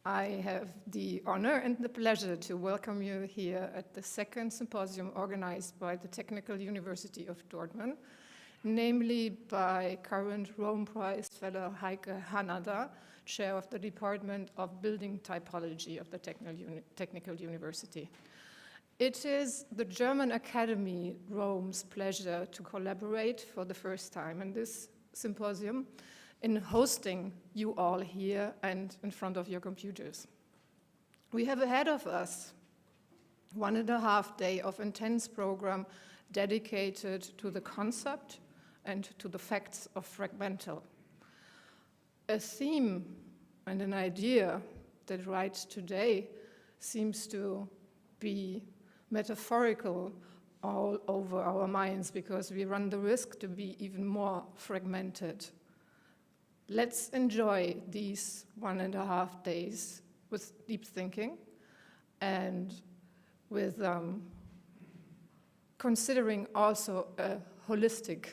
I have the honor and the pleasure to welcome you here at the second symposium organized by the Technical University of Dortmund, namely by current Rome Prize fellow Heike Hanada, chair of the Department of Building Typology of the Technical University. It is the German Academy Rome's pleasure to collaborate for the first time in this symposium in hosting you all here and in front of your computers. We have ahead of us 1.5 days of intense program dedicated to the concept and to the facts of fragmental. A theme and an idea that right today seems to be metaphorical all over our minds because we run the risk to be even more fragmented. Let's enjoy these 1.5 days with deep thinking and with considering also a holistic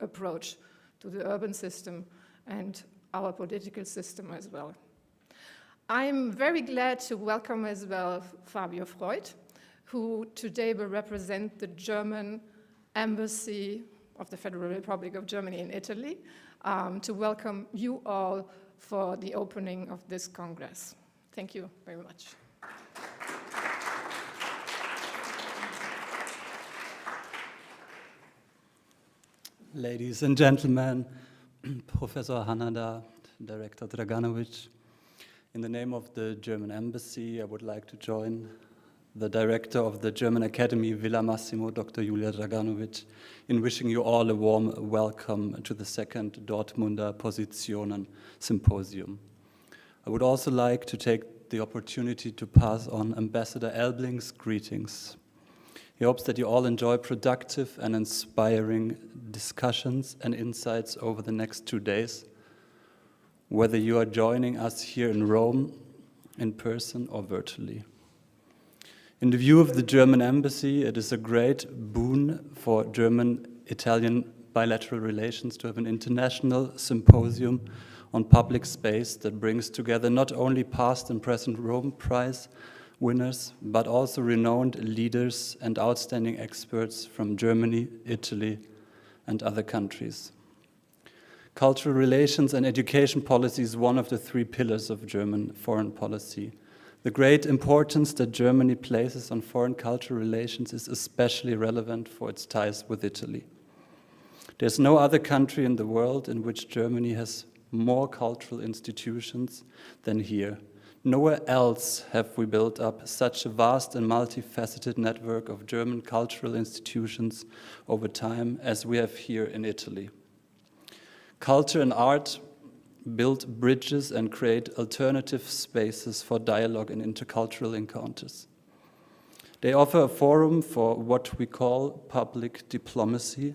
approach to the urban system and our political system as well. I'm very glad to welcome as well Fabio Freud, who today will represent the German Embassy of the Federal Republic of Germany in Italy, to welcome you all for the opening of this Congress. Thank you very much. Ladies and gentlemen, Professor Hanada, Director Draganovic, in the name of the German Embassy, I would like to join the Director of the German Academy, Villa Massimo, Dr. Julia Draganovic, in wishing you all a warm welcome to the second Dortmunder POSITIONEN Symposium. I would also like to take the opportunity to pass on Ambassador Elbling's greetings. He hopes that you all enjoy productive and inspiring discussions and insights over the next 2 days, whether you are joining us here in Rome in person or virtually. In the view of the German Embassy, it is a great boon for German-Italian bilateral relations to have an international symposium on public space that brings together not only past and present Rome Prize winners, but also renowned leaders and outstanding experts from Germany, Italy, and other countries. Cultural relations and education policy is one of the 3 pillars of German foreign policy. The great importance that Germany places on foreign cultural relations is especially relevant for its ties with Italy. There's no other country in the world in which Germany has more cultural institutions than here. Nowhere else have we built up such a vast and multifaceted network of German cultural institutions over time as we have here in Italy. Culture and art build bridges and create alternative spaces for dialogue and intercultural encounters. They offer a forum for what we call public diplomacy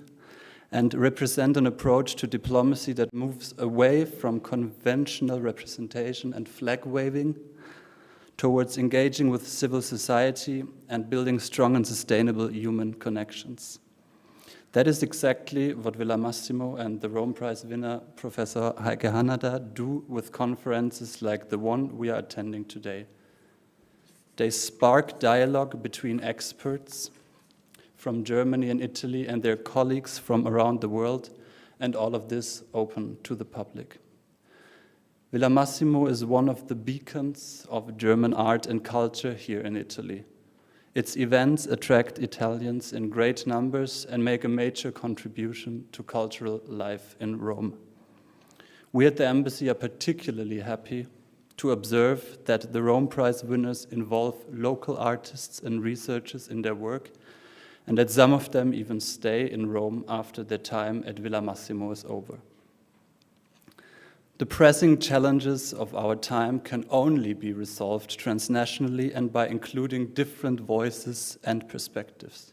and represent an approach to diplomacy that moves away from conventional representation and flag waving towards engaging with civil society and building strong and sustainable human connections. That is exactly what Villa Massimo and the Rome Prize winner, Professor Heike Hanada, do with conferences like the one we are attending today. They spark dialogue between experts from Germany and Italy and their colleagues from around the world, and all of this open to the public. Villa Massimo is one of the beacons of German art and culture here in Italy. Its events attract Italians in great numbers and make a major contribution to cultural life in Rome. We at the Embassy are particularly happy to observe that the Rome Prize winners involve local artists and researchers in their work, and that some of them even stay in Rome after their time at Villa Massimo is over. The pressing challenges of our time can only be resolved transnationally and by including different voices and perspectives.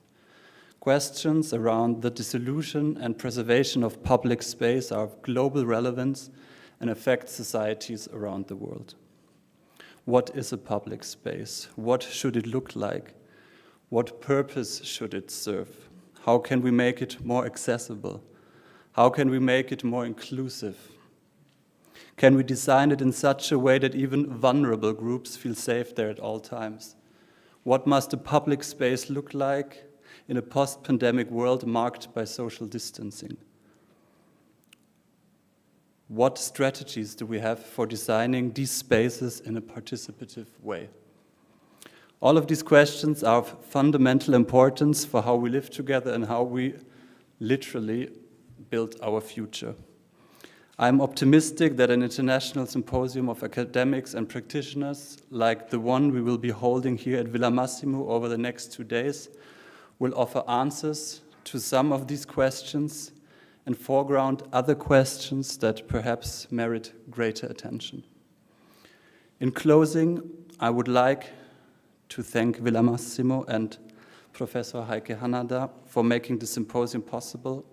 Questions around the dissolution and preservation of public space are of global relevance and affect societies around the world. What is a public space? What should it look like? What purpose should it serve? How can we make it more accessible? How can we make it more inclusive? Can we design it in such a way that even vulnerable groups feel safe there at all times? What must a public space look like in a post-pandemic world marked by social distancing? What strategies do we have for designing these spaces in a participative way? All of these questions are of fundamental importance for how we live together and how we literally build our future. I'm optimistic that an international symposium of academics and practitioners like the one we will be holding here at Villa Massimo over the next 2 days will offer answers to some of these questions and foreground other questions that perhaps merit greater attention. In closing, I would like to thank Villa Massimo and Professor Heike Hanada for making the symposium possible,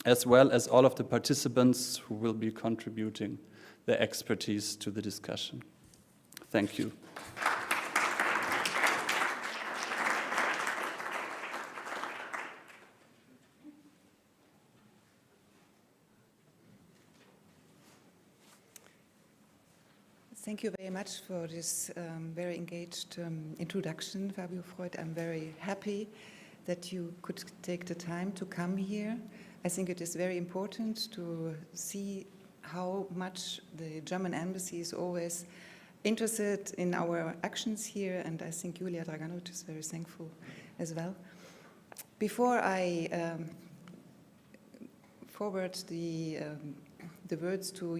as well as all of the participants who will be contributing their expertise to the discussion. Thank you. Thank you very much for this very engaged introduction, Fabio Freud. I'm very happy that you could take the time to come here. I think it is very important to see how much the German embassy is always interested in our actions here, and I think Julia Draganovic is very thankful as well. Before I forward the words to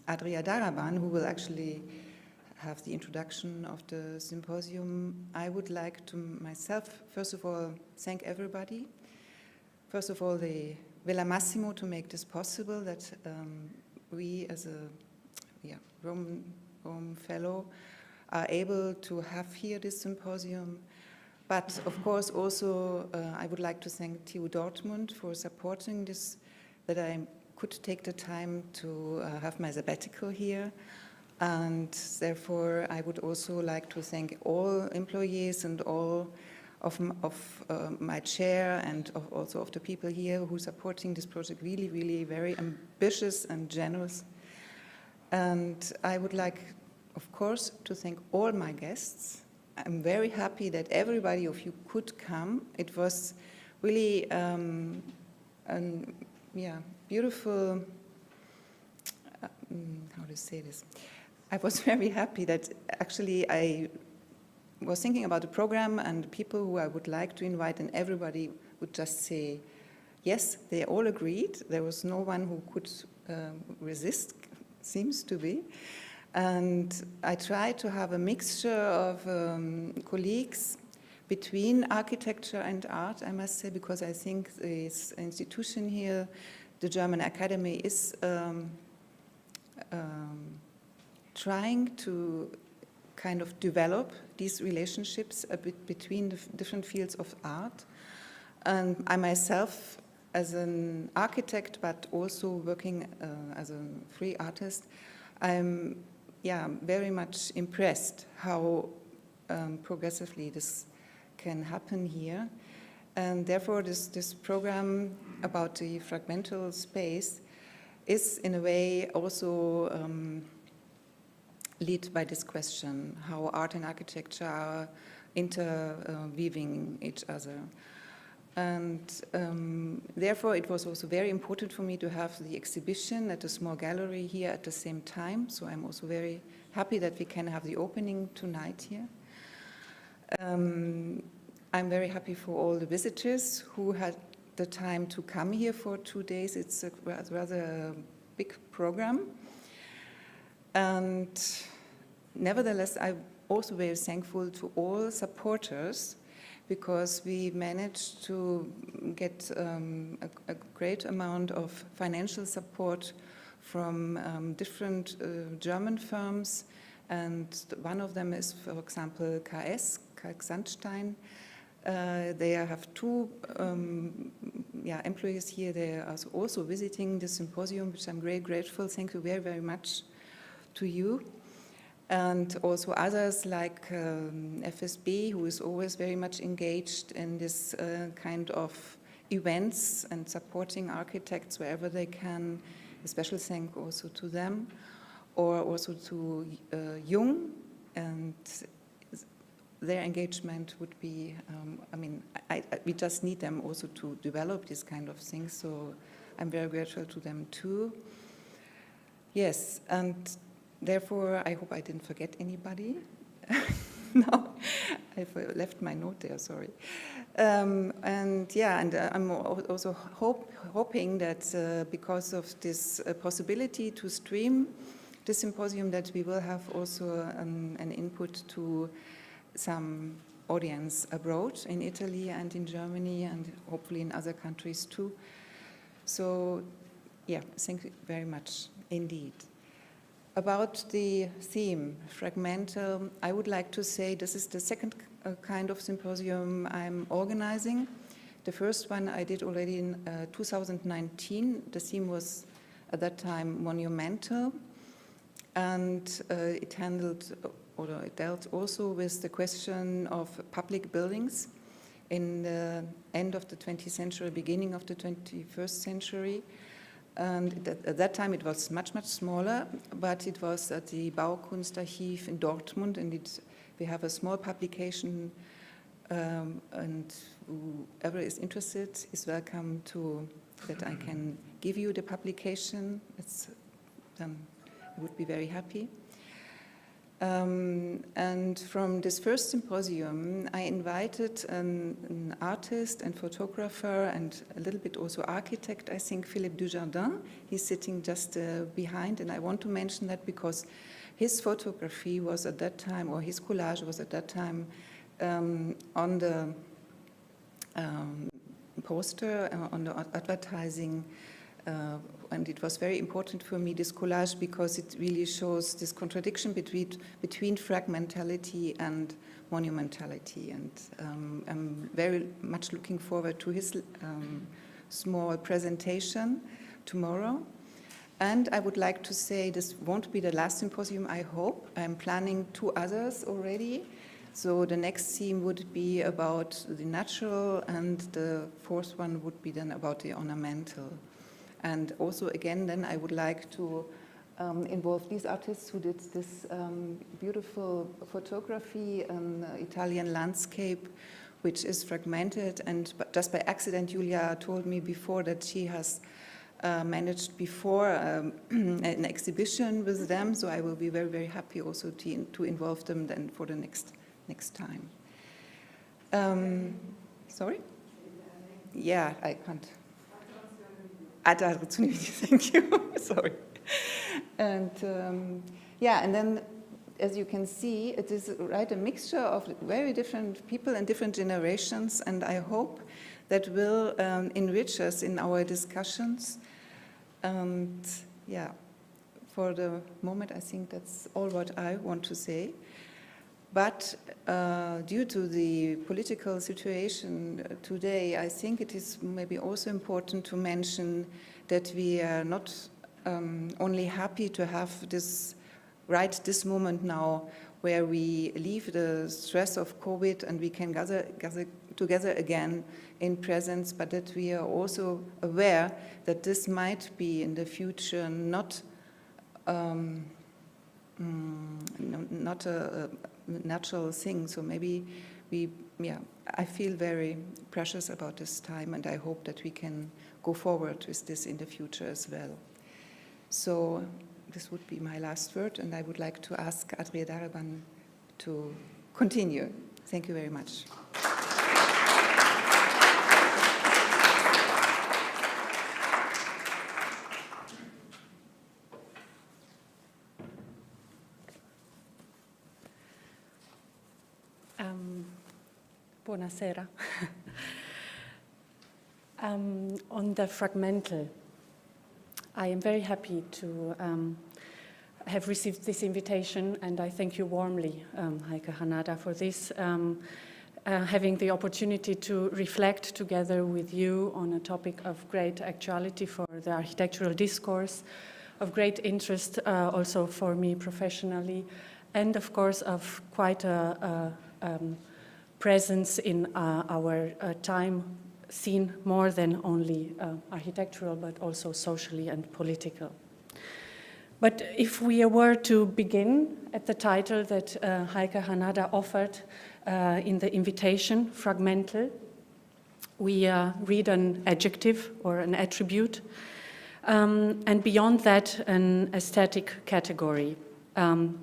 Adria Daraban, who will actually have the introduction of the symposium, I would like to myself, first of all, thank everybody. First of all, the Villa Massimo to make this possible, that we as a Rome fellow are able to have here this symposium. But of course also I would like to thank TU Dortmund for supporting this, that I could take the time to have my sabbatical here. And therefore, I would also like to thank all employees and all of my chair and also of the people here who are supporting this project, really, really very ambitious and generous. And I would like, of course, to thank all my guests. I'm very happy that everybody of you could come. It was really beautiful, how to say this? I was very happy that actually I was thinking about the program and the people who I would like to invite, and everybody would just say yes. They all agreed. There was no one who could resist, seems to be. And I tried to have a mixture of colleagues between architecture and art, I must say, because I think this institution here, the German Academy, is trying to kind of develop these relationships a bit between the different fields of art. And I myself, as an architect, but also working as a free artist, I'm very much impressed how progressively this can happen here. And therefore, this program about the fragmental space is, in a way, also led by this question, how art and architecture are interweaving each other. And therefore, it was also very important for me to have the exhibition at a small gallery here at the same time. So I'm also very happy that we can have the opening tonight here. I'm very happy for all the visitors who had the time to come here for 2 days. It's a rather big program. And nevertheless, I'm also very thankful to all supporters, because we managed to get a great amount of financial support from different German firms. And one of them is, for example, KS, Kalksandstein. They have 2 employees here. They are also visiting the symposium, which I'm very grateful. Thank you very, very much to you. And also others like FSB, who is always very much engaged in this kind of events and supporting architects wherever they can. A special thank also to them. or also to young, and their engagement would be, I mean, we just need them also to develop these kind of things, so I'm very grateful to them too. Yes, and therefore I hope I didn't forget anybody. No, I've left my note there, sorry. And yeah, and I'm also hoping that because of this possibility to stream the symposium, that we will have also an input to some audience abroad in Italy and in Germany and hopefully in other countries too. So yeah, thank you very much indeed. About the theme, fragmental, I would like to say this is the second kind of symposium I'm organizing. The first one I did already in 2019. The theme was at that time monumental, and it dealt also with the question of public buildings in the end of the 20th century, beginning of the 21st century. And at that time it was much, much smaller, but it was at the Baukunstarchiv in Dortmund, and we have a small publication, and whoever is interested is welcome to, that I can give you the publication. I would be very happy. And from this first symposium, I invited an artist and photographer and a little bit also architect, I think, Philip Dujardin. He's sitting just behind, and I want to mention that because his photography was at that time, or his collage was at that time on the poster, on the advertising, and it was very important for me, this collage, because it really shows this contradiction between fragmentality and monumentality. And I'm very much looking forward to his small presentation tomorrow. And I would like to say this won't be the last symposium, I hope. I'm planning 2 others already. So the next theme would be about the natural, and the 4th one would be then about the ornamental. And also, again, then I would like to involve these artists who did this beautiful photography, an Italian landscape, which is fragmented. And just by accident, Julia told me before that she has managed before an exhibition with them. So I will be very, very happy also to involve them then for the next time. Sorry? Yeah, I can't. Thank you. Sorry. And yeah, and then as you can see, it is a mixture of very different people and different generations, and I hope that will enrich us in our discussions. And yeah, for the moment, I think that's all what I want to say. But due to the political situation today, I think it is maybe also important to mention that we are not only happy to have this moment now where we leave the stress of COVID and we can gather together again in presence, but that we are also aware that this might be in the future not a natural thing. So maybe I feel very precious about this time, and I hope that we can go forward with this in the future as well. So this would be my last word, and I would like to ask Adria Daraban to continue. Thank you very much. Buonasera. On the fragmental, I am very happy to have received this invitation, and I thank you warmly, Heike Hanada, for this, having the opportunity to reflect together with you on a topic of great actuality for the architectural discourse, of great interest also for me professionally, and of course of quite a presence in our time, seen more than only architectural, but also socially and political. But if we were to begin at the title that Heike Hanada offered in the invitation, fragmental, we read an adjective or an attribute, and beyond that, an aesthetic category.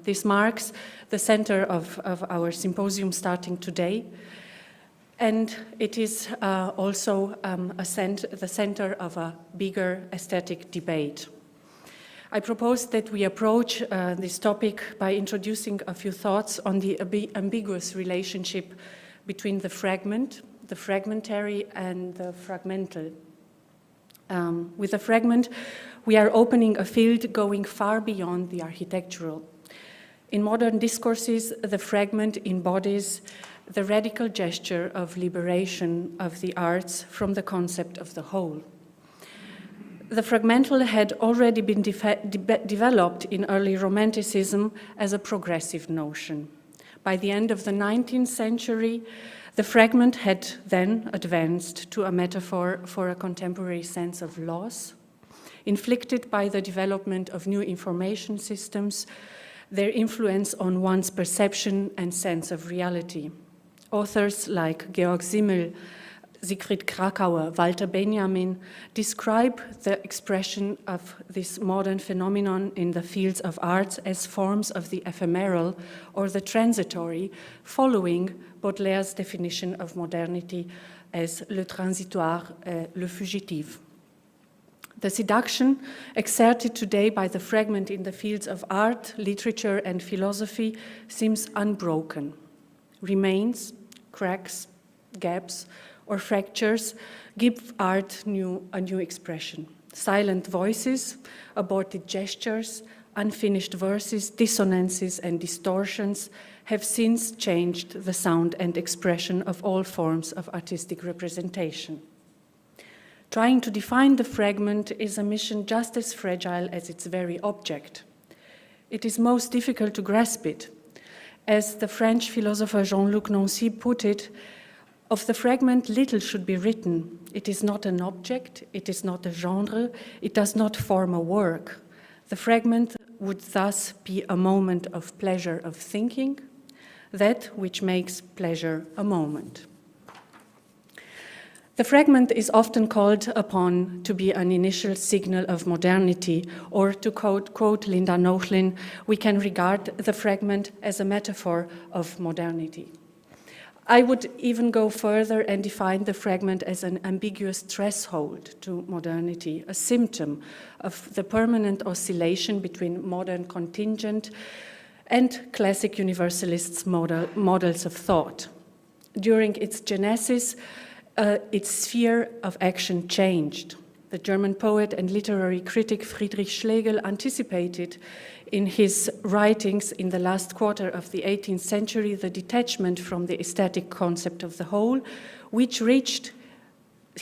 This marks the center of our symposium starting today, and it is also the center of a bigger aesthetic debate. I propose that we approach this topic by introducing a few thoughts on the ambiguous relationship between the fragment, the fragmentary, and the fragmental. With the fragment, we are opening a field going far beyond the architectural. In modern discourses, the fragment embodies the radical gesture of liberation of the arts from the concept of the whole. The fragmental had already been developed in early Romanticism as a progressive notion. By the end of the 19th century, the fragment had then advanced to a metaphor for a contemporary sense of loss, inflicted by the development of new information systems, their influence on one's perception and sense of reality. Authors like Georg Simmel, Siegfried Krakauer, Walter Benjamin describe the expression of this modern phenomenon in the fields of arts as forms of the ephemeral or the transitory, following Baudelaire's definition of modernity as le transitoire, le fugitif. The seduction exerted today by the fragment in the fields of art, literature, and philosophy seems unbroken. Remains, cracks, gaps, or fractures give art a new expression. Silent voices, aborted gestures, unfinished verses, dissonances, and distortions have since changed the sound and expression of all forms of artistic representation. Trying to define the fragment is a mission just as fragile as its very object. It is most difficult to grasp it. As the French philosopher Jean-Luc Nancy put it, of the fragment, little should be written. It is not an object, it is not a genre, it does not form a work. The fragment would thus be a moment of pleasure of thinking, that which makes pleasure a moment. The fragment is often called upon to be an initial signal of modernity, or to quote Linda Nochlin, we can regard the fragment as a metaphor of modernity. I would even go further and define the fragment as an ambiguous threshold to modernity, a symptom of the permanent oscillation between modern contingent and classic universalists' models of thought. During its genesis, its sphere of action changed. The German poet and literary critic Friedrich Schlegel anticipated in his writings in the last quarter of the 18th century the detachment from the aesthetic concept of the whole, which reached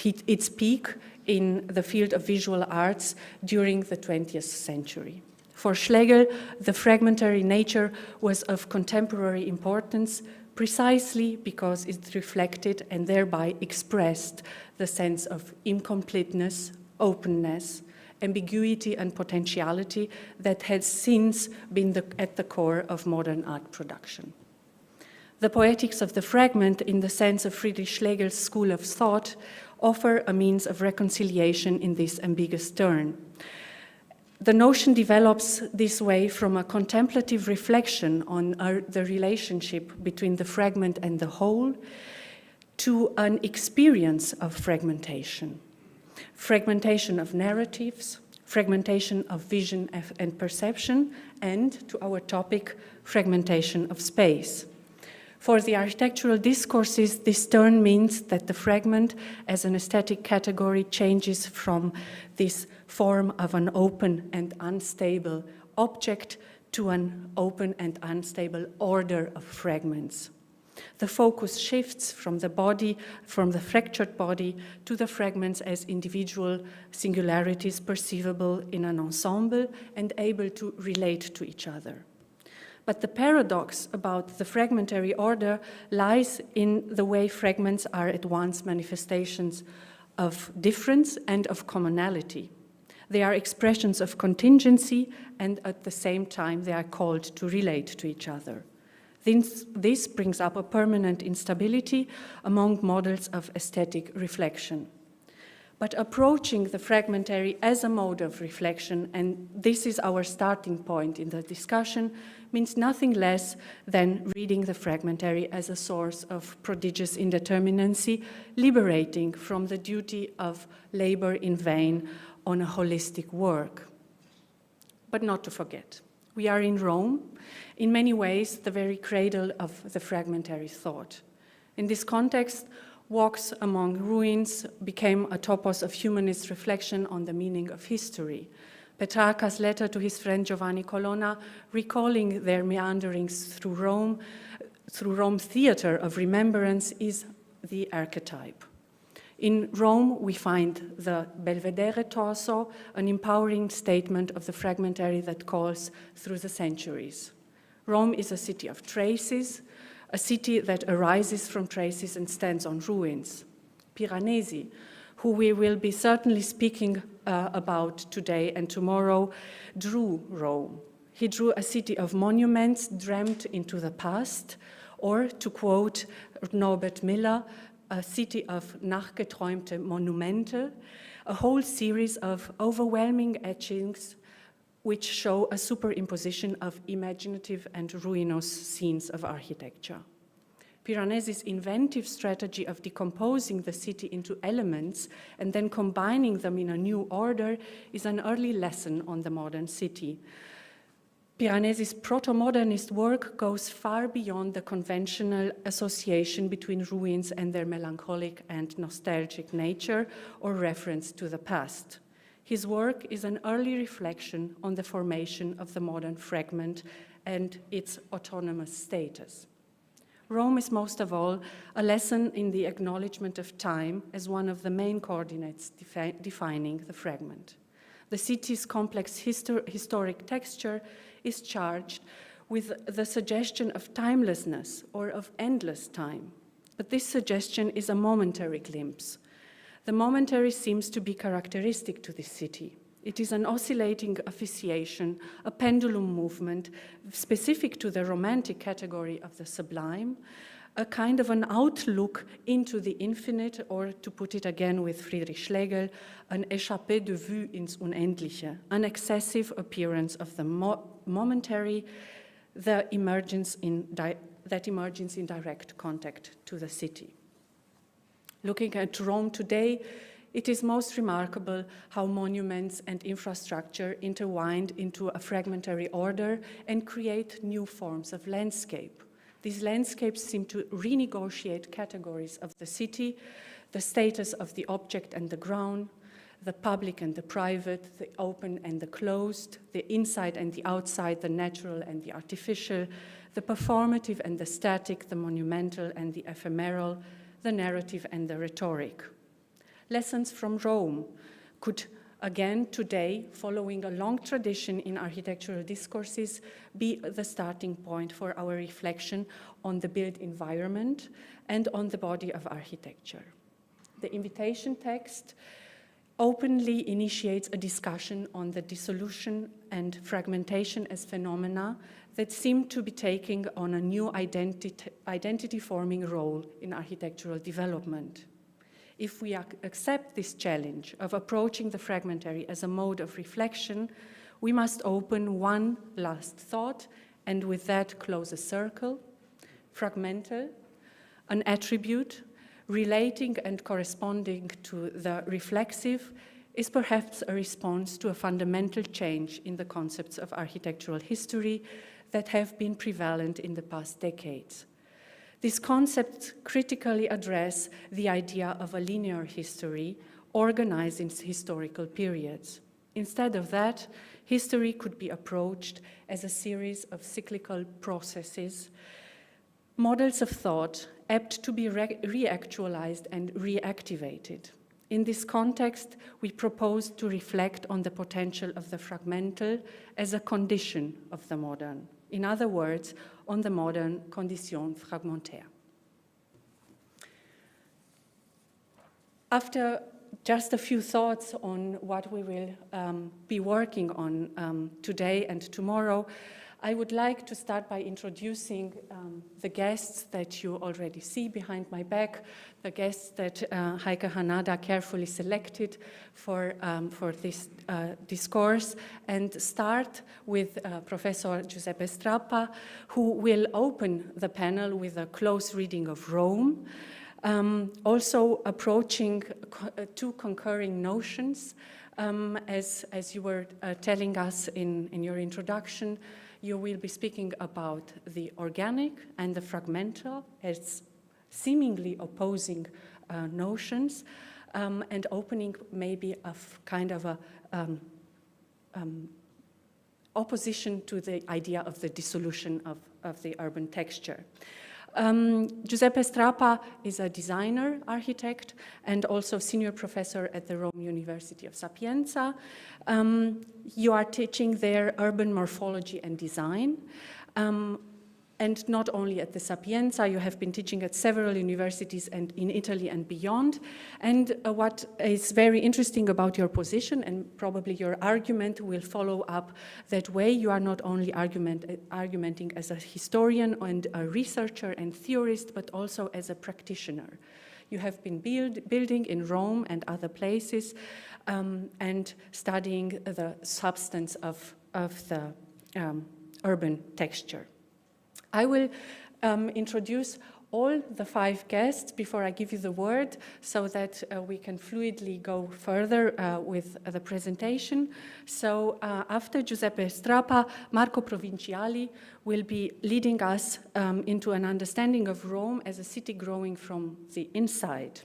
its peak in the field of visual arts during the 20th century. For Schlegel, the fragmentary nature was of contemporary importance precisely because it reflected and thereby expressed the sense of incompleteness, openness, ambiguity and potentiality that had since been at the core of modern art production. The poetics of the fragment, in the sense of Friedrich Schlegel's school of thought, offer a means of reconciliation in this ambiguous turn. The notion develops this way from a contemplative reflection on the relationship between the fragment and the whole to an experience of fragmentation. Fragmentation of narratives, fragmentation of vision and perception, and, to our topic, fragmentation of space. For the architectural discourses, this turn means that the fragment as an aesthetic category changes from this form of an open and unstable object to an open and unstable order of fragments. The focus shifts from the body, from the fractured body, to the fragments as individual singularities perceivable in an ensemble and able to relate to each other. But the paradox about the fragmentary order lies in the way fragments are at once manifestations of difference and of commonality. They are expressions of contingency, and at the same time they are called to relate to each other. This brings up a permanent instability among models of aesthetic reflection. But approaching the fragmentary as a mode of reflection, and this is our starting point in the discussion, means nothing less than reading the fragmentary as a source of prodigious indeterminacy, liberating from the duty of labor in vain on a holistic work. But not to forget, we are in Rome, in many ways the very cradle of the fragmentary thought. In this context, walks among ruins became a topos of humanist reflection on the meaning of history. Petrarca's letter to his friend Giovanni Colonna, recalling their meanderings through Rome's theater of remembrance, is the archetype. In Rome, we find the Belvedere torso, an empowering statement of the fragmentary that calls through the centuries. Rome is a city of traces, a city that arises from traces and stands on ruins. Piranesi, who we will be certainly speaking about today and tomorrow, drew Rome. He drew a city of monuments dreamt into the past, or, to quote Norbert Miller, a city of nachgeträumte Monumente, a whole series of overwhelming etchings which show a superimposition of imaginative and ruinous scenes of architecture. Piranesi's inventive strategy of decomposing the city into elements and then combining them in a new order is an early lesson on the modern city. Piranesi's proto-modernist work goes far beyond the conventional association between ruins and their melancholic and nostalgic nature or reference to the past. His work is an early reflection on the formation of the modern fragment and its autonomous status. Rome is most of all a lesson in the acknowledgement of time as one of the main coordinates defining the fragment. The city's complex historic texture is charged with the suggestion of timelessness or of endless time. But this suggestion is a momentary glimpse. The momentary seems to be characteristic to this city. It is an oscillating officiation, a pendulum movement specific to the romantic category of the sublime, a kind of an outlook into the infinite, or to put it again with Friedrich Schlegel, an échappée de vue ins Unendliche, an excessive appearance of the momentary, that emerges in direct contact to the city. Looking at Rome today, it is most remarkable how monuments and infrastructure intertwined into a fragmentary order and create new forms of landscape. These landscapes seem to renegotiate categories of the city, the status of the object and the ground, the public and the private, the open and the closed, the inside and the outside, the natural and the artificial, the performative and the static, the monumental and the ephemeral, the narrative and the rhetoric. Lessons from Rome could, again today, following a long tradition in architectural discourses, be the starting point for our reflection on the built environment and on the body of architecture. The invitation text openly initiates a discussion on the dissolution and fragmentation as phenomena that seem to be taking on a new identity-forming role in architectural development. If we accept this challenge of approaching the fragmentary as a mode of reflection, we must open one last thought and with that close a circle. Fragmental, an attribute relating and corresponding to the reflexive, is perhaps a response to a fundamental change in the concepts of architectural history that have been prevalent in the past decades. These concepts critically address the idea of a linear history organized in historical periods. Instead of that, history could be approached as a series of cyclical processes, models of thought apt to be reactualized and reactivated. In this context, we propose to reflect on the potential of the fragmental as a condition of the modern. In other words, on the modern condition fragmentaire. After just a few thoughts on what we will be working on today and tomorrow. I would like to start by introducing the guests that you already see behind my back, the guests that Heike Hanada carefully selected for this discourse, and start with Professor Giuseppe Strappa, who will open the panel with a close reading of Rome, also approaching two concurring notions. As you were telling us in your introduction, you will be speaking about the organic and the fragmental as seemingly opposing notions, and opening maybe a kind of a opposition to the idea of the dissolution of the urban texture. Giuseppe Strappa is a designer, architect, and also senior professor at the Rome University of Sapienza. You are teaching there urban morphology and design. And not only at the Sapienza, you have been teaching at several universities and in Italy and beyond. And what is very interesting about your position, and probably your argument will follow up that way, you are not only argumenting as a historian and a researcher and theorist, but also as a practitioner. You have been building in Rome and other places and studying the substance of the urban texture. I will introduce all the 5 guests before I give you the word so that we can fluidly go further with the presentation. So after Giuseppe Strappa, Marco Provinciali will be leading us into an understanding of Rome as a city growing from the inside.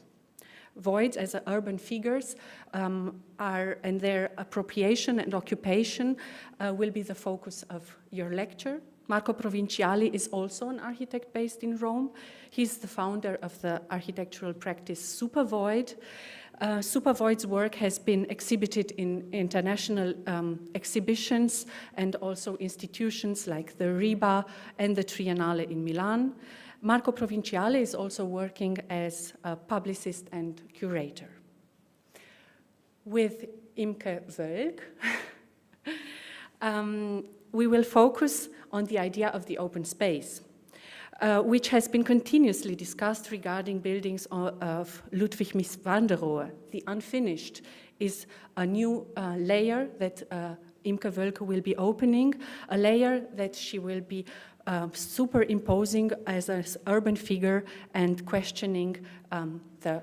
Voids as urban figures and their appropriation and occupation will be the focus of your lecture. Marco Provinciali is also an architect based in Rome. He's the founder of the architectural practice Supervoid. Supervoid's work has been exhibited in international exhibitions and also institutions like the RIBA and the Triennale in Milan. Marco Provinciali is also working as a publicist and curator. With Imke Woelk, we will focus on the idea of the open space, which has been continuously discussed regarding buildings of Ludwig mies van der Rohe. The unfinished is a new layer that Imke Woelk will be opening, a layer that she will be superimposing as an urban figure and questioning the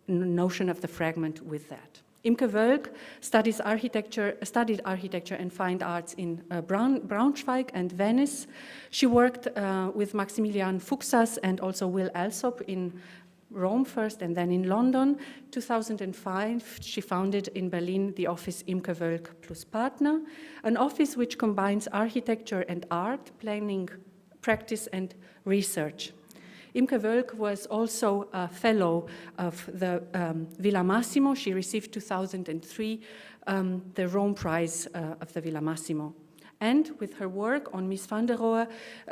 notion of the fragment with that. Imke Woelk studied architecture and fine arts in Braunschweig and Venice. She worked with Maximilian Fuchsas and also Will Alsop in Rome first and then in London. 2005, she founded in Berlin the office Imke Woelk plus Partner, an office which combines architecture and art, planning, practice and research. Imke Woelk was also a fellow of the Villa Massimo. She received 2003 the Rome Prize of the Villa Massimo. And with her work on Mies van der Rohe,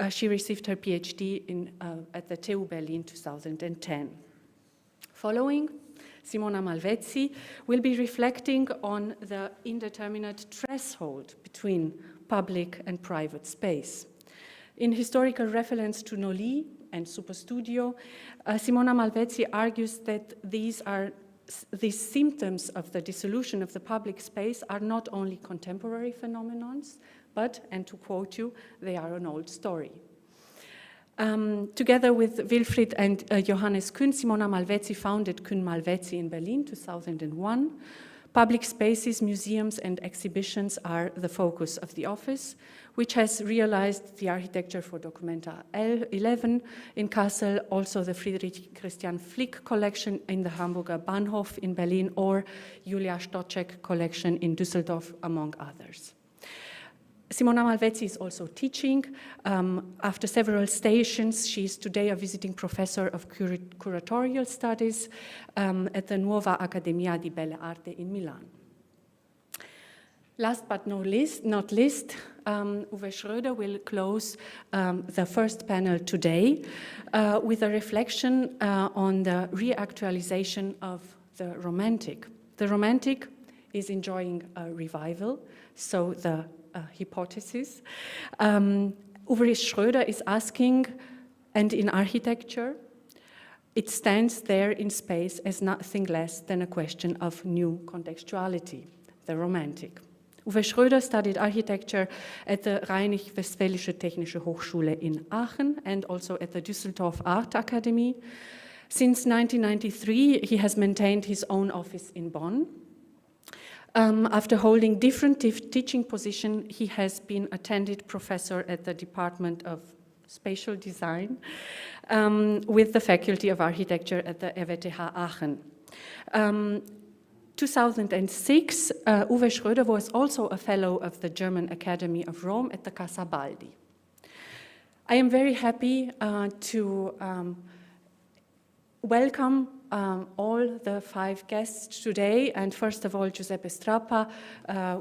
she received her PhD at the TU Berlin 2010. Following, Simona Malvezzi will be reflecting on the indeterminate threshold between public and private space. In historical reference to Noli and Superstudio, Simona Malvezzi argues that these symptoms of the dissolution of the public space are not only contemporary phenomenons, but, and to quote you, they are an old story. Together with Wilfried and Johannes Kühn, Simona Malvezzi founded Kühn Malvezzi in Berlin, 2001. Public spaces, museums, and exhibitions are the focus of the office, which has realized the architecture for Documenta 11 in Kassel, also the Friedrich Christian Flick collection in the Hamburger Bahnhof in Berlin, or Julia Stoczek collection in Düsseldorf, among others. Simona Malvezzi is also teaching. After several stations, she is today a visiting professor of curatorial studies at the Nuova Accademia di Belle Arti in Milan. Last but not least, Uwe Schröder will close the first panel today with a reflection on the reactualization of the Romantic. The Romantic is enjoying a revival, so the hypothesis. Uwe Schröder is asking, and in architecture, it stands there in space as nothing less than a question of new contextuality, the Romantic. Uwe Schröder studied architecture at the Rheinisch-Westfälische Technische Hochschule in Aachen and also at the Düsseldorf Art Academy. Since 1993, he has maintained his own office in Bonn. After holding different teaching positions, he has been attended professor at the Department of Spatial Design with the Faculty of Architecture at the RWTH Aachen. 2006, Uwe Schröder was also a fellow of the German Academy of Rome at the Casa Baldi. I am very happy to welcome all the 5 guests today, and first of all, Giuseppe Strappa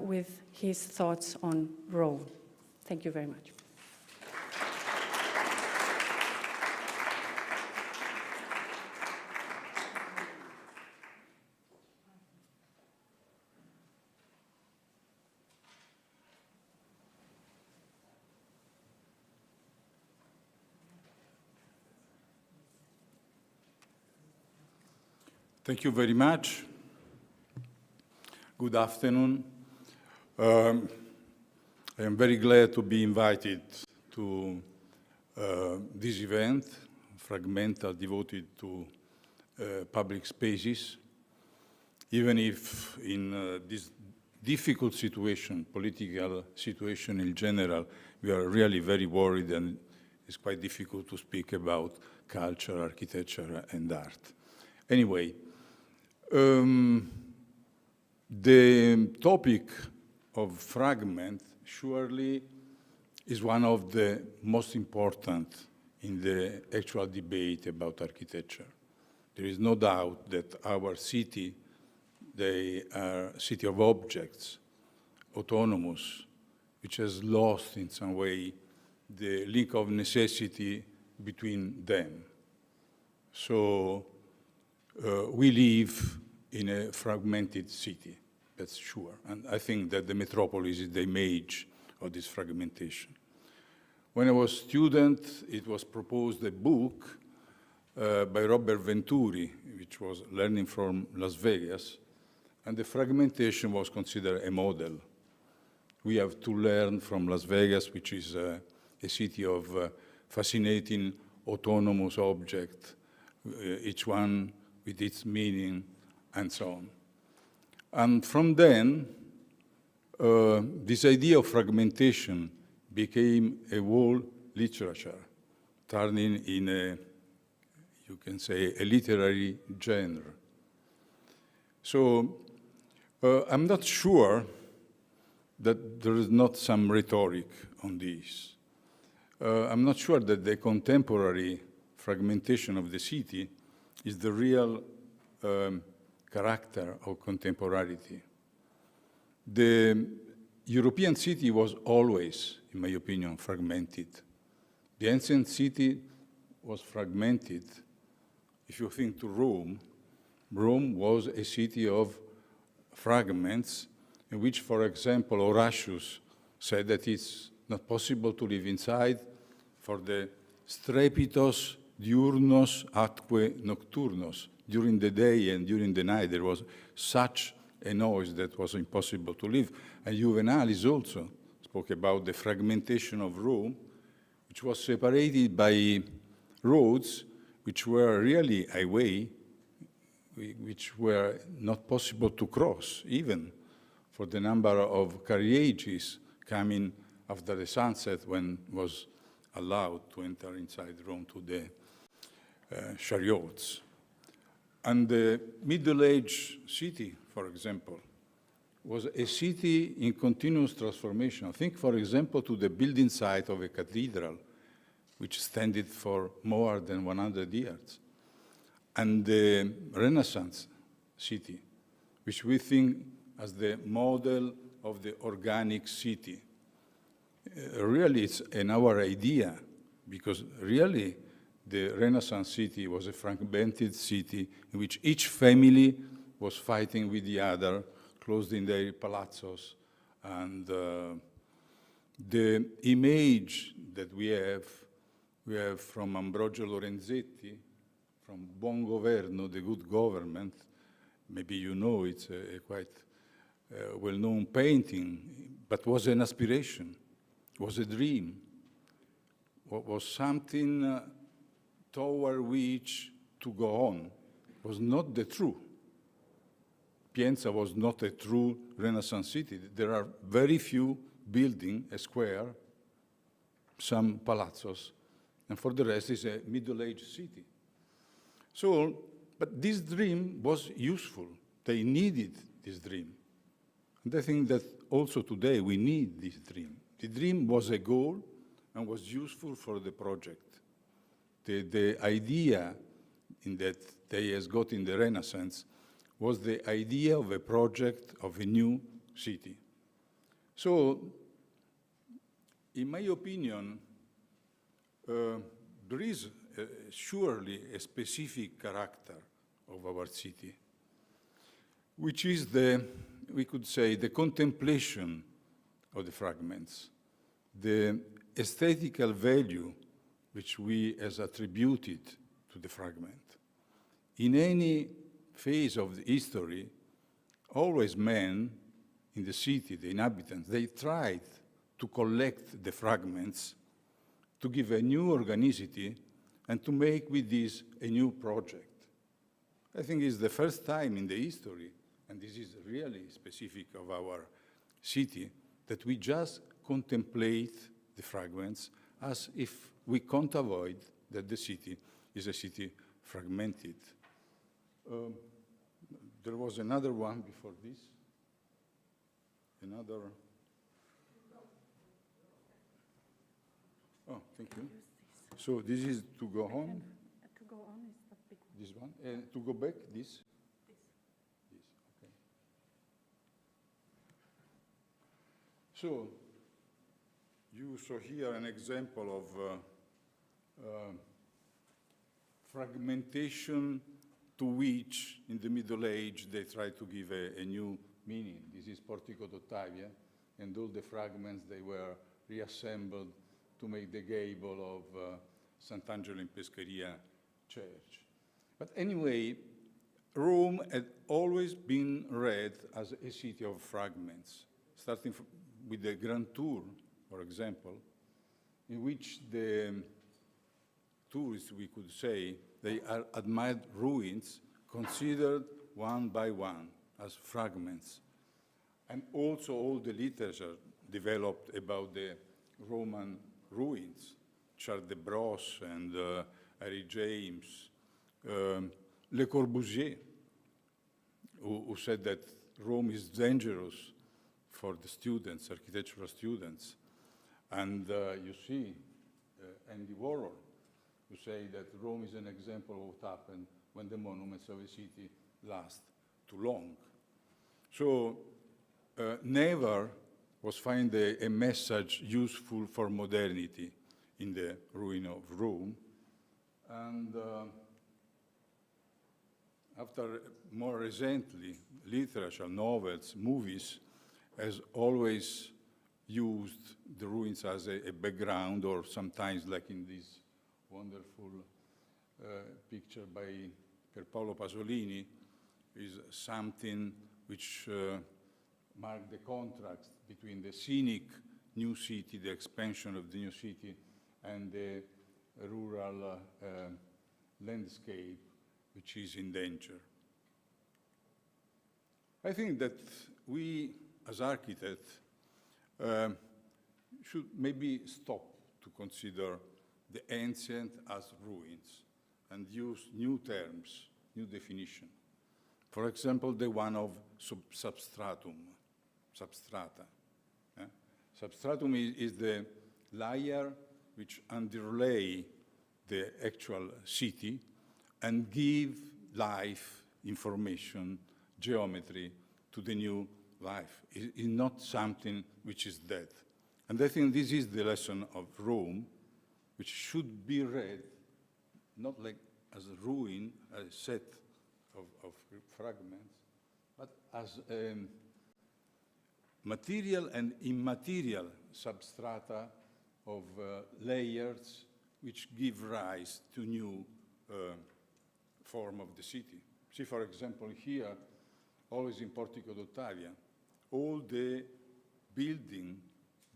with his thoughts on Rome. Thank you very much. Thank you very much. Good afternoon. I am very glad to be invited to this event, fragmental, devoted to public spaces, even if in this difficult situation, political situation in general, we are really very worried, and it's quite difficult to speak about culture, architecture, and art. Anyway, the topic of fragment surely is one of the most important in the actual debate about architecture. There is no doubt that our city, they are a city of objects, autonomous, which has lost in some way the link of necessity between them. So we live in a fragmented city, that's sure. And I think that the metropolis is the image of this fragmentation. When I was a student, it was proposed a book by Robert Venturi, which was Learning from Las Vegas, and the fragmentation was considered a model. We have to learn from Las Vegas, which is a city of fascinating autonomous objects, each one with its meaning, and so on. And from then, this idea of fragmentation became a whole literature, turning in a, you can say, a literary genre. So I'm not sure that there is not some rhetoric on this. I'm not sure that the contemporary fragmentation of the city is the real character of contemporaneity. The European city was always, in my opinion, fragmented. The ancient city was fragmented. If you think to Rome, Rome was a city of fragments in which, for example, Horatius said that it's not possible to live inside for the strepitos diurnos atque nocturnos. During the day and during the night, there was such a noise that was impossible to live. And Juvenalis also spoke about the fragmentation of Rome, which was separated by roads which were really a way, which were not possible to cross, even for the number of carriages coming after the sunset when was allowed to enter inside Rome to the chariots. And the Middle-Age city, for example, was a city in continuous transformation. Think, for example, to the building site of a cathedral, which standed for more than 100 years. And the Renaissance city, which we think as the model of the organic city. Really, it's an our idea, because really the Renaissance city was a fragmented city in which each family was fighting with the other, closed in their palazzos. And the image that we have from Ambrogio Lorenzetti, from Buon Governo, the good government. Maybe you know it's a quite well-known painting, but was an aspiration, was a dream, was something toward which to go on, was not the true. Pienza was not a true Renaissance city. There are very few buildings, a square, some palazzos, and for the rest is a middle-aged city. So, but this dream was useful. They needed this dream. And I think that also today we need this dream. The dream was a goal and was useful for the project. The idea in that they has got in the Renaissance was the idea of a project of a new city. So, in my opinion, there is surely a specific character of our city, which is we could say, the contemplation of the fragments, the aesthetical value which we has attributed to the fragment. In any phase of the history, always men in the city, the inhabitants, they tried to collect the fragments to give a new organicity and to make with this a new project. I think it's the first time in the history, and this is really specific of our city, that we just contemplate the fragments as if we can't avoid that the city is a city fragmented. There was another one before this. Another. Oh, thank you. So this is to go on. To go on is the big one. This one. And to go back, this. This. Okay. So you saw here an example of fragmentation to which, in the Middle Age, they tried to give a new meaning. This is Portico d'Ottavia, and all the fragments, they were reassembled to make the gable of Sant'Angelo in Pescheria church. But anyway, Rome had always been read as a city of fragments, starting with the Grand Tour, for example, in which the tourists, we could say, they admired ruins considered one by one as fragments. And also all the literature developed about the Roman ruins, Charles de Brosse and Harry James, Le Corbusier, who said that Rome is dangerous for the students, architectural students. And you see Andy Warhol, who say that Rome is an example of what happened when the monuments of a city last too long. So never was found a message useful for modernity in the ruin of Rome. And after more recently, literature, novels, movies has always used the ruins as a background, or sometimes like in this wonderful picture by Pier Paolo Pasolini, is something which marked the contrast between the scenic new city, the expansion of the new city, and the rural landscape, which is in danger. I think that we, as architects, should maybe stop to consider the ancient as ruins and use new terms, new definition. For example, the one of substratum, substrata. Substratum is the layer which underlay the actual city and give life, information, geometry to the new life. It is not something which is dead. And I think this is the lesson of Rome, which should be read not like as a ruin, a set of fragments, but as material and immaterial substrata of layers which give rise to new form of the city. See, for example, here, always in Portico d'Ottavia, all the building,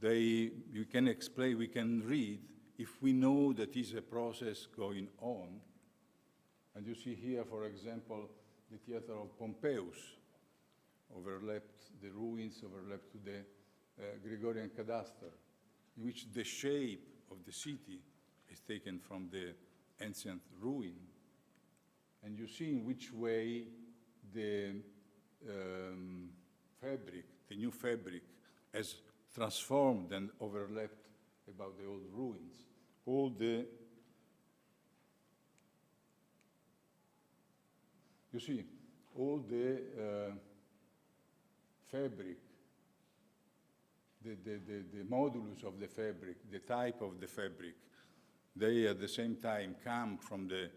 we can explain, we can read, if we know that is a process going on. And you see here, for example, the theater of Pompeius, the ruins overlapped to the Gregorian cadaster, in which the shape of the city is taken from the ancient ruin. And you see in which way the fabric, the new fabric, has transformed and overlapped about the old ruins. You see, all the fabric, the modulus of the fabric, the type of the fabric, they at the same time come from the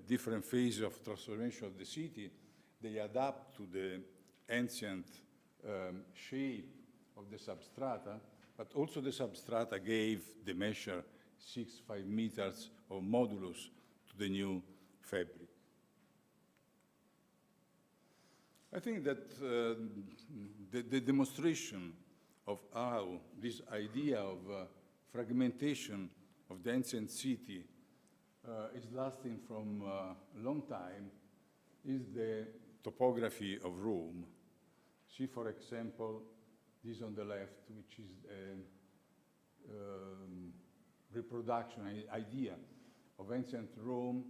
different phases of transformation of the city. They adapt to the ancient shape of the substrata, but also the substrata gave the measure 5 meters of modulus to the new fabric. I think that the demonstration of how this idea of fragmentation of the ancient city is lasting from a long time is the topography of Rome. See, for example, this on the left, which is a reproduction, idea of ancient Rome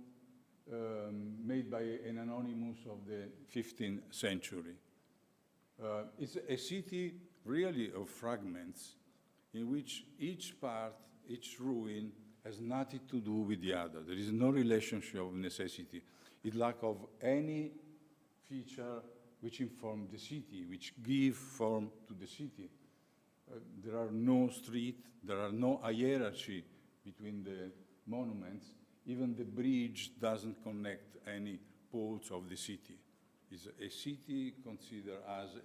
made by an anonymous of the 15th century. It's a city really of fragments in which each part, each ruin has nothing to do with the other. There is no relationship of necessity. It lack of any feature which inform the city, which give form to the city. There are no streets, there are no hierarchy between the monuments. Even the bridge doesn't connect any poles of the city. It's a city considered as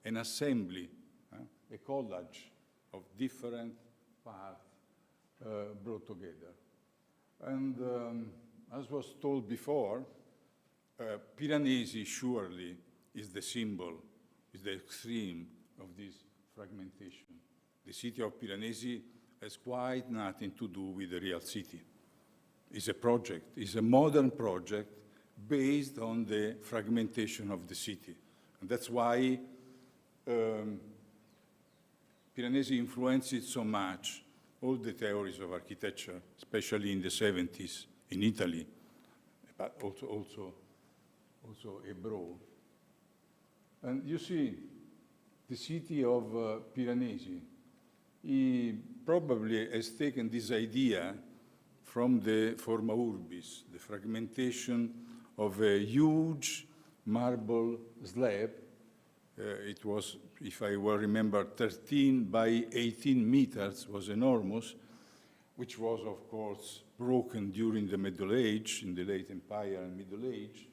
an assembly, a collage of different parts brought together. And as was told before, Piranesi surely is the symbol, is the extreme of this fragmentation. The city of Piranesi has quite nothing to do with the real city. It's a project, it's a modern project based on the fragmentation of the city. And that's why Piranesi influenced so much all the theories of architecture, especially in the 70s in Italy, but also abroad. And you see, the city of Piranesi, he probably has taken this idea from the forma urbis, the fragmentation of a huge marble slab. It was, if I well remember, 13 by 18 meters, was enormous, which was, of course, broken during the Middle Age, in the late Empire and Middle Age.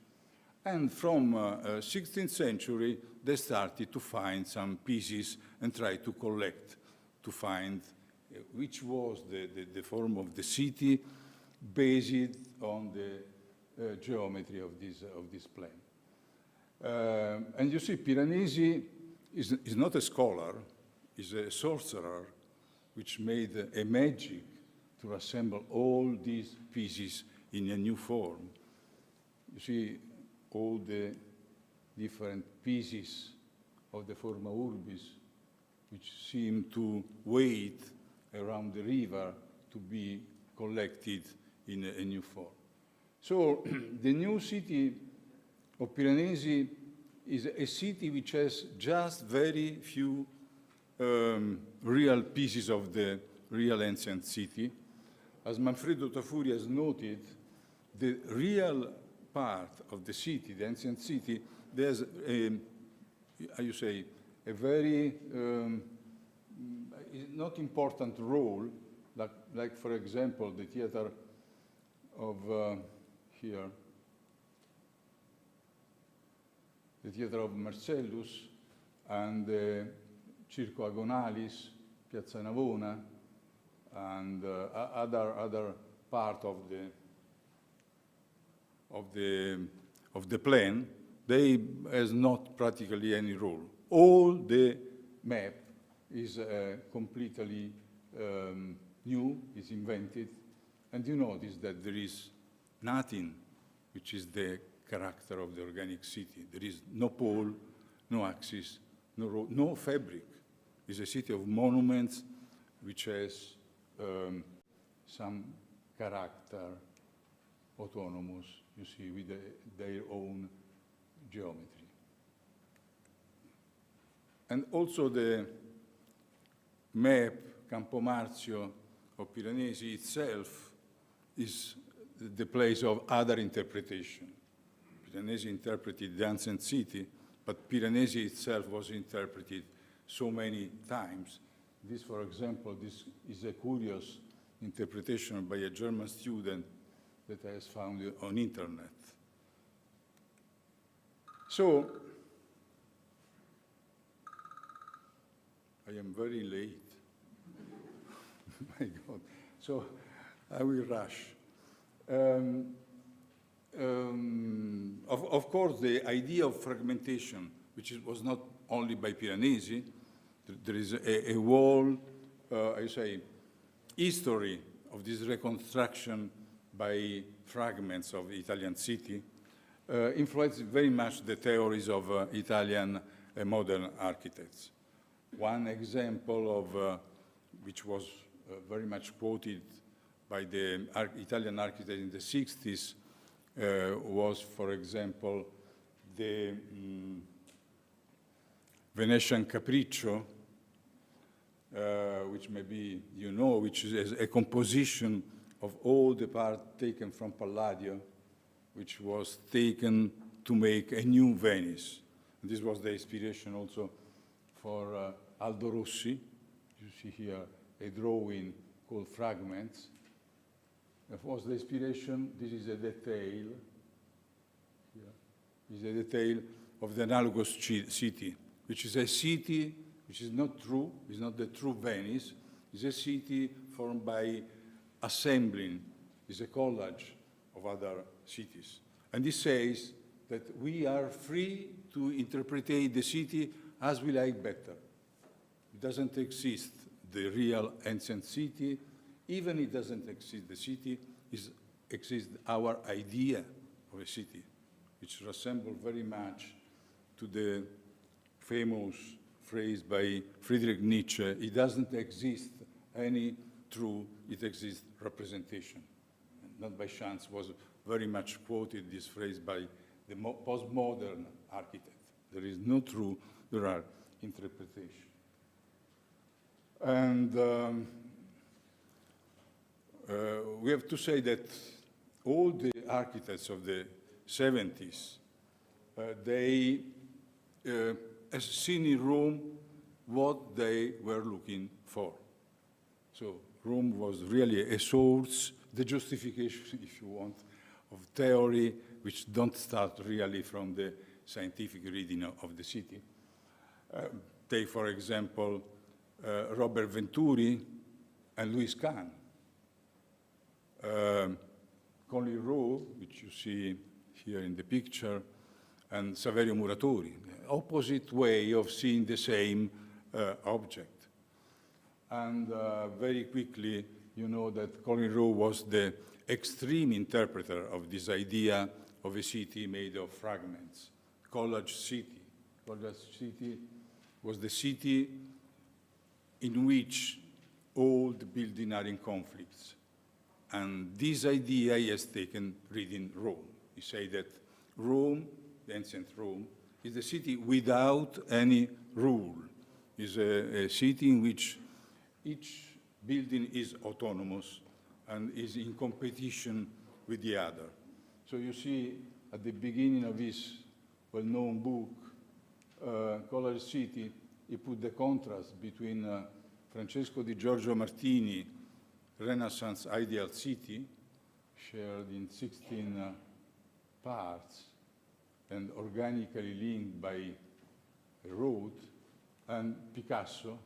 And from 16th century, they started to find some pieces and try to collect, to find which was the form of the city based on the geometry of this plane. And you see, Piranesi is not a scholar, is a sorcerer, which made a magic to assemble all these pieces in a new form. You see, all the different pieces of the forma urbis, which seem to wait around the river to be collected in a new form. So the new city of Piranesi is a city which has just very few real pieces of the real ancient city. As Manfredo Tafuri has noted, the real part of the city, the ancient city, there's how you say, a very not important role, like for example, the theater of here, the Theatre of Marcellus, and the Circo Agonalis, Piazza Navona, and other part of the plan, they has not practically any role. All the map is completely new, is invented, and you notice that there is nothing which is the character of the organic city. There is no pole, no axis, no road, no fabric. It's a city of monuments which has some character, autonomous, you see, with their own geometry. And also the map, Campo Marzio of Piranesi itself, is the place of other interpretation. Piranesi interpreted the ancient city, but Piranesi itself was interpreted so many times. This, for example, this is a curious interpretation by a German student that I has found on internet. So, I am very late. My God. So, I will rush. Of course, the idea of fragmentation, which was not only by Piranesi, there is a whole, I say, history of this reconstruction by fragments of the Italian city, influenced very much the theories of Italian modern architects. One example of, which was very much quoted by the Italian architect in the 60s, was, for example, the Venetian Capriccio, which maybe you know, which is a composition of all the parts taken from Palladio, which was taken to make a new Venice. And this was the inspiration also for Aldo Rossi. You see here a drawing called Fragments. That was the inspiration. This is a detail. Here is a detail of the analogous city, which is a city which is not true, is not the true Venice. It's a city formed by assembling, is a collage of other cities. And this says that we are free to interpret the city as we like better. It doesn't exist the real ancient city. Even it doesn't exist the city, exists our idea of a city, which resembles very much to the famous phrase by Friedrich Nietzsche, it doesn't exist any true, it exists representation. And not by chance was very much quoted this phrase by the postmodern architect. There is no true, there are interpretation. And we have to say that all the architects of the 70s, they has seen in Rome what they were looking for. So Rome was really a source, the justification, if you want, of theory, which don't start really from the scientific reading of the city. Take, for example, Robert Venturi and Louis Kahn. Conley Rowe, which you see here in the picture, and Saverio Muratori, opposite way of seeing the same object. And very quickly, you know that Conley Rowe was the extreme interpreter of this idea of a city made of fragments, collage city. Collage city was the city in which all the buildings are in conflicts. And this idea he has taken reading Rome. He said that Rome, the ancient Rome, is a city without any rule. It's a city in which each building is autonomous and is in competition with the other. So you see at the beginning of his well-known book, Collage City, he put the contrast between Francesco di Giorgio Martini, Renaissance ideal city, shared in 16 parts, and organically linked by a road, and Picasso,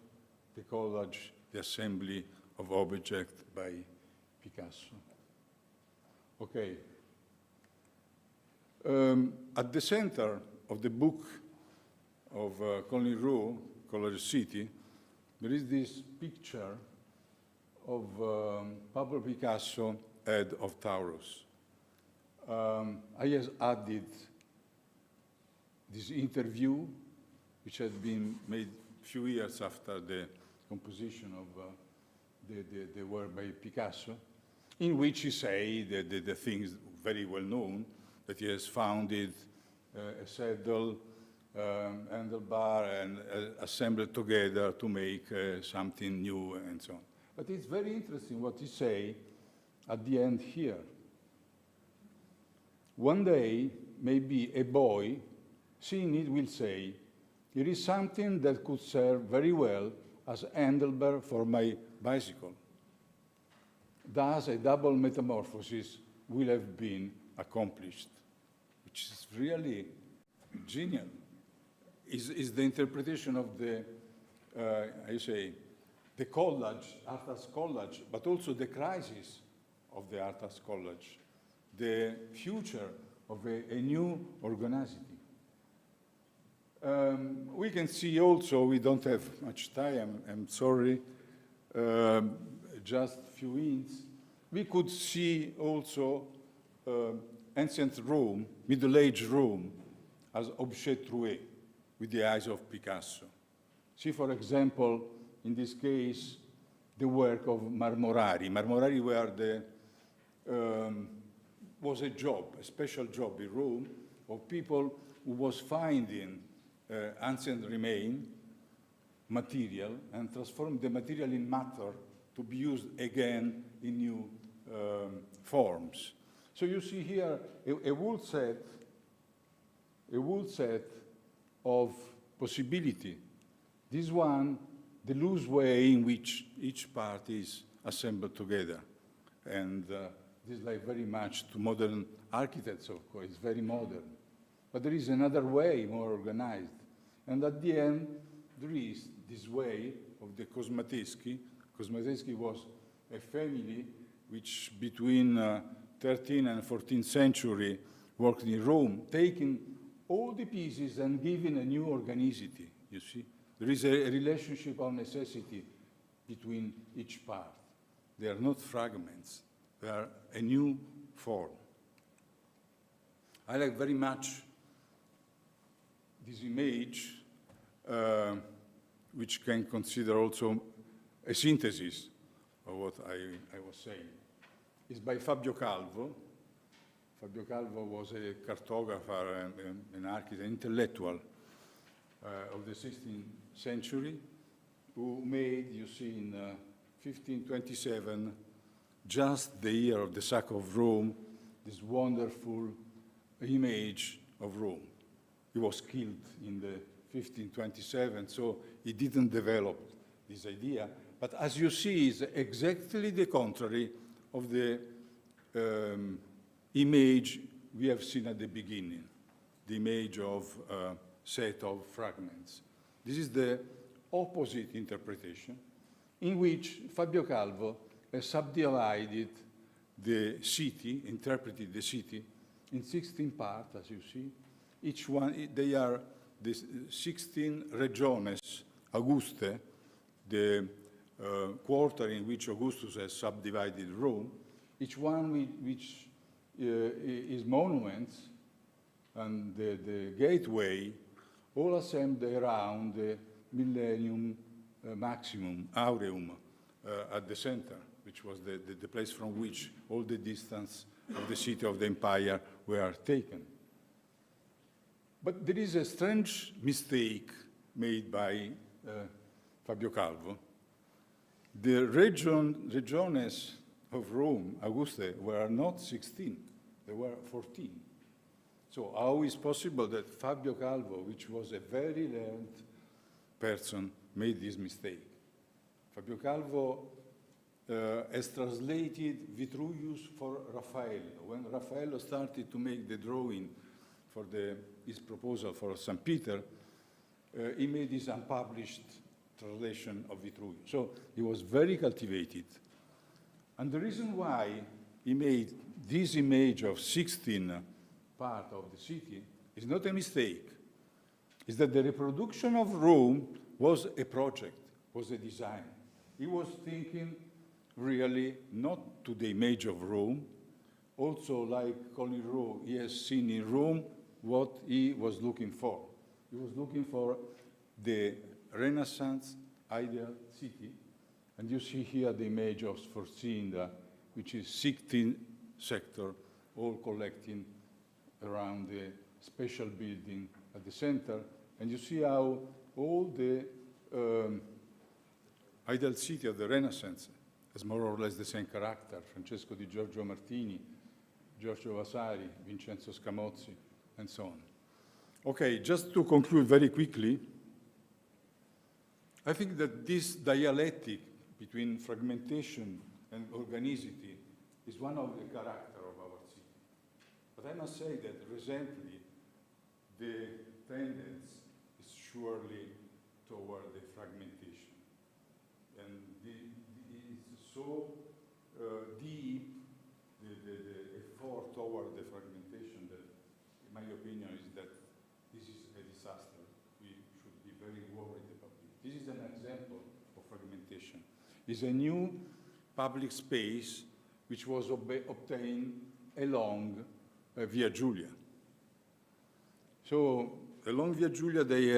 the collage, the assembly of objects by Picasso. Okay. At the center of the book of Colin Rowe, Collage City, there is this picture of Pablo Picasso, head of Taurus. I have added this interview, which had been made a few years after the composition of the work by Picasso, in which he says the things very well known, that he has founded a saddle, handlebar, and assembled together to make something new and so on. But it's very interesting what he say at the end here. One day, maybe a boy, seeing it, will say, "It is something that could serve very well as a handlebar for my bicycle." Thus, a double metamorphosis will have been accomplished, which is really genial. Is the interpretation of the, the collage, artist collage, but also the crisis of the artist collage, the future of a new organicity. We can see also, we don't have much time, I'm sorry, just a few hints. We could see also ancient Rome, Middle-Age Rome, as objet trouvé, with the eyes of Picasso. See, for example, in this case, the work of Marmorari. Marmorari was a job, a special job in Rome, of people who was finding ancient remain material and transform the material in matter to be used again in new forms. So you see here a wool set of possibility. This one, the loose way in which each part is assembled together. And this is like very much to modern architects, of course, it's very modern. But there is another way, more organized. And at the end, there is this way of the Kosmateschi. Kosmateschi was a family which between 13th and 14th century worked in Rome, taking all the pieces and giving a new organicity, you see. There is a relationship of necessity between each part. They are not fragments. They are a new form. I like very much this image, which can consider also a synthesis of what I was saying. It's by Fabio Calvo. Fabio Calvo was a cartographer and an architect, intellectual of the 16th century, who made, you see, in 1527, just the year of the sack of Rome, this wonderful image of Rome. He was killed in the 1527, so he didn't develop this idea. But as you see, it's exactly the contrary of the image we have seen at the beginning, the image of a set of fragments. This is the opposite interpretation, in which Fabio Calvo has subdivided the city, interpreted the city, in 16 parts, as you see. Each one, they are the 16 regiones Auguste, the quarter in which Augustus has subdivided Rome, each one which is monuments, and the gateway, all assembled around the Millennium Maximum, Aureum, at the center, which was the place from which all the distance of the city of the empire were taken. But there is a strange mistake made by Fabio Calvo. The regiones of Rome, Auguste, were not 16, they were 14. So how is possible that Fabio Calvo, which was a very learned person, made this mistake? Fabio Calvo has translated Vitruvius for Raffaello. When Raffaello started to make the drawing for his proposal for St. Peter, he made this unpublished translation of Vitruvius. So he was very cultivated. And the reason why he made this image of 16 part of the city is not a mistake. It's that the reproduction of Rome was a project, was a design. He was thinking really not to the image of Rome, also like Colin Rowe, he has seen in Rome what he was looking for. He was looking for the Renaissance ideal city, and you see here the image of Sforzinda, which is 16 sector, all collecting around the special building at the center, and you see how all the ideal city of the Renaissance has more or less the same character: Francesco di Giorgio Martini, Giorgio Vasari, Vincenzo Scamozzi, and so on. Okay, just to conclude very quickly, I think that this dialectic between fragmentation and organicity is one of the character of our city. But I must say that recently the tendency is surely toward the fragmentation. And it's so deep, the effort toward the fragmentation, that in my opinion is that this is a disaster. We should be very worried about it. This is an example of fragmentation. It's a new public space which was obtained along Via Giulia. So along Via Giulia they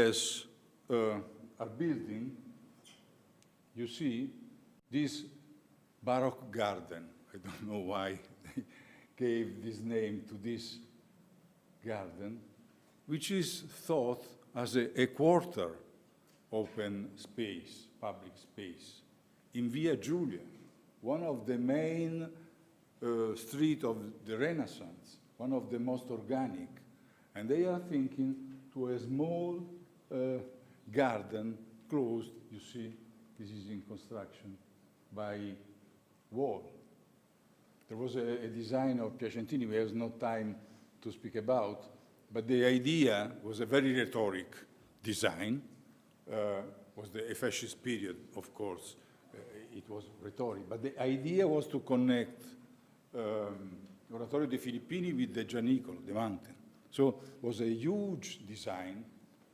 are building, you see, this Baroque garden. I don't know why they gave this name to this garden, which is thought as a quarter open space, public space, in Via Giulia, one of the main streets of the Renaissance, one of the most organic. And they are thinking to a small garden closed, you see, this is in construction, by wall. There was a design of Piacentini we have no time to speak about, but the idea was a very rhetoric design. Was the fascist period, of course. It was rhetoric, but the idea was to connect Oratorio dei Filippini with the Gianicolo, the mountain. So it was a huge design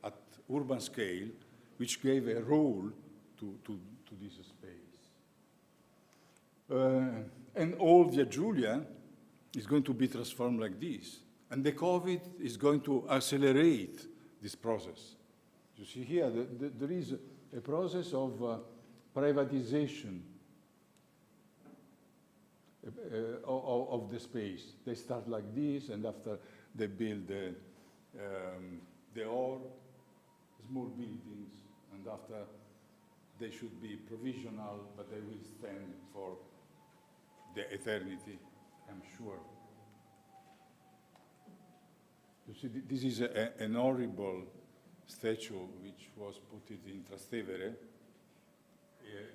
at urban scale, which gave a role to this space. And all Via Giulia is going to be transformed like this. And the COVID is going to accelerate this process. You see here, there is a process of privatization of the space. They start like this, and after they build the hall, small buildings, and after they should be provisional, but they will stand for the eternity, I'm sure. You see, this is an horrible statue which was put in Trastevere.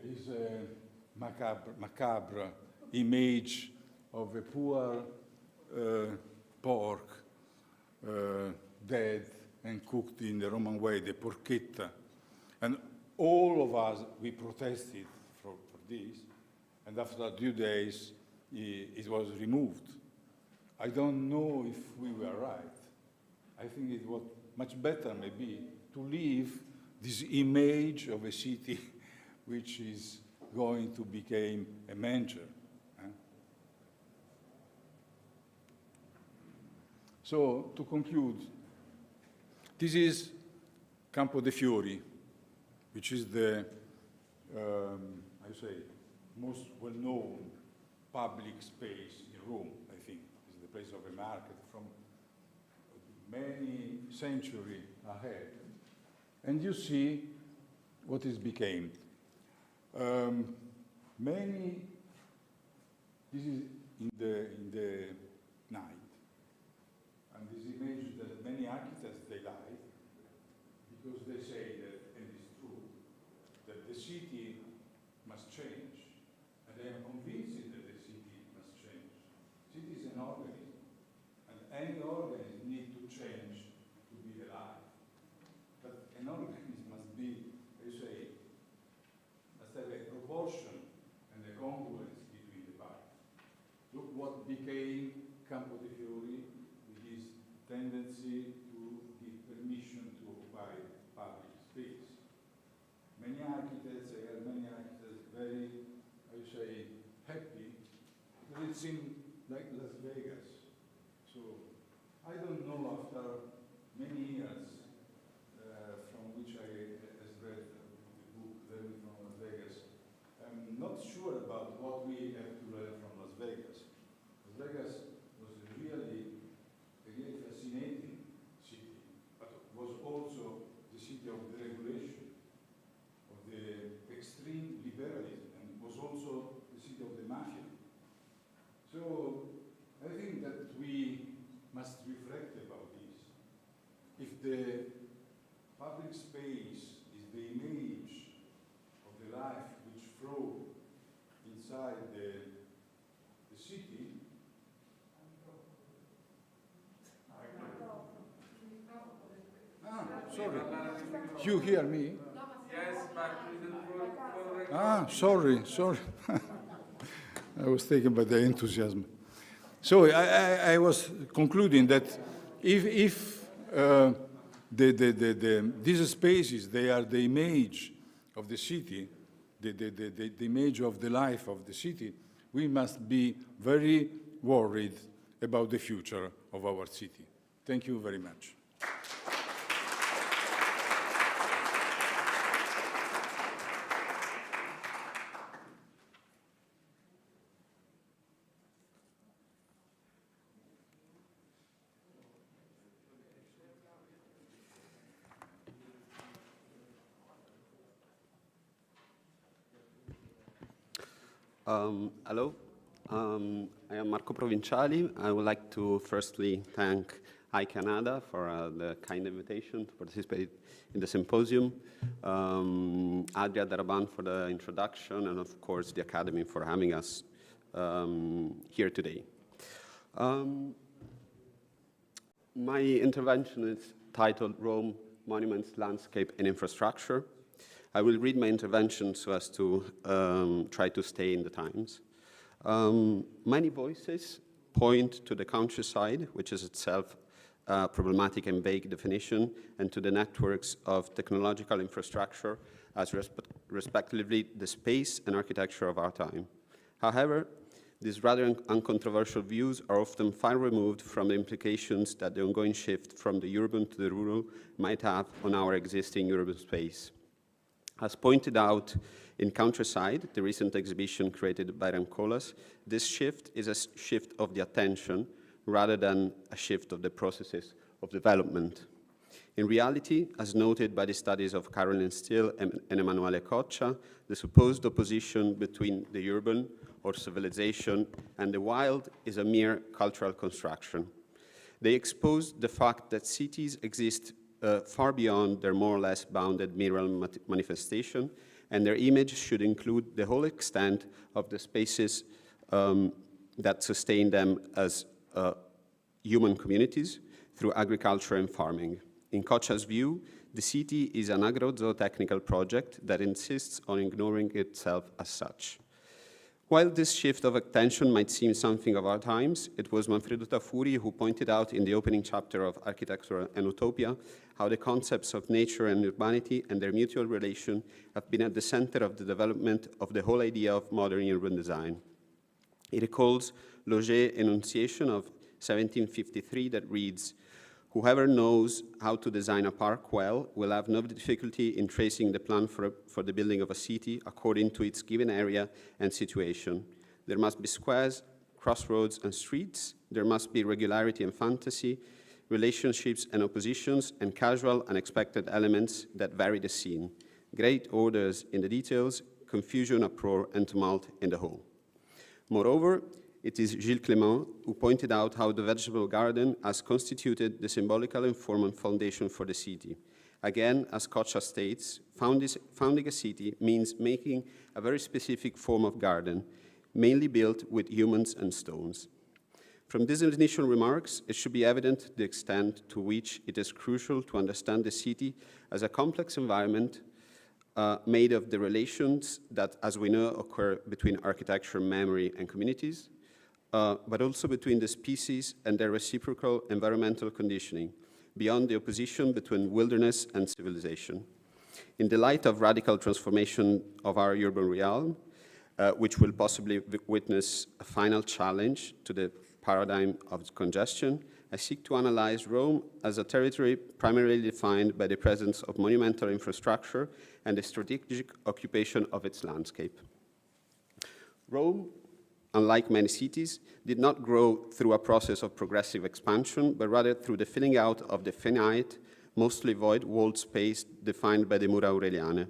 Is a macabre image of a poor pork dead and cooked in the Roman way, the porchetta. And all of us, we protested for this, and after a few days, it was removed. I don't know if we were right. I think it was much better, maybe, to leave this image of a city which is going to become a manger. So, to conclude, this is Campo de' Fiori, which is the, I say, most well-known public space in Rome, I think. It's the place of a market from many centuries ahead. And you see what it became. This is in the night. And this image that many architects, they like, because they say that, and it's true, that the city must change. And they are convinced that the city must change. City is an organism, and any organism needs to change became Campo de Fiori with his tendency to give permission to occupy public space. Many architects, I heard many architects very, I would say, happy, because it seemed like Las Vegas. So I don't know, after many years from which I has read the book Learning from Las Vegas, I'm not sure about what we have to learn from Las Vegas. Las Vegas was really a really fascinating city, but was also the city of the regulation, of the extreme liberalism, and was also the city of the mafia. So I think that we must reflect about this. If the public space is the image of the life which flows inside the city, sorry, you hear me? Yes, but Sorry. I was taken by the enthusiasm. So I was concluding that if these spaces, they are the image of the city, the image of the life of the city, we must be very worried about the future of our city. Thank you very much. Hello, I am Marco Provinciali. I would like to firstly thank Heike Hanada for the kind invitation to participate in the symposium, Adria, Daraban for the introduction, and of course the Academy for having us here today. My intervention is titled Rome, Monuments, Landscape and Infrastructure. I will read my intervention so as to try to stay in the times. Many voices point to the countryside, which is itself a problematic and vague definition, and to the networks of technological infrastructure as respectively the space and architecture of our time. However, these rather uncontroversial views are often far removed from the implications that the ongoing shift from the urban to the rural might have on our existing urban space. As pointed out in Countryside, the recent exhibition created by Ramkolas, this shift is a shift of the attention rather than a shift of the processes of development. In reality, as noted by the studies of Caroline Steele and Emanuele Coccia, the supposed opposition between the urban or civilization and the wild is a mere cultural construction. They expose the fact that cities exist far beyond their more or less bounded mineral manifestation, and their image should include the whole extent of the spaces that sustain them as human communities through agriculture and farming. In Coccia's view, the city is an agro-zootechnical project that insists on ignoring itself as such. While this shift of attention might seem something of our times, it was Manfredo Tafuri who pointed out in the opening chapter of Architecture and Utopia how the concepts of nature and urbanity and their mutual relation have been at the center of the development of the whole idea of modern urban design. He recalls Loget's enunciation of 1753 that reads, "Whoever knows how to design a park well will have no difficulty in tracing the plan for the building of a city according to its given area and situation. There must be squares, crossroads, and streets. There must be regularity and fantasy, relationships and oppositions, and casual, unexpected elements that vary the scene. Great orders in the details, confusion, uproar, and tumult in the whole." Moreover, it is Gilles Clément who pointed out how the vegetable garden has constituted the symbolical and formal foundation for the city. Again, as Coccia states, founding a city means making a very specific form of garden, mainly built with humans and stones. From these initial remarks, it should be evident the extent to which it is crucial to understand the city as a complex environment made of the relations that, as we know, occur between architecture, memory, and communities, but also between the species and their reciprocal environmental conditioning, beyond the opposition between wilderness and civilization. In the light of radical transformation of our urban realm, which will possibly witness a final challenge to the paradigm of congestion, I seek to analyze Rome as a territory primarily defined by the presence of monumental infrastructure and the strategic occupation of its landscape. Rome, unlike many cities, did not grow through a process of progressive expansion, but rather through the filling out of the finite, mostly void walled space defined by the Mura Aureliane.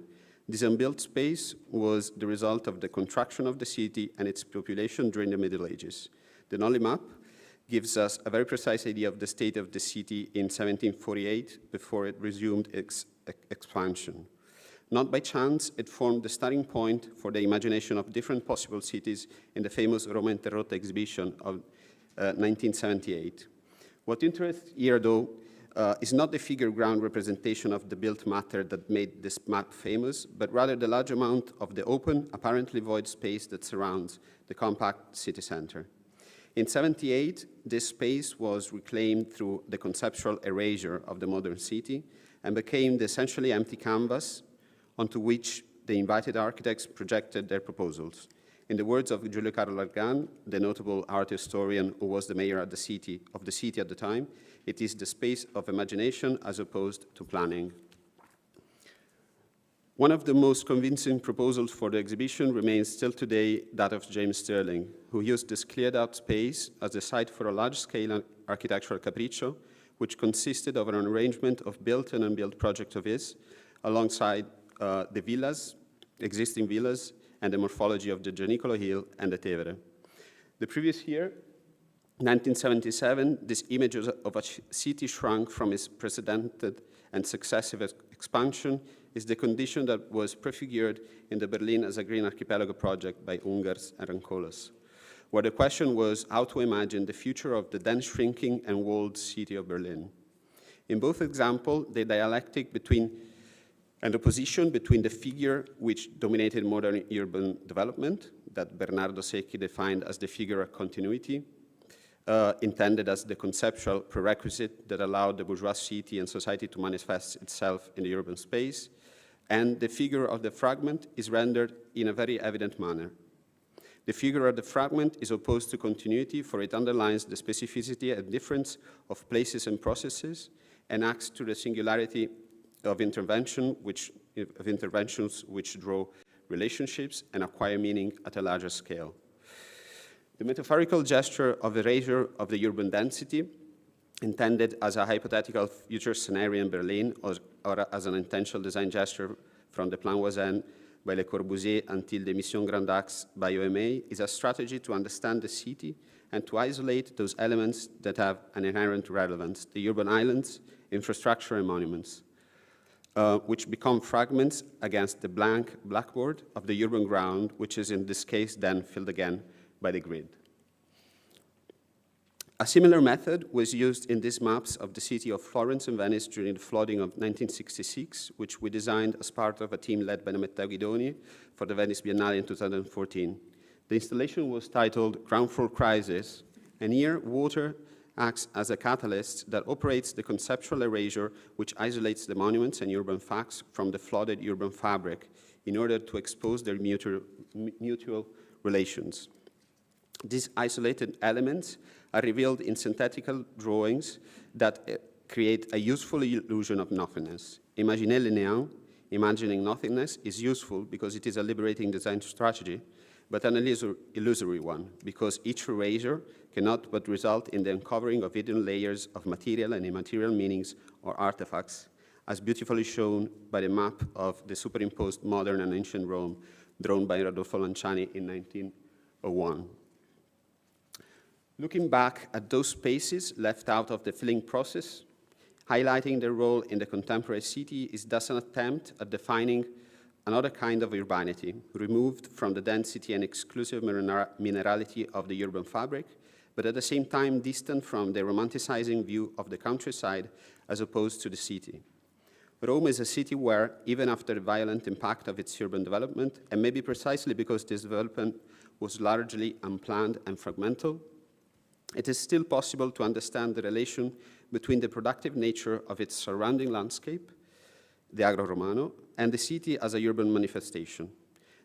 This unbuilt space was the result of the contraction of the city and its population during the Middle Ages. The Nolli map gives us a very precise idea of the state of the city in 1748 before it resumed its expansion. Not by chance, it formed the starting point for the imagination of different possible cities in the famous Roma Interrotta exhibition of 1978. What interests here, though, is not the figure ground representation of the built matter that made this map famous, but rather the large amount of the open, apparently void space that surrounds the compact city center. In 1978, this space was reclaimed through the conceptual erasure of the modern city and became the essentially empty canvas onto which the invited architects projected their proposals. In the words of Giulio Carlo Argan, the notable art historian who was the mayor of the city at the time, it is the space of imagination as opposed to planning. One of the most convincing proposals for the exhibition remains still today that of James Stirling, who used this cleared-out space as the site for a large-scale architectural capriccio, which consisted of an arrangement of built and unbuilt projects of his, alongside the villas, existing villas, and the morphology of the Gianicolo Hill and the Tevere. The previous year, 1977, this image of a city shrunk from its precedented and successive expansion is the condition that was prefigured in the Berlin as a Green Archipelago project by Ungers and Rancolas, where the question was how to imagine the future of the then shrinking and walled city of Berlin. In both examples, the dialectic between and opposition between the figure which dominated modern urban development, that Bernardo Secchi defined as the figure of continuity, intended as the conceptual prerequisite that allowed the bourgeois city and society to manifest itself in the urban space, and the figure of the fragment is rendered in a very evident manner. The figure of the fragment is opposed to continuity, for it underlines the specificity and difference of places and processes, and acts to the singularity of interventions which draw relationships and acquire meaning at a larger scale. The metaphorical gesture of erasure of the urban density, intended as a hypothetical future scenario in Berlin or as an intentional design gesture from the Plan Voisin by Le Corbusier until the Mission Grand Axe by OMA, is a strategy to understand the city and to isolate those elements that have an inherent relevance, the urban islands, infrastructure, and monuments, which become fragments against the blank blackboard of the urban ground, which is in this case then filled again by the grid. A similar method was used in these maps of the city of Florence and Venice during the flooding of 1966, which we designed as part of a team led by Matteo Guidoni for the Venice Biennale in 2014. The installation was titled Ground Floor Crisis, and here water acts as a catalyst that operates the conceptual erasure which isolates the monuments and urban facts from the flooded urban fabric in order to expose their mutual relations. These isolated elements are revealed in synthetical drawings that create a useful illusion of nothingness. Imaginer le néant, imagining nothingness, is useful because it is a liberating design strategy, but an illusory one, because each erasure cannot but result in the uncovering of hidden layers of material and immaterial meanings or artifacts, as beautifully shown by the map of the superimposed modern and ancient Rome drawn by Rodolfo Lanciani in 1901. Looking back at those spaces left out of the filling process, highlighting their role in the contemporary city is thus an attempt at defining another kind of urbanity, removed from the density and exclusive minerality of the urban fabric, but at the same time distant from the romanticizing view of the countryside as opposed to the city. Rome is a city where, even after the violent impact of its urban development, and maybe precisely because this development was largely unplanned and fragmental, it is still possible to understand the relation between the productive nature of its surrounding landscape, the Agro Romano, and the city as a urban manifestation.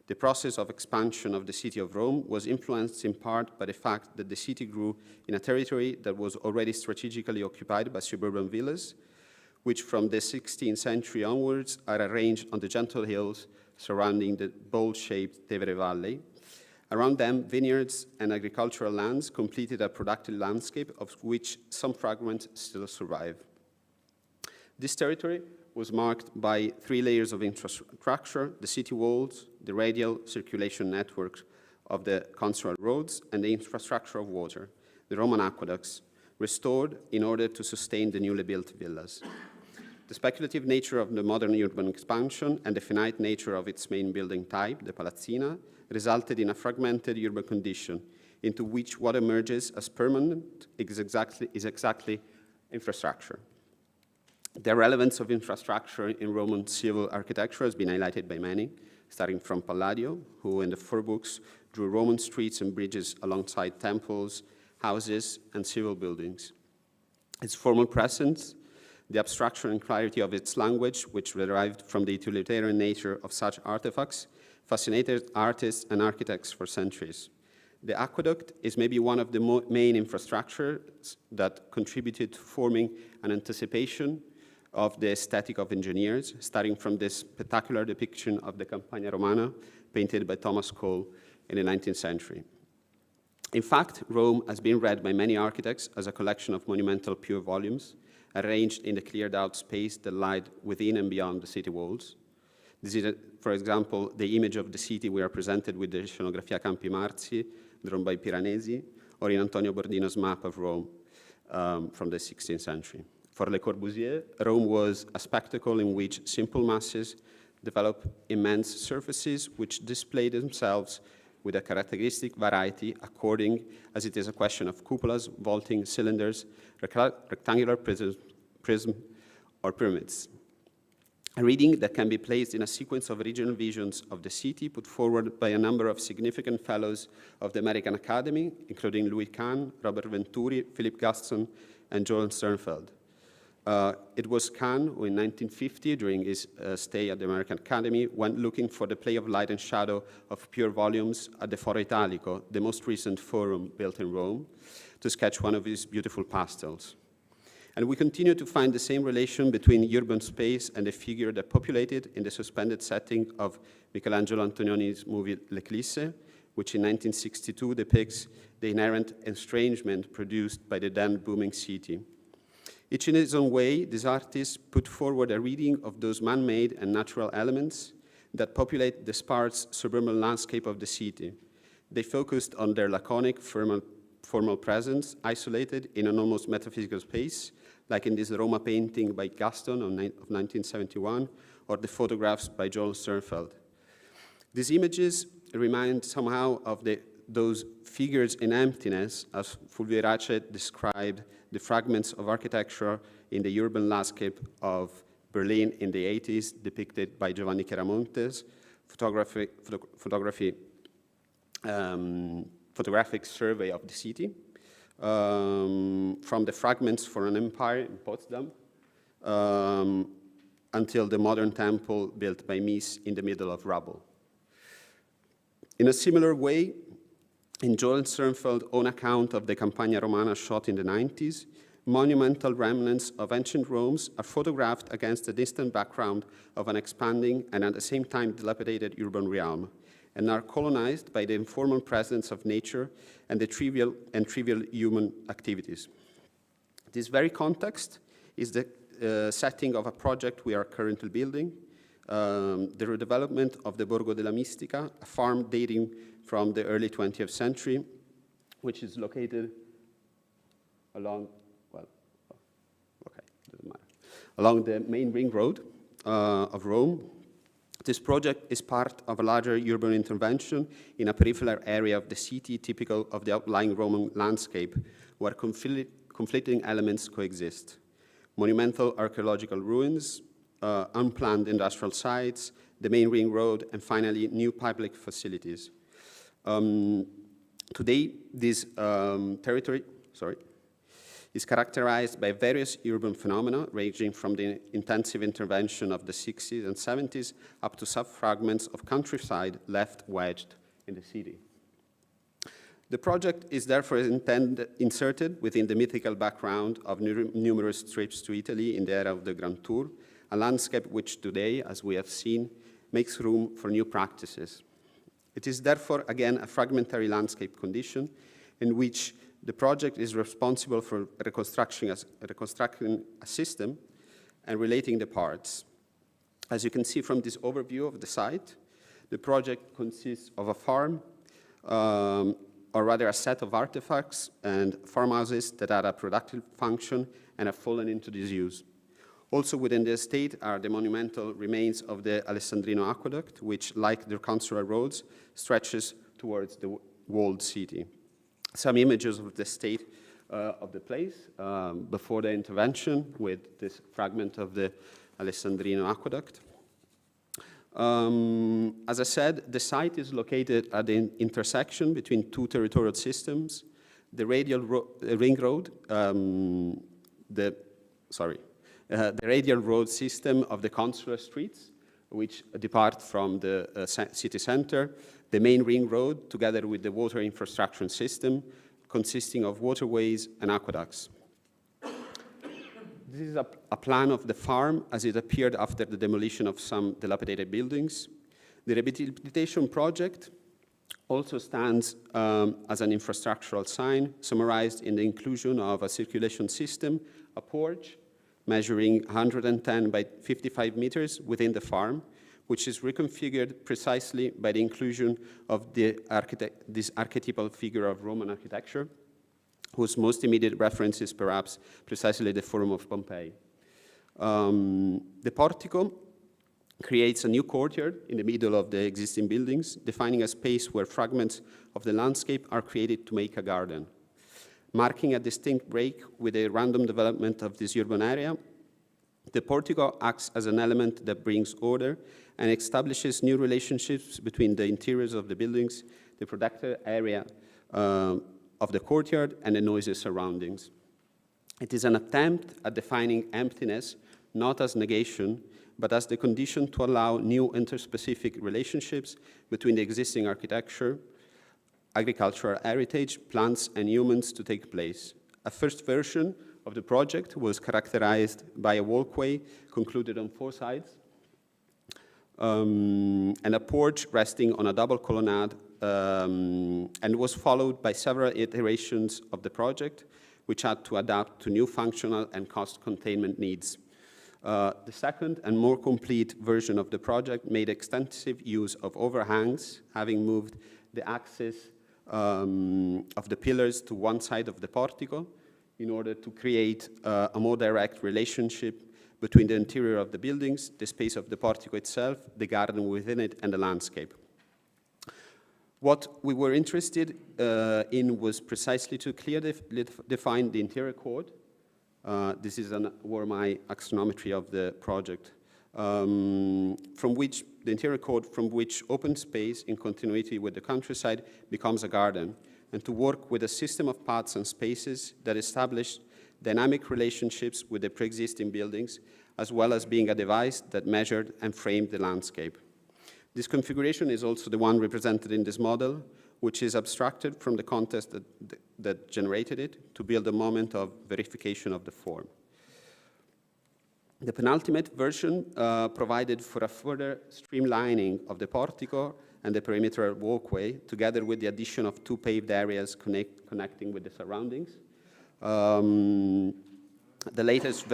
The process of expansion of the city of Rome was influenced in part by the fact that the city grew in a territory that was already strategically occupied by suburban villas, which from the 16th century onwards are arranged on the gentle hills surrounding the bowl-shaped Tevere Valley. Around them, vineyards and agricultural lands completed a productive landscape of which some fragments still survive. This territory was marked by 3 layers of infrastructure: the city walls, the radial circulation network of the consular roads, and the infrastructure of water, the Roman aqueducts, restored in order to sustain the newly built villas. The speculative nature of the modern urban expansion and the finite nature of its main building type, the palazzina, resulted in a fragmented urban condition into which what emerges as permanent is exactly infrastructure. The relevance of infrastructure in Roman civil architecture has been highlighted by many, starting from Palladio, who in the 4 books drew Roman streets and bridges alongside temples, houses, and civil buildings. Its formal presence, the abstraction and clarity of its language, which derived from the utilitarian nature of such artifacts, fascinated artists and architects for centuries. The aqueduct is maybe one of the main infrastructures that contributed to forming an anticipation of the aesthetic of engineers, starting from this spectacular depiction of the Campagna Romana painted by Thomas Cole in the 19th century. In fact, Rome has been read by many architects as a collection of monumental pure volumes, arranged in the cleared-out space that lied within and beyond the city walls. This is, for example, the image of the city we are presented with the Scenografia Campi Marzi, drawn by Piranesi, or in Antonio Bordino's map of Rome from the 16th century. For Le Corbusier, Rome was a spectacle in which simple masses develop immense surfaces which display themselves with a characteristic variety according as it is a question of cupolas, vaulting, cylinders, rectangular prism, or pyramids. A reading that can be placed in a sequence of regional visions of the city put forward by a number of significant fellows of the American Academy, including Louis Kahn, Robert Venturi, Philip Gaston, and Joel Sternfeld. It was Kahn who in 1950, during his stay at the American Academy, went looking for the play of light and shadow of pure volumes at the Foro Italico, the most recent forum built in Rome, to sketch one of his beautiful pastels. And we continue to find the same relation between urban space and the figure that populated in the suspended setting of Michelangelo Antonioni's movie L'Eclisse, which in 1962 depicts the inherent estrangement produced by the then booming city. Each in his own way, these artists put forward a reading of those man-made and natural elements that populate the sparse suburban landscape of the city. They focused on their laconic, formal presence, isolated in an almost metaphysical space, like in this Roma painting by Gaston of 1971, or the photographs by Joel Sternfeld. These images remind somehow of those figures in emptiness, as Fulvio Irace described the fragments of architecture in the urban landscape of Berlin in the 80s, depicted by Giovanni Chiaramonte's photographic survey of the city, from the fragments for an empire in Potsdam until the modern temple built by Mies in the middle of rubble. In a similar way, in Joel Sternfeld's own account of the Campagna Romana shot in the 90s, monumental remnants of ancient Romes are photographed against a distant background of an expanding and at the same time dilapidated urban realm, and are colonized by the informal presence of nature and the trivial human activities. This very context is the setting of a project we are currently building, the redevelopment of the Borgo della Mistica, a farm dating from the early 20th century, which is located along, along the main ring road of Rome. This project is part of a larger urban intervention in a peripheral area of the city typical of the outlying Roman landscape, where conflicting elements coexist. Monumental archaeological ruins, unplanned industrial sites, the main ring road, and finally, new public facilities. Today, this territory, is characterized by various urban phenomena ranging from the intensive intervention of the 60s and 70s up to sub-fragments of countryside left wedged in the city. The project is therefore inserted within the mythical background of numerous trips to Italy in the era of the Grand Tour, a landscape which today, as we have seen, makes room for new practices. It is therefore, again, a fragmentary landscape condition in which the project is responsible for reconstructing a system and relating the parts. As you can see from this overview of the site, the project consists of a farm, or rather a set of artifacts and farmhouses that had a productive function and have fallen into disuse. Also within the estate are the monumental remains of the Alessandrino aqueduct, which, like the consular roads, stretches towards the walled city. Some images of the state of the place before the intervention with this fragment of the Alessandrino aqueduct. As I said, the site is located at the intersection between two territorial systems, the radial ring road, the radial road system of the consular streets, which depart from the city center, the main ring road, together with the water infrastructure system, consisting of waterways and aqueducts. This is a plan of the farm as it appeared after the demolition of some dilapidated buildings. The rehabilitation project also stands as an infrastructural sign, summarized in the inclusion of a circulation system, a porch, measuring 110 by 55 meters within the farm, which is reconfigured precisely by the inclusion of this archetypal figure of Roman architecture, whose most immediate reference is perhaps precisely the Forum of Pompeii. The portico creates a new courtyard in the middle of the existing buildings, defining a space where fragments of the landscape are created to make a garden. Marking a distinct break with the random development of this urban area, the portico acts as an element that brings order and establishes new relationships between the interiors of the buildings, the protected area of the courtyard, and the noisy surroundings. It is an attempt at defining emptiness not as negation, but as the condition to allow new interspecific relationships between the existing architecture, agricultural heritage, plants, and humans to take place. A first version of the project was characterized by a walkway concluded on 4 sides, and a porch resting on a double colonnade, and was followed by several iterations of the project, which had to adapt to new functional and cost containment needs. The second and more complete version of the project made extensive use of overhangs, having moved the axis of the pillars to one side of the portico in order to create a more direct relationship between the interior of the buildings, the space of the portico itself, the garden within it, and the landscape. What we were interested in was precisely to clearly define the interior chord. This is my axonometry of the project, from which the interior chord from which open space in continuity with the countryside becomes a garden, and to work with a system of paths and spaces that establish dynamic relationships with the pre-existing buildings, as well as being a device that measured and framed the landscape. This configuration is also the one represented in this model, which is abstracted from the context that generated it to build a moment of verification of the form. The penultimate version provided for a further streamlining of the portico and the perimeter walkway, together with the addition of 2 paved areas connecting with the surroundings. The latest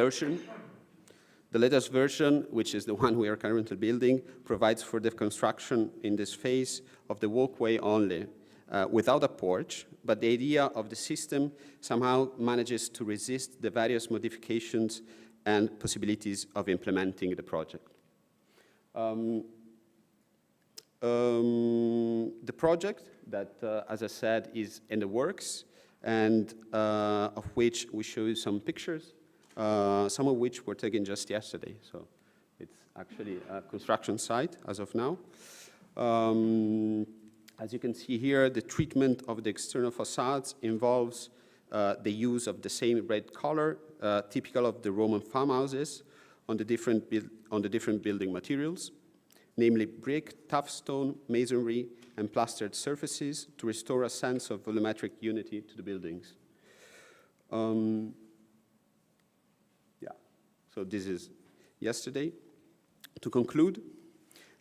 version, which is the one we are currently building, provides for the construction in this phase of the walkway only, without a porch, but the idea of the system somehow manages to resist the various modifications and possibilities of implementing the project. The project that, as I said, is in the works, and of which we show you some pictures, some of which were taken just yesterday. So it's actually a construction site as of now. As you can see here, the treatment of the external facades involves the use of the same red color, typical of the Roman farmhouses, on the different building materials, namely brick, tough stone, masonry, and plastered surfaces to restore a sense of volumetric unity to the buildings. So this is yesterday. To conclude,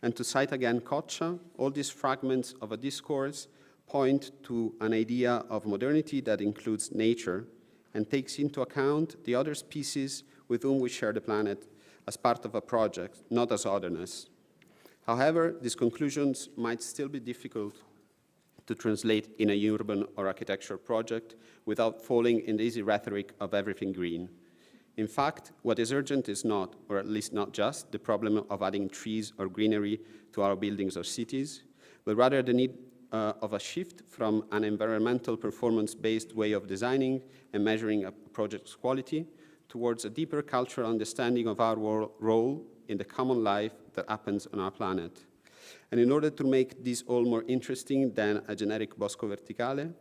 and to cite again Coccia, all these fragments of a discourse point to an idea of modernity that includes nature and takes into account the other species with whom we share the planet as part of a project, not as otherness. However, these conclusions might still be difficult to translate in a urban or architecture project without falling in the easy rhetoric of everything green. In fact, what is urgent is not, or at least not just, the problem of adding trees or greenery to our buildings or cities, but rather the need of a shift from an environmental performance-based way of designing and measuring a project's quality towards a deeper cultural understanding of our role in the common life that happens on our planet. And in order to make this all more interesting than a generic bosco verticale,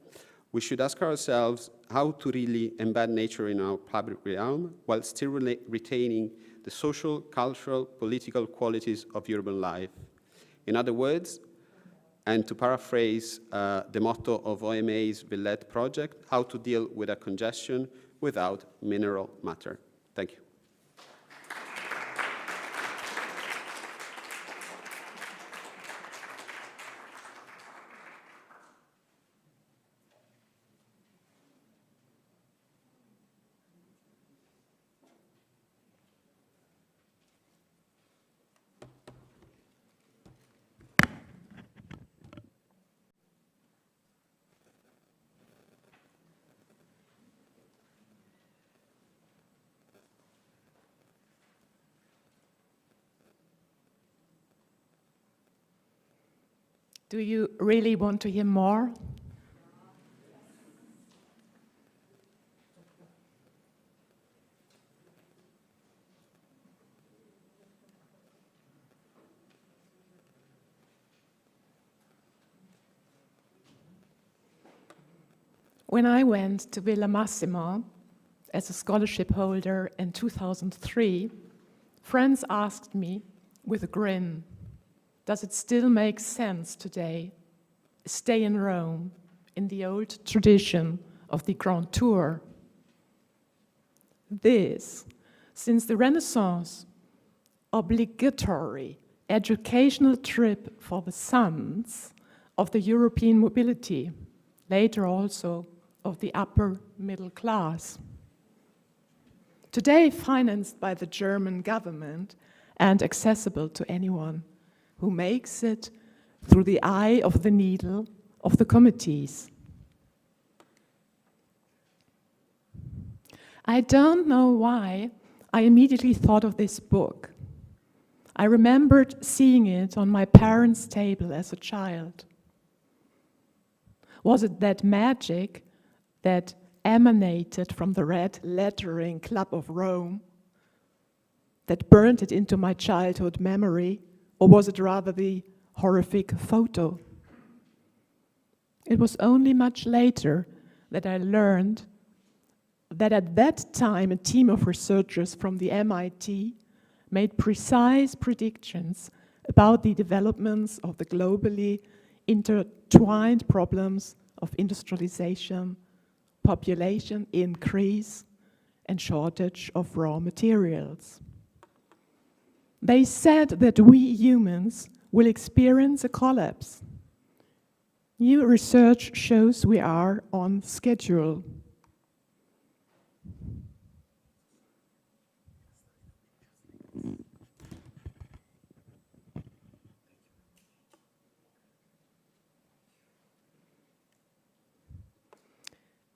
we should ask ourselves how to really embed nature in our public realm while still retaining the social, cultural, political qualities of urban life. In other words, and to paraphrase the motto of OMA's Villette project, how to deal with a congestion without mineral matter. Thank you. Do you really want to hear more? When I went to Villa Massimo as a scholarship holder in 2003, friends asked me with a grin, does it still make sense today? Stay in Rome, in the old tradition of the Grand Tour. This, since the Renaissance, obligatory educational trip for the sons of the European mobility, later also of the upper middle class. Today financed by the German government and accessible to anyone who makes it through the eye of the needle of the committees. I don't know why I immediately thought of this book. I remembered seeing it on my parents' table as a child. Was it that magic that emanated from the red lettering Club of Rome that burned it into my childhood memory? Or was it rather the horrific photo? It was only much later that I learned that at that time a team of researchers from the MIT made precise predictions about the developments of the globally intertwined problems of industrialization, population increase, and shortage of raw materials. They said that we humans will experience a collapse. New research shows we are on schedule.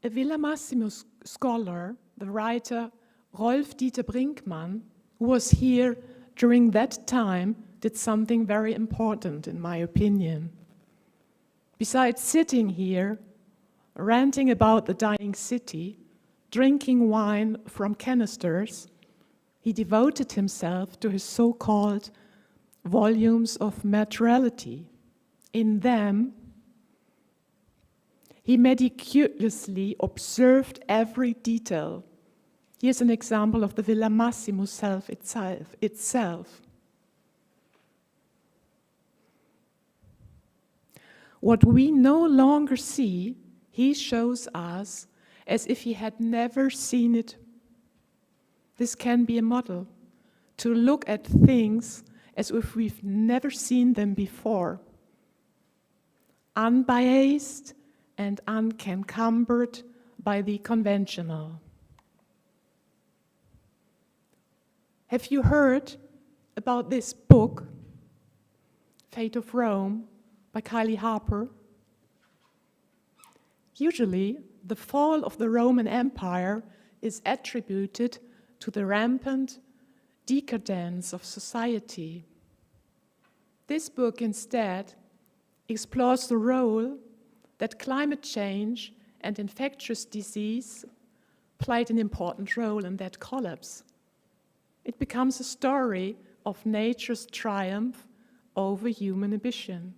A Villa Massimo scholar, the writer Rolf Dieter Brinkmann, who was here during that time, did something very important, in my opinion. Besides sitting here, ranting about the dying city, drinking wine from canisters, he devoted himself to his so-called volumes of materiality. In them, He meticulously observed every detail. Here's an example of the Villa Massimo itself. What we no longer see, he shows us as if he had never seen it. This can be a model, to look at things as if we've never seen them before. Unbiased and unencumbered by the conventional. Have you heard about this book, Fate of Rome, by Kylie Harper? Usually, the fall of the Roman Empire is attributed to the rampant decadence of society. This book instead explores the role that climate change and infectious disease played an important role in that collapse. It becomes a story of nature's triumph over human ambition.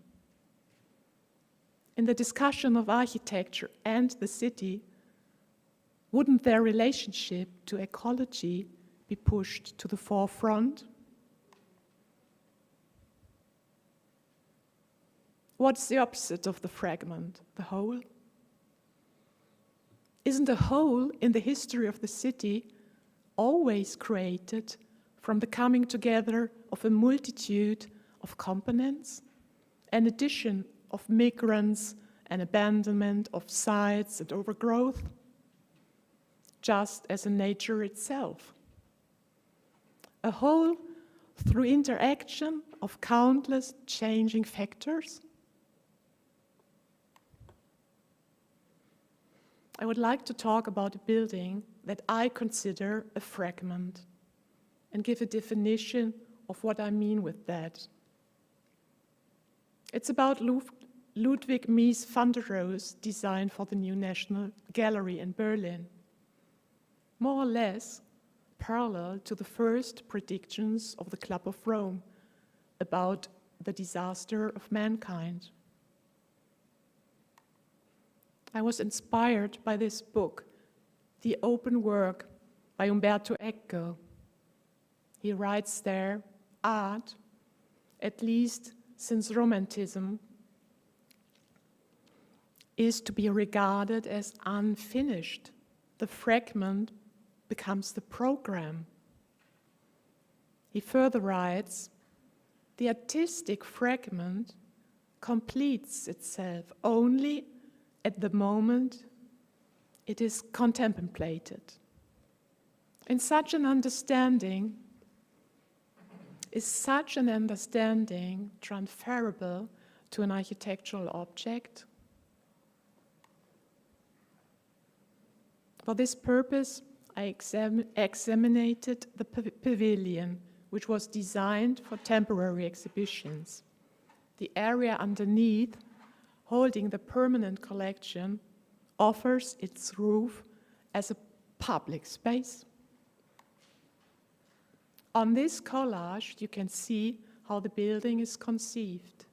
In the discussion of architecture and the city, wouldn't their relationship to ecology be pushed to the forefront? What's the opposite of the fragment? The whole? Isn't a whole in the history of the city always created from the coming together of a multitude of components, an addition of migrants, an abandonment of sites and overgrowth, just as in nature itself? A whole through interaction of countless changing factors? I would like to talk about a building that I consider a fragment and give a definition of what I mean with that. It's about Ludwig Mies van der Rohe's design for the new National Gallery in Berlin. More or less parallel to the first predictions of the Club of Rome about the disaster of mankind. I was inspired by this book, The Open Work by Umberto Eco. He writes there, art, at least since Romanticism, is to be regarded as unfinished. The fragment becomes the program. He further writes, the artistic fragment completes itself only at the moment it is contemplated. In such an understanding, is such an understanding transferable to an architectural object? For this purpose, I examined the pavilion, which was designed for temporary exhibitions. The area underneath, holding the permanent collection, offers its roof as a public space. On this collage, you can see how the building is conceived.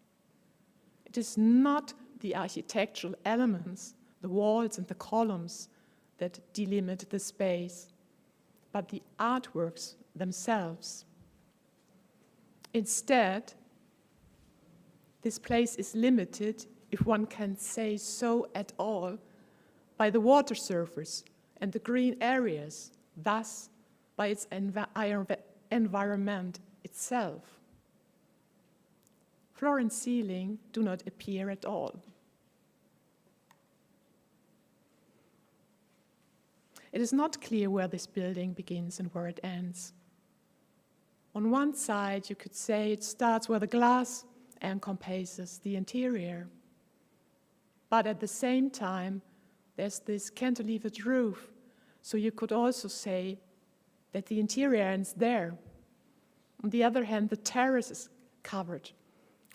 It is not the architectural elements, the walls and the columns, that delimit the space, but the artworks themselves. Instead, this place is limited, if one can say so at all, by the water surface and the green areas, thus by its environment itself. Floor and ceiling do not appear at all. It is not clear where this building begins and where it ends. On one side, you could say it starts where the glass encompasses the interior. But at the same time, there's this cantilevered roof, so you could also say that the interior ends there. On the other hand, the terrace is covered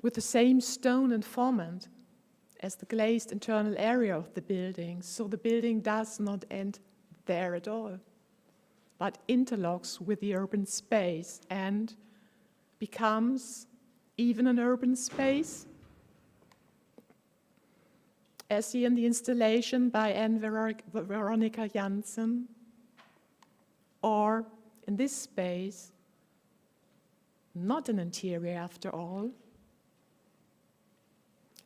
with the same stone and formant as the glazed internal area of the building, so the building does not end there at all, but interlocks with the urban space and becomes even an urban space. as seen in the installation by Anne Veronica Janssen, or in this space, not an interior after all,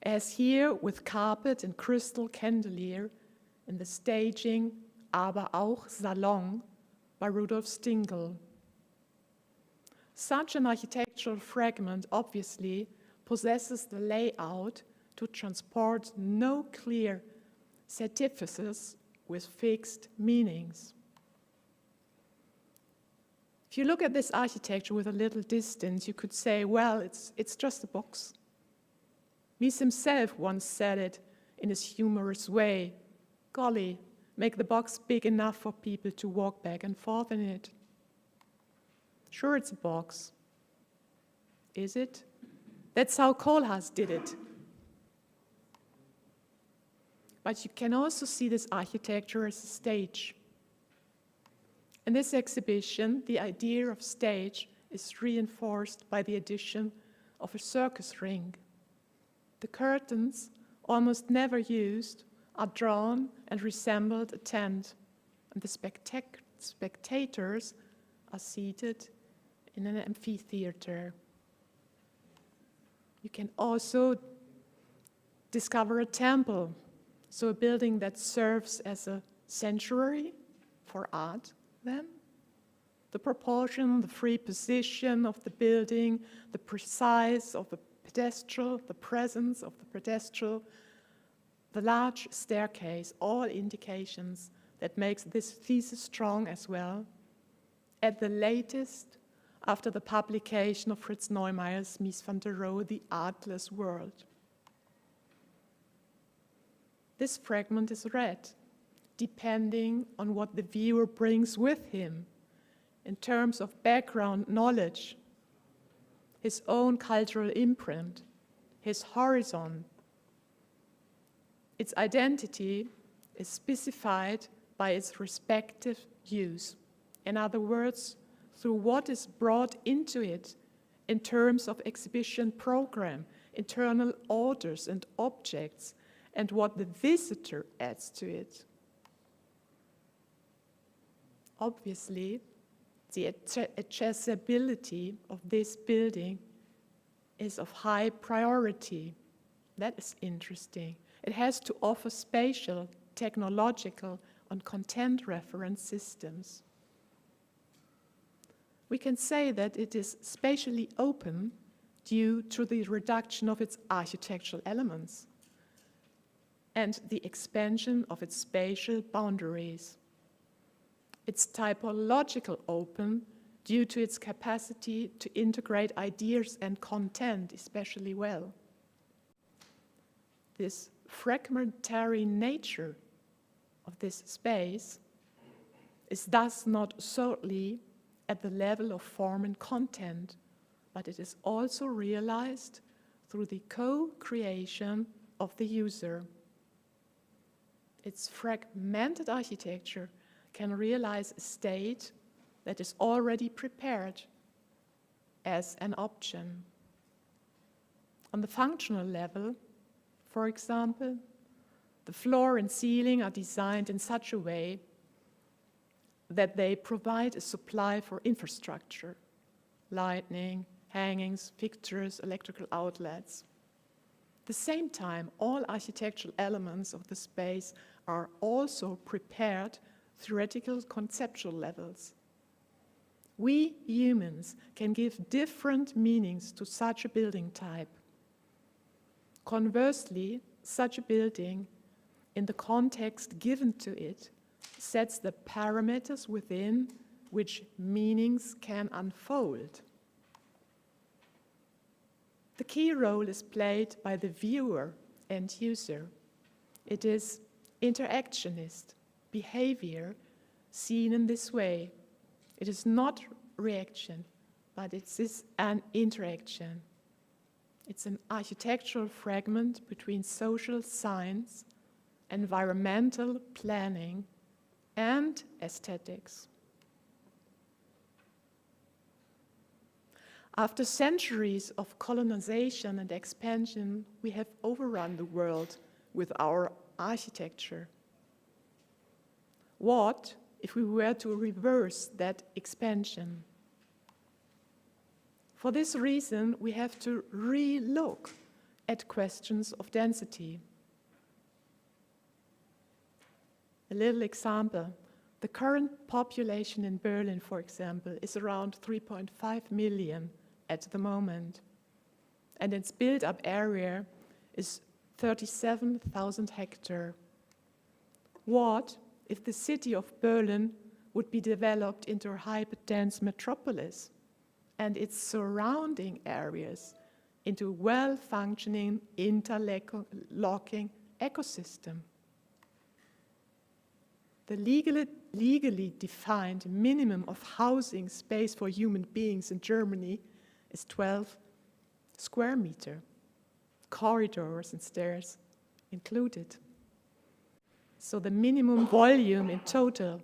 as here with carpet and crystal chandelier in the staging Aber auch Salon by Rudolf Stingel. Such an architectural fragment obviously possesses the layout to transport no clear certificates with fixed meanings. If you look at this architecture with a little distance, you could say, well, it's just a box. Mies himself once said it in his humorous way, golly, make the box big enough for people to walk back and forth in it. Sure, it's a box. Is it? That's how Koolhaas did it. But you can also see this architecture as a stage. In this exhibition, the idea of stage is reinforced by the addition of a circus ring. The curtains, almost never used, are drawn and resembled a tent, and the spectators are seated in an amphitheater. You can also discover a temple, so a building that serves as a sanctuary for art then. The proportion, the free position of the building, the precise of the pedestal, the presence of the pedestal, the large staircase, all indications that makes this thesis strong as well. At the latest, after the publication of Fritz Neumeyer's Mies van der Rohe, The Artless World. This fragment is read, depending on what the viewer brings with him in terms of background knowledge, his own cultural imprint, his horizon. Its identity is specified by its respective use. In other words, through what is brought into it in terms of exhibition program, internal orders and objects, and what the visitor adds to it. Obviously, the accessibility of this building is of high priority. That is interesting. It has to offer spatial, technological, and content reference systems. We can say that it is spatially open due to the reduction of its architectural elements and the expansion of its spatial boundaries. It's typological open due to its capacity to integrate ideas and content especially well. This fragmentary nature of this space is thus not solely at the level of form and content, but it is also realized through the co-creation of the user. Its fragmented architecture can realize a state that is already prepared as an option. On the functional level, for example, the floor and ceiling are designed in such a way that they provide a supply for infrastructure, lighting, hangings, fixtures, electrical outlets. At the same time, all architectural elements of the space are also prepared theoretical conceptual levels. We humans can give different meanings to such a building type. Conversely, such a building, in the context given to it, sets the parameters within which meanings can unfold. The key role is played by the viewer and user. It is interactionist behavior seen in this way. It is not reaction, but it is an interaction. It's an architectural fragment between social science, environmental planning, and aesthetics. After centuries of colonization and expansion, we have overrun the world with our architecture? What if we were to reverse that expansion? For this reason, we have to re-look at questions of density. A little example. The current population in Berlin, for example, is around 3.5 million at the moment. And its built-up area is 37,000 hectares. What if the city of Berlin would be developed into a hyper-dense metropolis and its surrounding areas into a well-functioning, interlocking ecosystem? The legally defined minimum of housing space for human beings in Germany is 12 square meters, corridors and stairs included. So the minimum volume in total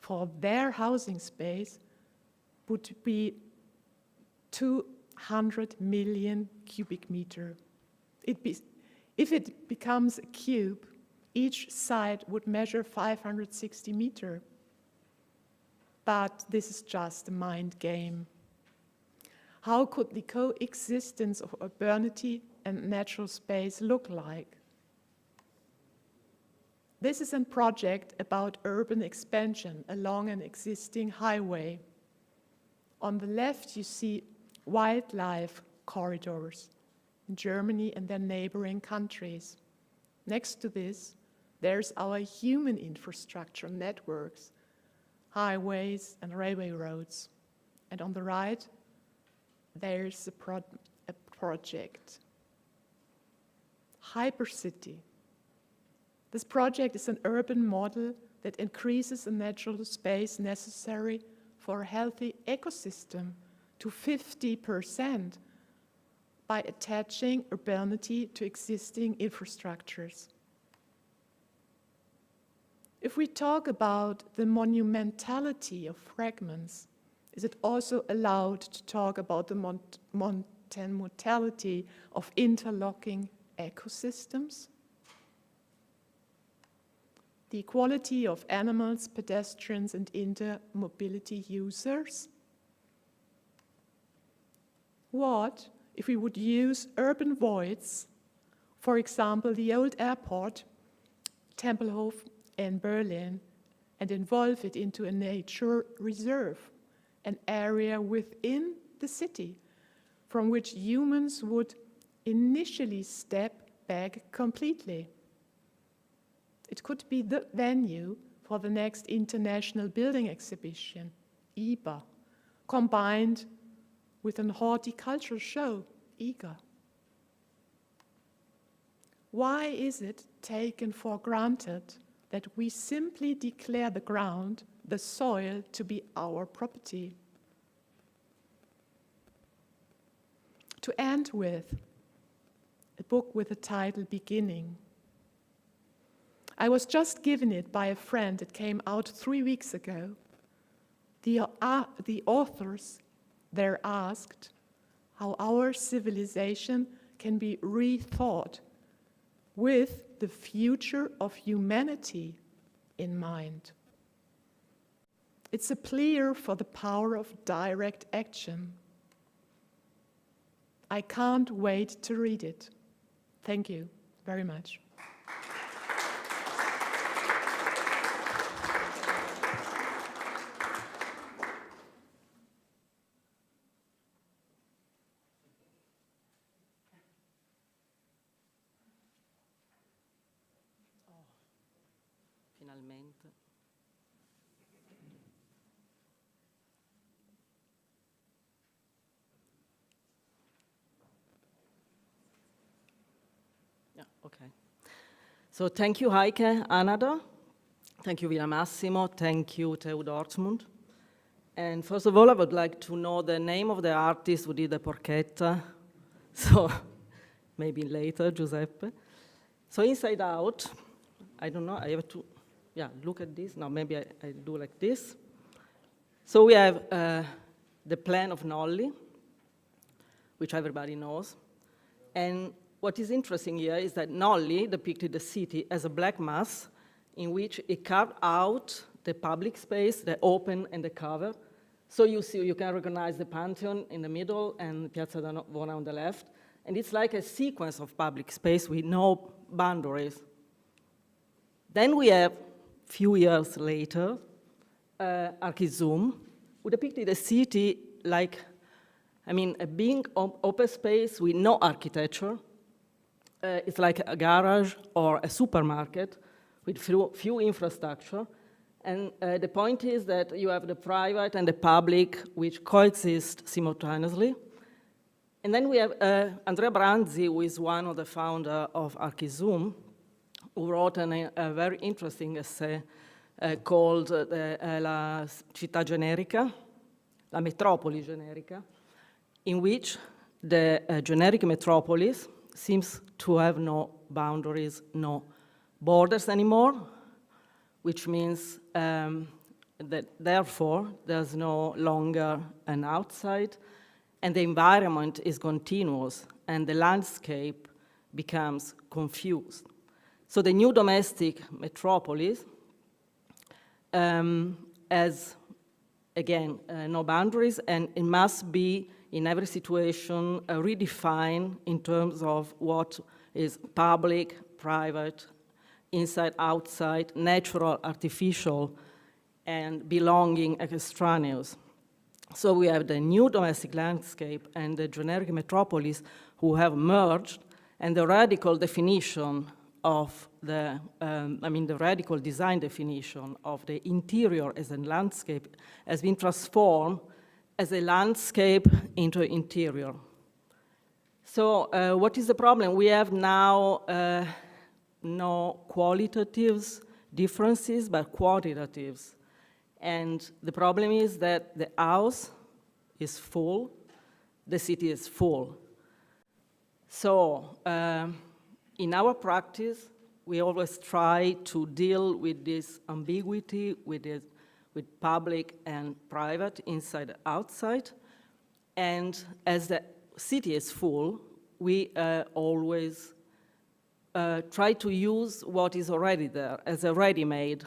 for their housing space would be 200 million cubic meter. If it becomes a cube, each side would measure 560 meters. But this is just a mind game. How could the coexistence of urbanity and natural space look like? This is a project about urban expansion along an existing highway. On the left, you see wildlife corridors in Germany and their neighboring countries. Next to this, there's our human infrastructure networks, highways and railway roads. And on the right, there's a project, Hypercity. This project is an urban model that increases the natural space necessary for a healthy ecosystem to 50% by attaching urbanity to existing infrastructures. If we talk about the monumentality of fragments, is it also allowed to talk about the monumentality of interlocking ecosystems? The equality of animals, pedestrians, and intermobility users? What if we would use urban voids, for example, the old airport, Tempelhof in Berlin, and involve it into a nature reserve, an area within the city from which humans would initially step back completely? It could be the venue for the next International Building Exhibition, IBA, combined with an horticultural show, IGA. Why is it taken for granted that we simply declare the ground, the soil, to be our property? To end with a book with the title Beginning. I was just given it by a friend. It came out 3 weeks ago. The authors there asked how our civilization can be rethought with the future of humanity in mind. It's a plea for the power of direct action. I can't wait to read it. Thank you very much. Finalmente. Yeah, okay. So thank you, Heike Hanada. Thank you, Massimo. Thank you, TU Dortmund. And first of all, I would like to know the name of the artist who did the porchetta. So maybe later, Giuseppe. So Inside Out, I don't know, I have to, look at this. Now maybe I do like this. So we have the plan of Nolli, which everybody knows. And what is interesting here is that Nolli depicted the city as a black mass in which it carved out the public space, the open and the cover. So you can recognize the Pantheon in the middle and Piazza Navona on the left. And it's like a sequence of public space with no boundaries. Then we have, a few years later, Archizoom, who depicted a city like, a big open space with no architecture. It's like a garage or a supermarket with few infrastructure. And the point is that you have the private and the public which coexist simultaneously. And then we have Andrea Branzi, who is one of the founders of Archizoom, who wrote a very interesting essay called La città generica, la metropoli generica, in which the generic metropolis seems to have no boundaries, no borders anymore, which means that therefore there's no longer an outside, and the environment is continuous, and the landscape becomes confused. So the new domestic metropolis has, again, no boundaries, and it must be, in every situation, redefined in terms of what is public, private, inside, outside, natural, artificial, and belonging, extraneous. So we have the new domestic landscape and the generic metropolis who have merged, and the radical definition of the, the radical design definition of the interior as a landscape has been transformed as a landscape into interior. So what is the problem? We have now no qualitative differences, but quantitatives. And the problem is that the house is full, the city is full. So in our practice, we always try to deal with this ambiguity, with public and private, inside and outside. And as the city is full, we always try to use what is already there as a ready-made,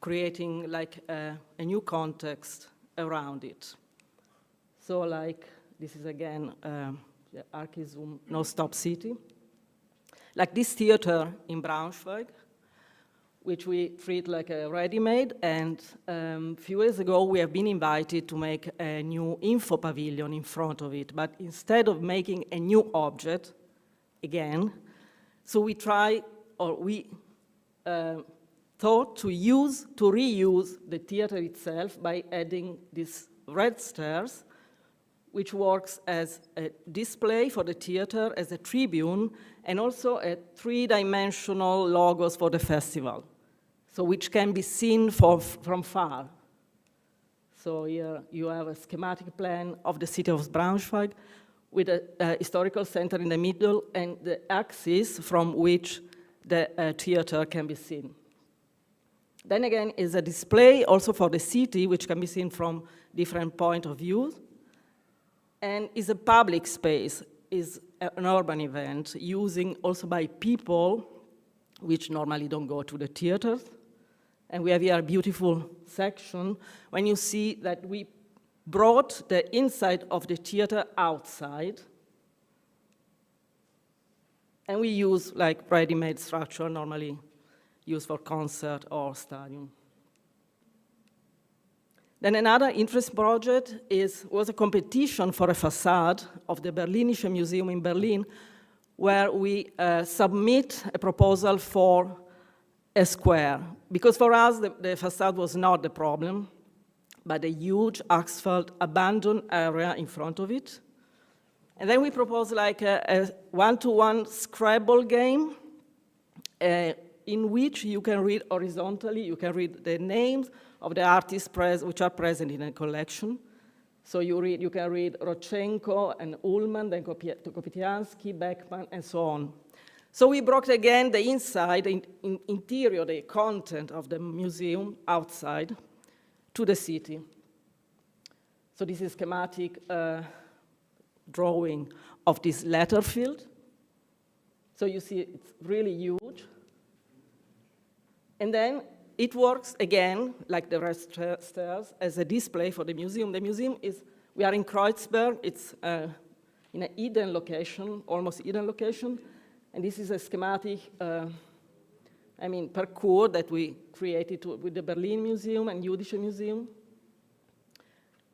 creating like a new context around it. So like, this is again, the Archizoom no-stop city. Like this theater in Braunschweig, which we treat like a ready-made, and a few years ago we have been invited to make a new info pavilion in front of it, but instead of making a new object, again, so we try, or we thought to reuse the theater itself by adding these red stairs, which works as a display for the theater, as a tribune, and also a three-dimensional logos for the festival, so which can be seen from far. So here you have a schematic plan of the city of Braunschweig with a historical center in the middle and the axis from which the theater can be seen. Then again is a display also for the city, which can be seen from different point of view, and is a public space, is an urban event, using also by people which normally don't go to the theaters. And we have here a beautiful section when you see that we brought the inside of the theater outside, and we use like ready-made structure normally used for concert or stadium. Then another interesting project was a competition for a facade of the Berlinische Museum in Berlin, where we submit a proposal for a square. Because for us, the facade was not the problem, but a huge asphalt abandoned area in front of it. And then we proposed like a one-to-one Scrabble game in which you can read horizontally, you can read the names of the artists which are present in a collection. So you can read Rodchenko and Ullmann, then Kopitiansky, Beckmann, and so on. So we brought again the inside, interior, the content of the museum outside to the city. So this is schematic drawing of this letter field. So you see it's really huge. And then it works again, like the rest stairs, as a display for the museum. The museum is, we are in Kreuzberg, it's in a hidden location, almost hidden location. And this is a schematic, parcours that we created with the Berlin Museum and Jüdische Museum.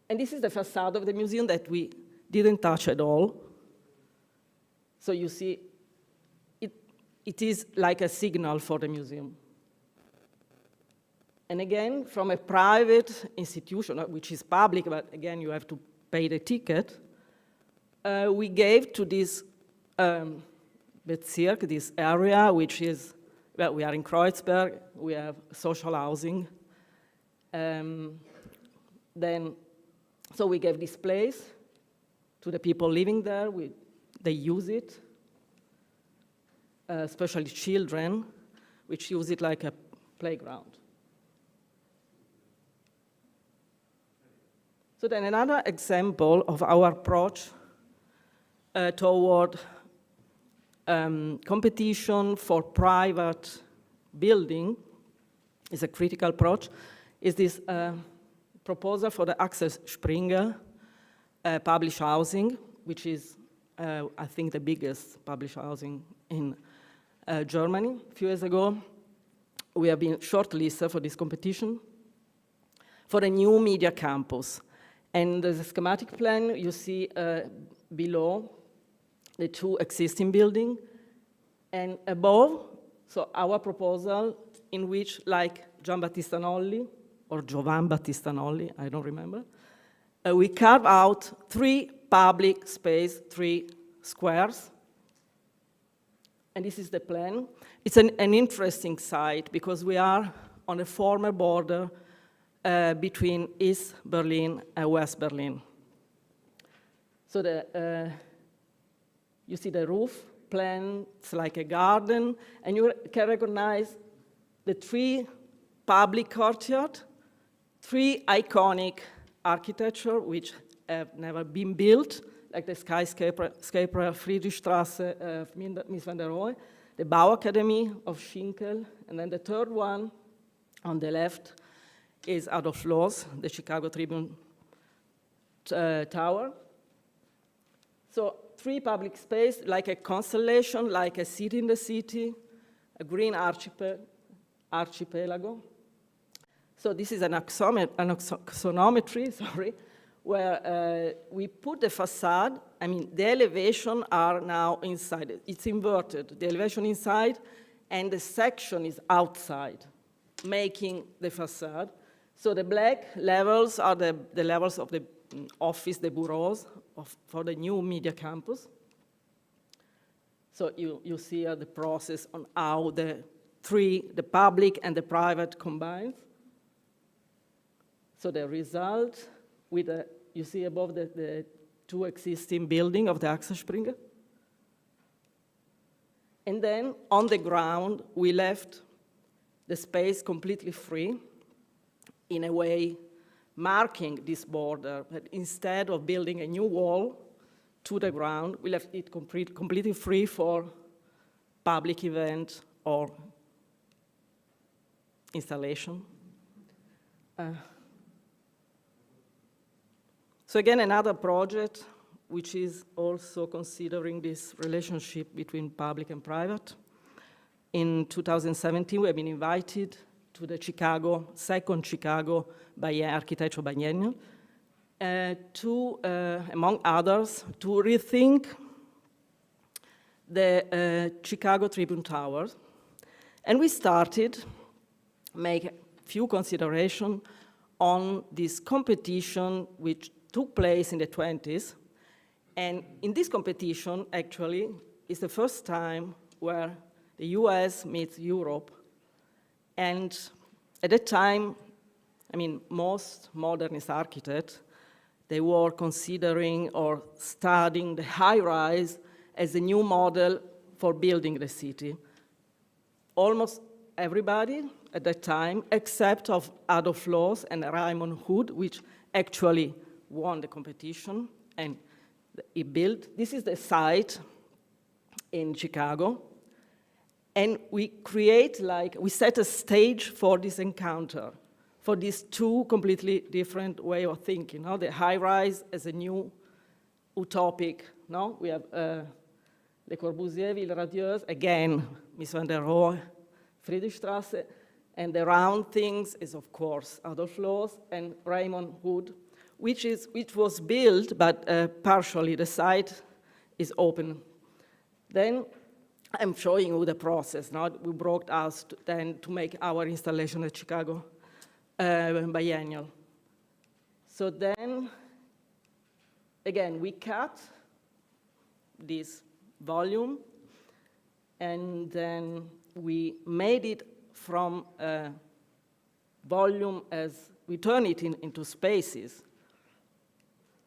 And this is the facade of the museum that we didn't touch at all. So you see, it is like a signal for the museum. And again, from a private institution, which is public, but again, you have to pay the ticket, we gave to this Bezirk, this area, which is, well, we are in Kreuzberg, we have social housing. So we gave this place to the people living there. They use it, especially children, which use it like a playground. So then another example of our approach toward competition for private building is a critical approach, is this proposal for the Axel Springer published housing, which is, I think, the biggest published housing in Germany. A few years ago, we have been shortlisted for this competition for a new media campus. And the schematic plan you see below the two existing buildings, and above, so our proposal in which, like Gian Battista Nolli, or Giovan Battista Nolli, I don't remember, we carve out 3 public space, 3 squares. And this is the plan. It's an interesting site because we are on a former border between East Berlin and West Berlin. So you see the roof plan, it's like a garden, and you can recognize the 3 public courtyards, 3 iconic architecture which have never been built, like the skyscraper Friedrichstrasse of Mies van der Rohe, the Bauakademie of Schinkel, and then the third one on the left is Adolf Floris, the Chicago Tribune Tower. So 3 public space, like a constellation, like a city in the city, a green archipelago. So this is an axonometry, sorry, where we put the facade, the elevation are now inside. It's inverted, the elevation inside, and the section is outside, making the facade. So the black levels are the levels of the office, the bureaus for the new media campus. So you see the process on how the public and the private combines. So the result with you see above the 2 existing buildings of the Axel Springer. And then on the ground, we left the space completely free, in a way marking this border, but instead of building a new wall to the ground, we left it completely free for public event or installation. So again, another project which is also considering this relationship between public and private. In 2017, we have been invited to the second Chicago Architecture Biennial, to, among others, to rethink the Chicago Tribune Towers. And we started make a few considerations on this competition which took place in the 20s. And in this competition, actually, is the first time where the US meets Europe. And at that time, most modernist architects, they were considering or studying the high-rise as a new model for building the city. Almost everybody at that time, except of Adolf Loos and Raymond Hood, which actually won the competition, and he built. This is the site in Chicago, And we create, we set a stage for this encounter, for these two completely different way of thinking. No? The high-rise as a new utopic. No? We have Le Corbusier, Villeradieu, again, Mies van der Rohe, Friedrichstrasse, and the round things is, of course, Adolf Loos and Raymond Hood, which was built, but partially the site is open. Then I'm showing you the process. Now we brought us then to make our installation at Chicago Biennial. So then, again, we cut this volume, and then we made it from a volume as we turn it into spaces.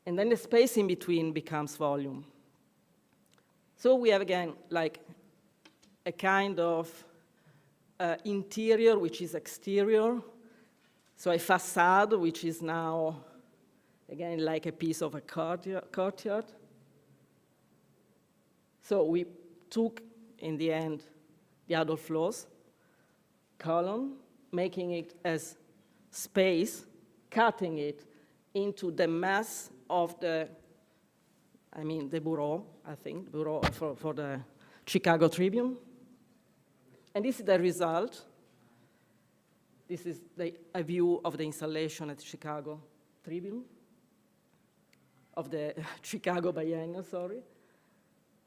And then the space in between becomes volume. So we have, again, like a kind of interior, which is exterior. So a facade, which is now, again, like a piece of a courtyard. So we took, in the end, the Adolf Loos column, making it as space, cutting it into the mass of the bureau, I think, bureau for the Chicago Tribune. And this is the result. This is a view of the installation at the Chicago Tribune, of the Chicago Biennial, sorry.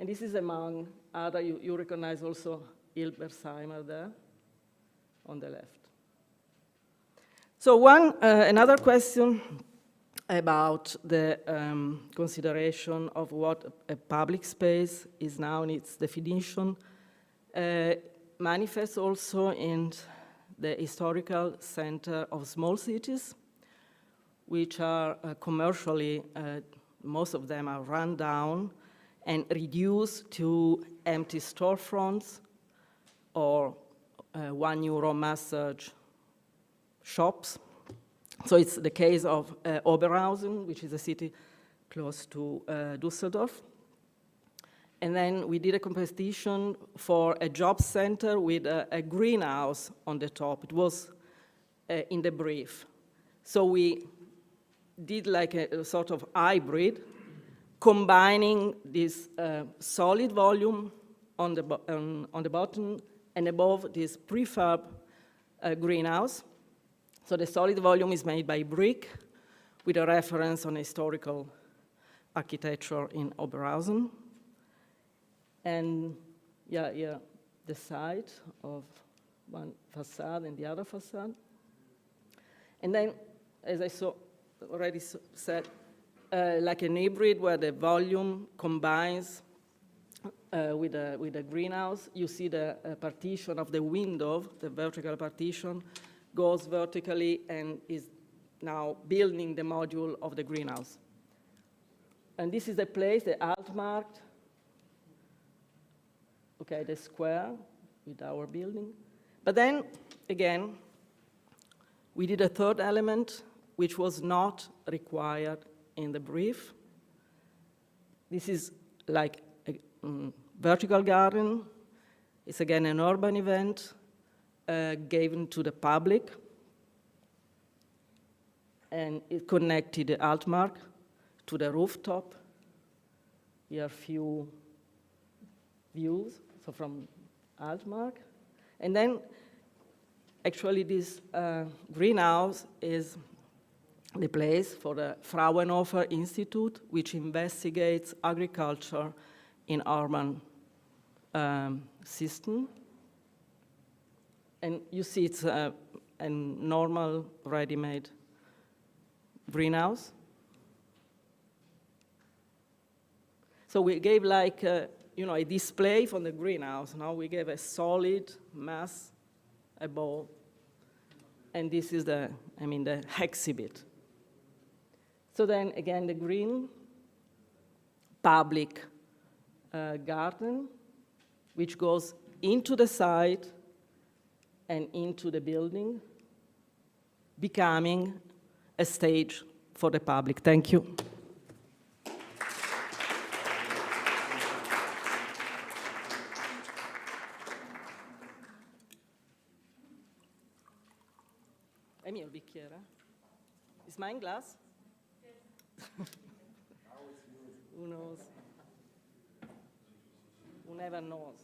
And this is among other, you recognize also Hilbersheimer there on the left. So another question about the consideration of what a public space is now in its definition manifests also in the historical center of small cities, which are commercially, most of them are run down and reduced to empty storefronts or €1 massage shops. So it's the case of Oberhausen, which is a city close to Düsseldorf. And then we did a competition for a job center with a greenhouse on the top. It was in the brief. So we did like a sort of hybrid, combining this solid volume on the bottom and above this prefab greenhouse. So the solid volume is made by brick with a reference on historical architecture in Oberhausen. And the side of one facade and the other facade. And then, as I already said, like an hybrid where the volume combines with a greenhouse. You see the partition of the window, the vertical partition, goes vertically and is now building the module of the greenhouse. And this is the place, the alt-marked, okay, the square with our building. But then, again, we did a third element, which was not required in the brief. This is like a vertical garden. It's, again, an urban event given to the public. And it connected the Altmark to the rooftop. Here are a few views, so from Altmark. And then, actually, this greenhouse is the place for the Fraunhofer Institute, which investigates agriculture in urban system. And you see it's a normal ready-made greenhouse. So we gave like a display from the greenhouse. Now we gave a solid mass above. And this is the exhibit. So then again, the green public garden, which goes into the site and into the building, becoming a stage for the public. Thank you. È mio il bicchiere? Is mine glass? Who knows? Who never knows?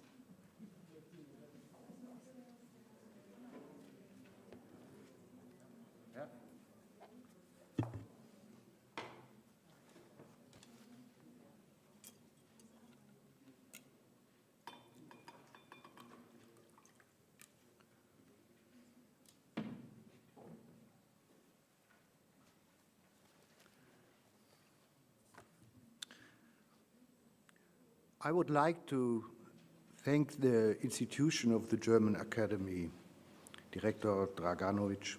I would like to thank the institution of the German Academy, Director Draganovic.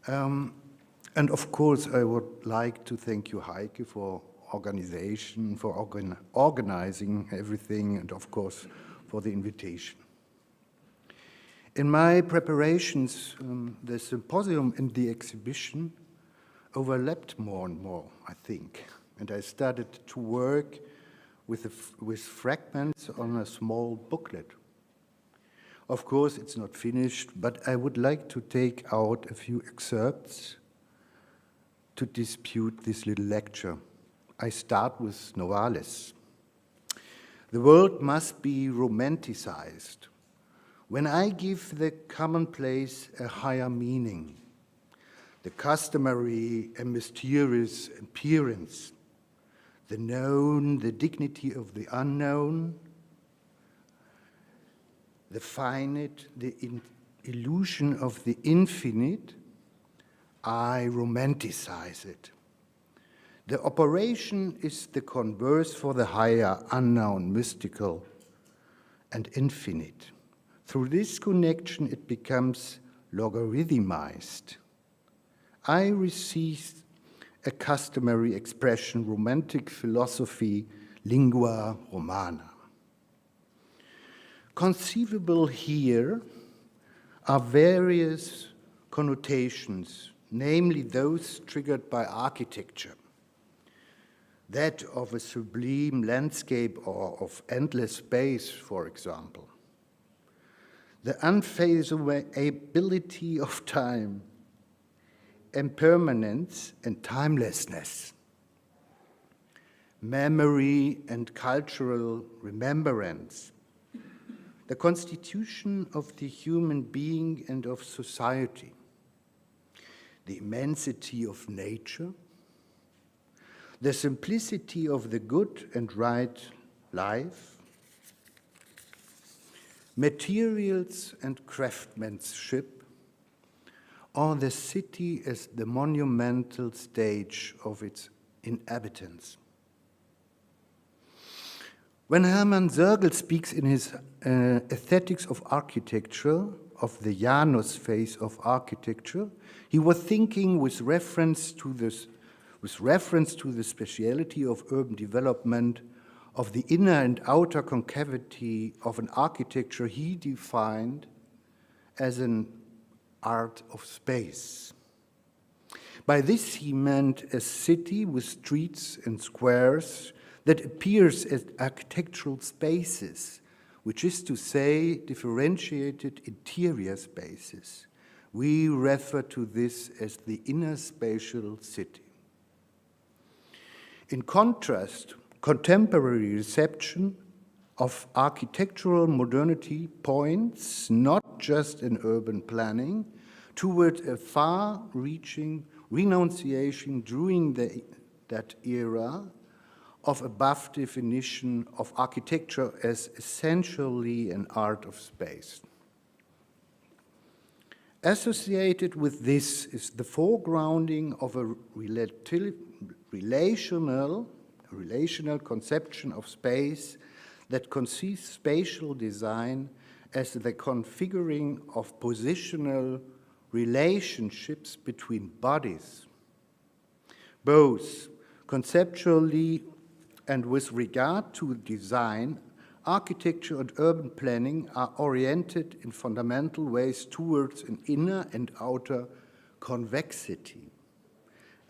And of course, I would like to thank you, Heike, for organization, for organizing everything, and of course, for the invitation. In my preparations, the symposium and the exhibition overlapped more and more, I think. And I started to work with fragments on a small booklet. Of course, it's not finished, but I would like to take out a few excerpts to dispute this little lecture. I start with Novalis. The world must be romanticized. When I give the commonplace a higher meaning, the customary and mysterious appearance, the known, the dignity of the unknown, the finite, the illusion of the infinite, I romanticize it. The operation is the converse for the higher, unknown, mystical, and infinite. Through this connection, it becomes logarithmized. I receive a customary expression, romantic philosophy, lingua romana. Conceivable here are various connotations, namely those triggered by architecture, that of a sublime landscape or of endless space, for example. The unfeasibility of time, impermanence and timelessness, memory and cultural remembrance, the constitution of the human being and of society, the immensity of nature, the simplicity of the good and right life, materials and craftsmanship, or the city as the monumental stage of its inhabitants. When Hermann Sergel speaks in his Aesthetics of Architecture of the Janus phase of architecture, he was thinking with reference to the speciality of urban development of the inner and outer concavity of an architecture he defined as an art of space. By this he meant a city with streets and squares that appears as architectural spaces, which is to say differentiated interior spaces. We refer to this as the inner spatial city. In contrast, contemporary reception of architectural modernity points not just in urban planning toward a far-reaching renunciation during that era of above definition of architecture as essentially an art of space. Associated with this is the foregrounding of a relational conception of space that conceives spatial design as the configuring of positional relationships between bodies, both conceptually and with regard to design. Architecture and urban planning are oriented in fundamental ways towards an inner and outer convexity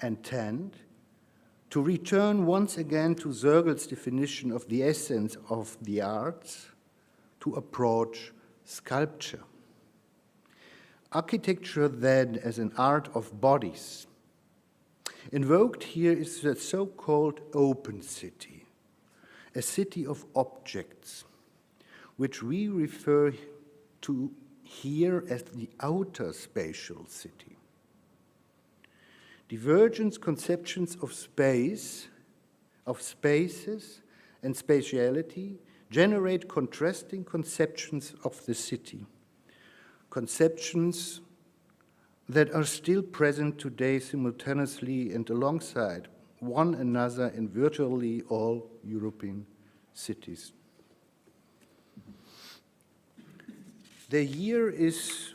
and tend to return once again to Sergel's definition of the essence of the arts, to approach sculpture. Architecture then as an art of bodies. Invoked here is the so-called open city, a city of objects, which we refer to here as the outer spatial city. Divergent conceptions of space, of spaces and spatiality generate contrasting conceptions of the city, conceptions that are still present today simultaneously and alongside one another in virtually all European cities. The year is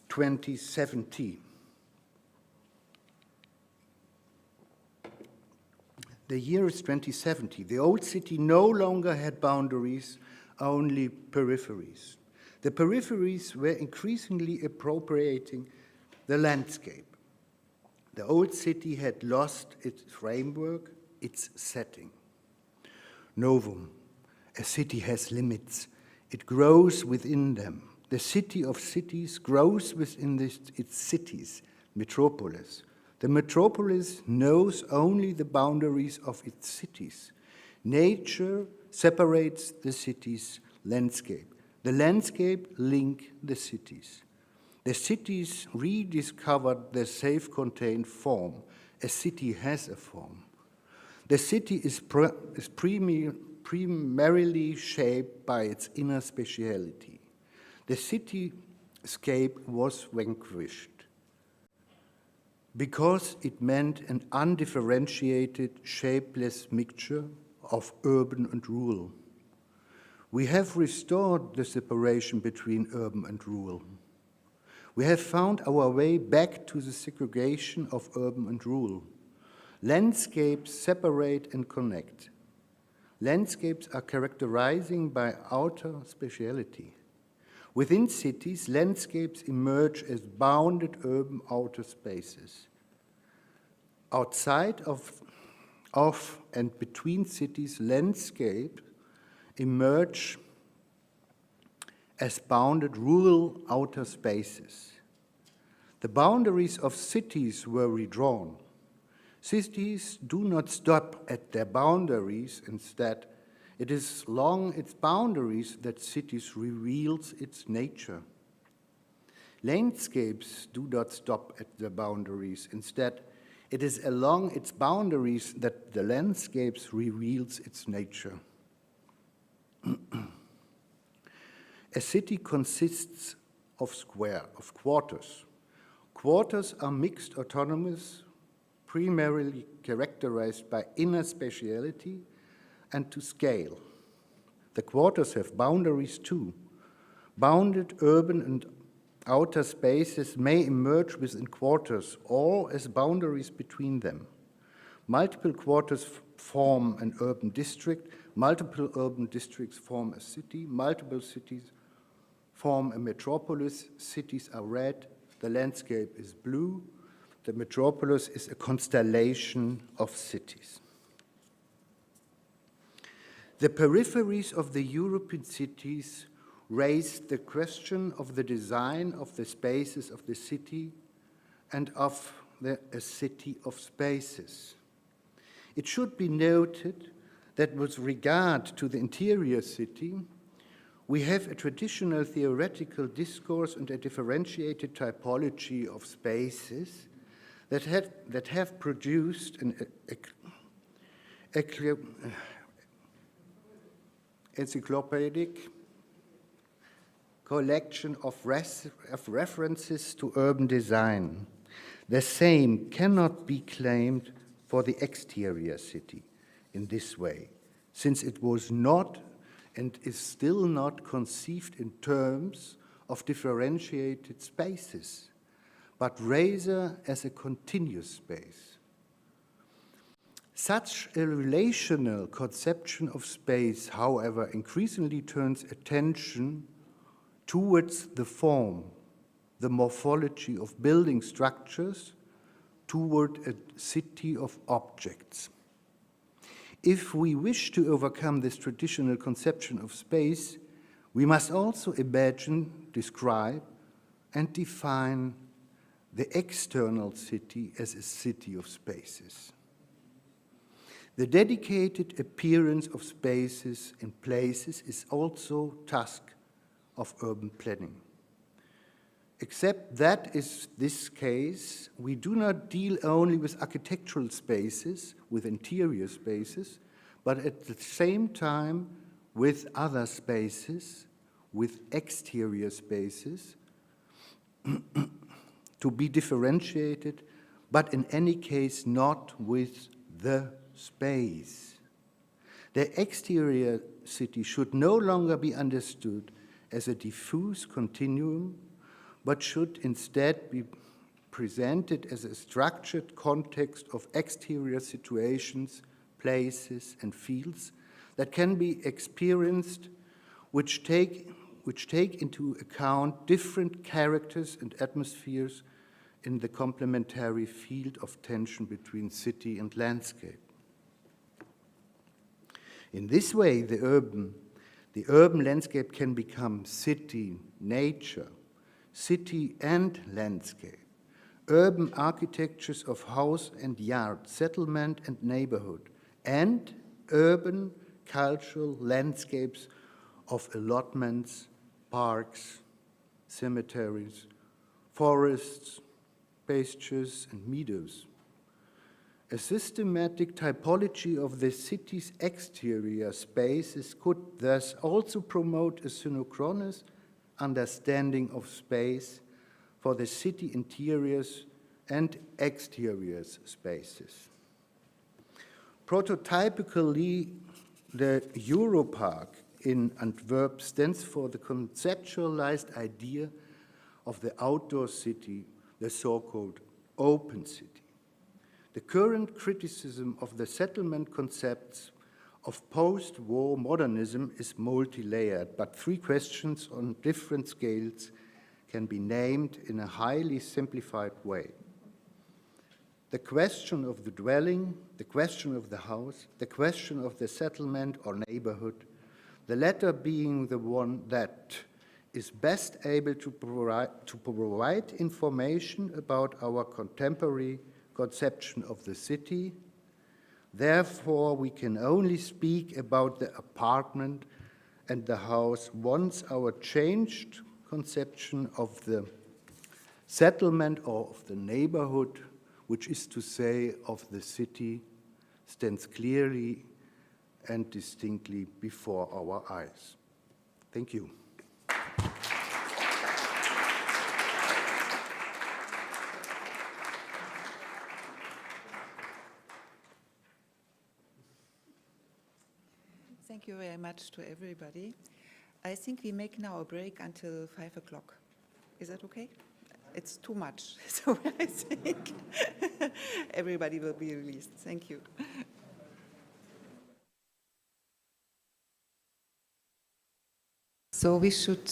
2070. The year is 2070. The old city no longer had boundaries, only peripheries. The peripheries were increasingly appropriating the landscape. The old city had lost its framework, its setting. Novum, a city has limits. It grows within them. The city of cities grows within its cities, metropolis. The metropolis knows only the boundaries of its cities. Nature separates the city's landscape. The landscape links the cities. The cities rediscovered their self-contained form. A city has a form. The city is primarily shaped by its inner spatiality. The cityscape was vanquished because it meant an undifferentiated, shapeless mixture of urban and rural. We have restored the separation between urban and rural. We have found our way back to the segregation of urban and rural. Landscapes separate and connect. Landscapes are characterizing by outer spatiality. Within cities, landscapes emerge as bounded urban outer spaces. Outside of and between cities, landscapes emerge as bounded rural outer spaces. The boundaries of cities were redrawn. Cities do not stop at their boundaries. Instead, it is along its boundaries that cities reveals its nature. Landscapes do not stop at their boundaries. Instead, it is along its boundaries that the landscapes reveals its nature. A city consists of quarters. Quarters are mixed autonomous, primarily characterized by inner spatiality and to scale. The quarters have boundaries too. Bounded urban and outer spaces may emerge within quarters or as boundaries between them. Multiple quarters form an urban district, multiple urban districts form a city, multiple cities form a metropolis. Cities are red, the landscape is blue, the metropolis is a constellation of cities. The peripheries of the European cities raised the question of the design of the spaces of the city and of a city of spaces. It should be noted that with regard to the interior city, we have a traditional theoretical discourse and a differentiated typology of spaces that have produced an encyclopedic collection of references to urban design. The same cannot be claimed for the exterior city in this way, since it was not and is still not conceived in terms of differentiated spaces, but rather as a continuous space. Such a relational conception of space, however, increasingly turns attention towards the form, the morphology of building structures, toward a city of objects. If we wish to overcome this traditional conception of space, we must also imagine, describe, and define the external city as a city of spaces. The dedicated appearance of spaces and places is also task of urban planning. Except that is this case, we do not deal only with architectural spaces, with interior spaces, but at the same time with other spaces, with exterior spaces, to be differentiated, but in any case not with the space. The exterior city should no longer be understood as a diffuse continuum, but should instead be presented as a structured context of exterior situations, places, and fields that can be experienced, which take into account different characters and atmospheres in the complementary field of tension between city and landscape. In this way, the urban landscape can become city, nature, city and landscape, urban architectures of house and yard, settlement and neighborhood, and urban cultural landscapes of allotments, parks, cemeteries, forests, pastures, and meadows. A systematic typology of the city's exterior spaces could thus also promote a synchronous understanding of space for the city interiors and exterior spaces. Prototypically, the Europark in Antwerp stands for the conceptualized idea of the outdoor city, the so-called open city. The current criticism of the settlement concepts of post-war modernism is multi-layered, but three questions on different scales can be named in a highly simplified way. The question of the dwelling, the question of the house, the question of the settlement or neighborhood, the latter being the one that is best able to provide information about our contemporary conception of the city. Therefore, we can only speak about the apartment and the house once our changed conception of the settlement or of the neighborhood, which is to say of the city, stands clearly and distinctly before our eyes. Thank you. Thank you very much to everybody. I think we make now a break until 5 o'clock. Is that okay? It's too much, so I think everybody will be released. Thank you. So we should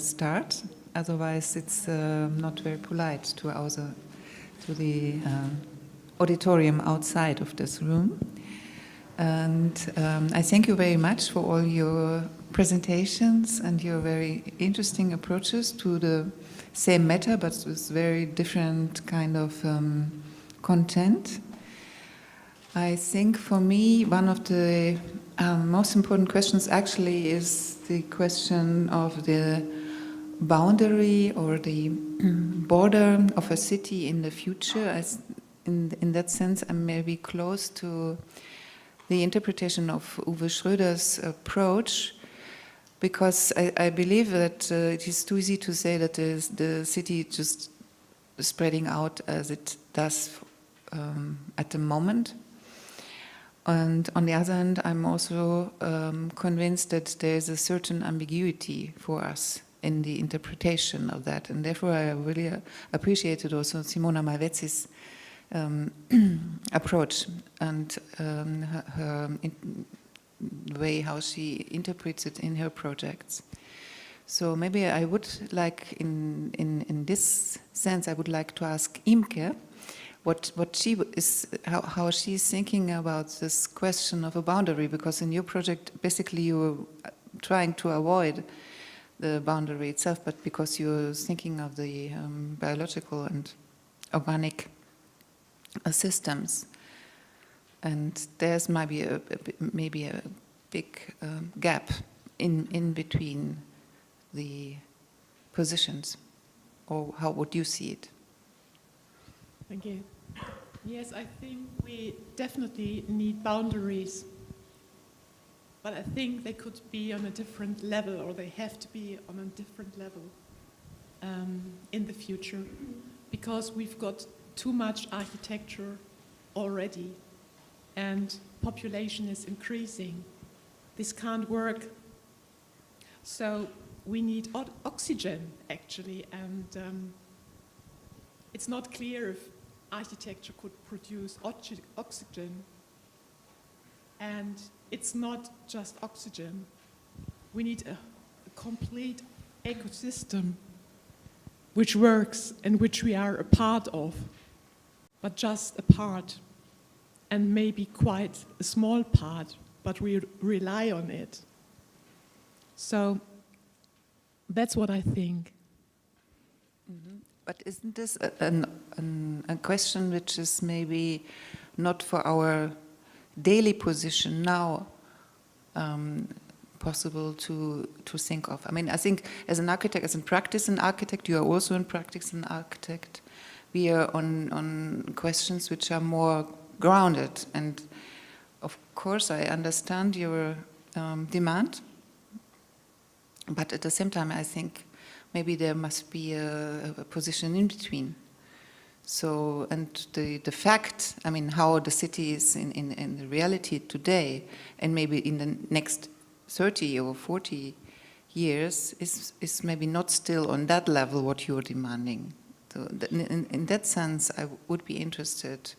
start, otherwise it's not very polite to the auditorium outside of this room. And I thank you very much for all your presentations and your very interesting approaches to the same matter, but with very different kind of content. I think for me, one of the most important questions actually is the question of the boundary or the border of a city in the future. In that sense, I'm maybe close to the interpretation of Uwe Schröder's approach, because I believe that it is too easy to say that the city just spreading out as it does at the moment. And on the other hand, I'm also convinced that there is a certain ambiguity for us in the interpretation of that. And therefore, I really appreciated also Simona Malvezzi's approach and her way how she interprets it in her projects. So maybe I would like, in this sense, I would like to ask Imke what she is, how she's thinking about this question of a boundary, because in your project, basically, you're trying to avoid the boundary itself, but because you're thinking of the biological and organic systems. And there's maybe a big gap in between the positions. Or how would you see it? Thank you. Yes, I think we definitely need boundaries. But I think they could be on a different level, or they have to be on a different level in the future, because we've got too much architecture already, and population is increasing. This can't work. So we need oxygen, actually, and it's not clear if architecture could produce oxygen. And it's not just oxygen. We need a complete ecosystem which works and which we are a part of, but just a part, and maybe quite a small part, but we rely on it. So that's what I think. Mm-hmm. But isn't this a question which is maybe not for our daily position now possible to think of? I mean, I think as an architect, as in practice an architect, you are also in practice an architect. We are on questions which are more grounded. And of course, I understand your demand. But at the same time, I think maybe there must be a position in between. So, and the fact, I mean, how the city is in the reality today, and maybe in the next 30 or 40 years, is maybe not still on that level what you're demanding. So in that sense, I would be interested.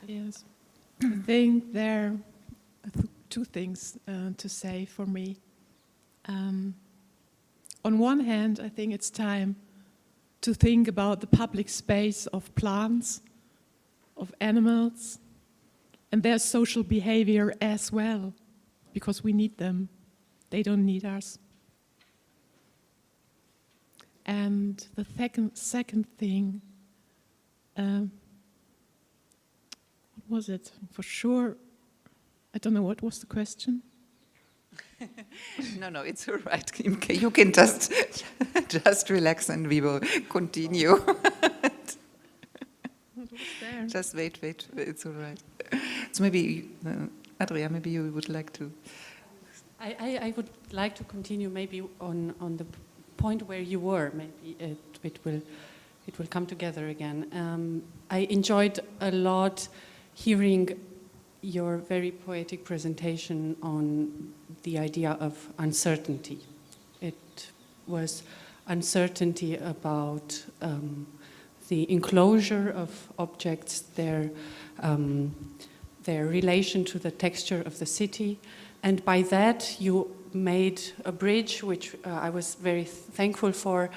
Yes, I think there are two things to say for me. On one hand, I think it's time to think about the public space of plants, of animals, and their social behavior as well, because we need them. They don't need us. And the second thing, what was it? For sure, I don't know, what was the question? No, it's all right, Imke. You can just relax and we will continue. Just wait, it's all right. So maybe, Adria, maybe you would like to... I would like to continue maybe on the point where you were. Maybe it will come together again. I enjoyed a lot hearing your very poetic presentation on the idea of uncertainty. It was uncertainty about the enclosure of objects, their relation to the texture of the city, and by that you made a bridge which I was very thankful for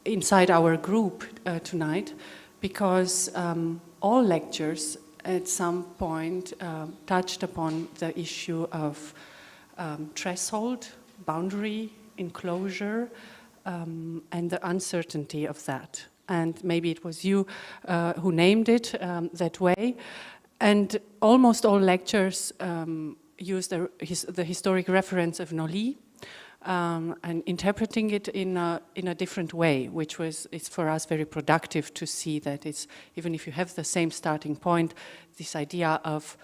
inside our group tonight, because all lectures at some point touched upon the issue of threshold, boundary, enclosure, and the uncertainty of that. And maybe it was you who named it that way. And almost all lectures used the historic reference of Nolly, and interpreting it in a different way, which is for us very productive to see that it's, even if you have the same starting point, this idea of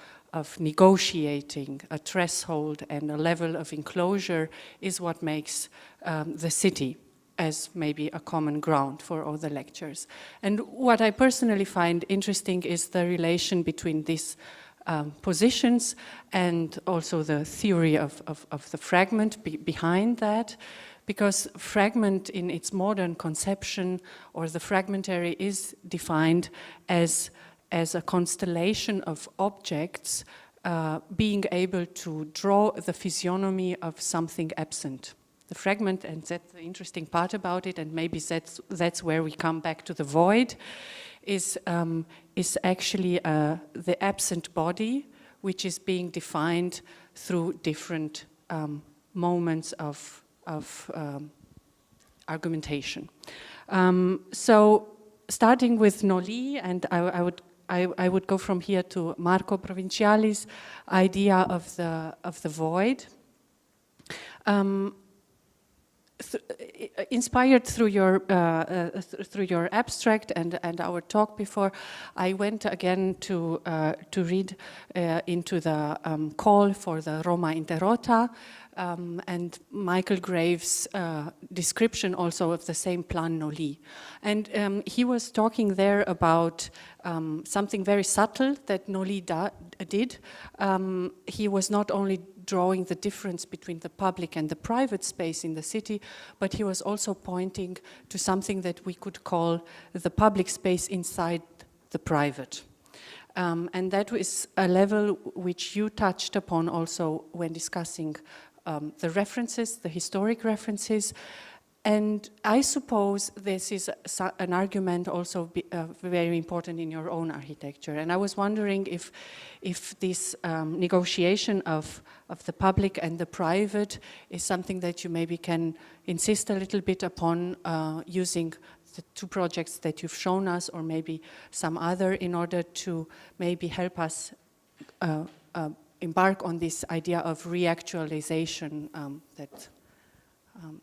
negotiating a threshold and a level of enclosure is what makes the city as maybe a common ground for all the lectures. And what I personally find interesting is the relation between these positions and also the theory of the fragment behind that, because fragment in its modern conception, or the fragmentary, is defined as a constellation of objects being able to draw the physiognomy of something absent. The fragment, and that's the interesting part about it, and maybe that's where we come back to the void, is actually the absent body, which is being defined through different moments of argumentation. So starting with Noli, and I would go from here to Marco Provinciali's idea of the void. Inspired through your abstract and our talk before, I went again to read into the call for the Roma Interrota and Michael Graves' description also of the same Plan Noli. And he was talking there about something very subtle that Noli did. He was not only drawing the difference between the public and the private space in the city, but he was also pointing to something that we could call the public space inside the private. And that was a level which you touched upon also when discussing the references, the historic references. And I suppose this is an argument also very important in your own architecture. And I was wondering if this negotiation of the public and the private is something that you maybe can insist a little bit upon using the two projects that you've shown us, or maybe some other, in order to maybe help us embark on this idea of reactualization that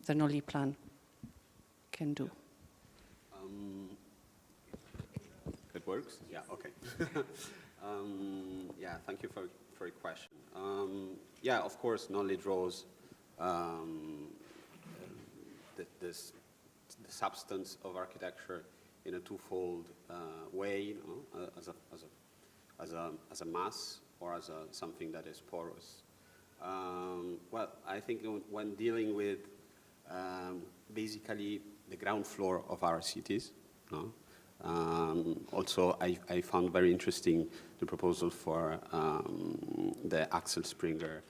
the Noli plan can do. It works? Yeah, okay. Yeah, thank you for your question. Yeah, of course, Noli draws the substance of architecture in a twofold way, you know, as a mass or as something that is porous. Well, I think when dealing with basically the ground floor of our cities, no? Also, I found very interesting the proposal for the Axel Springer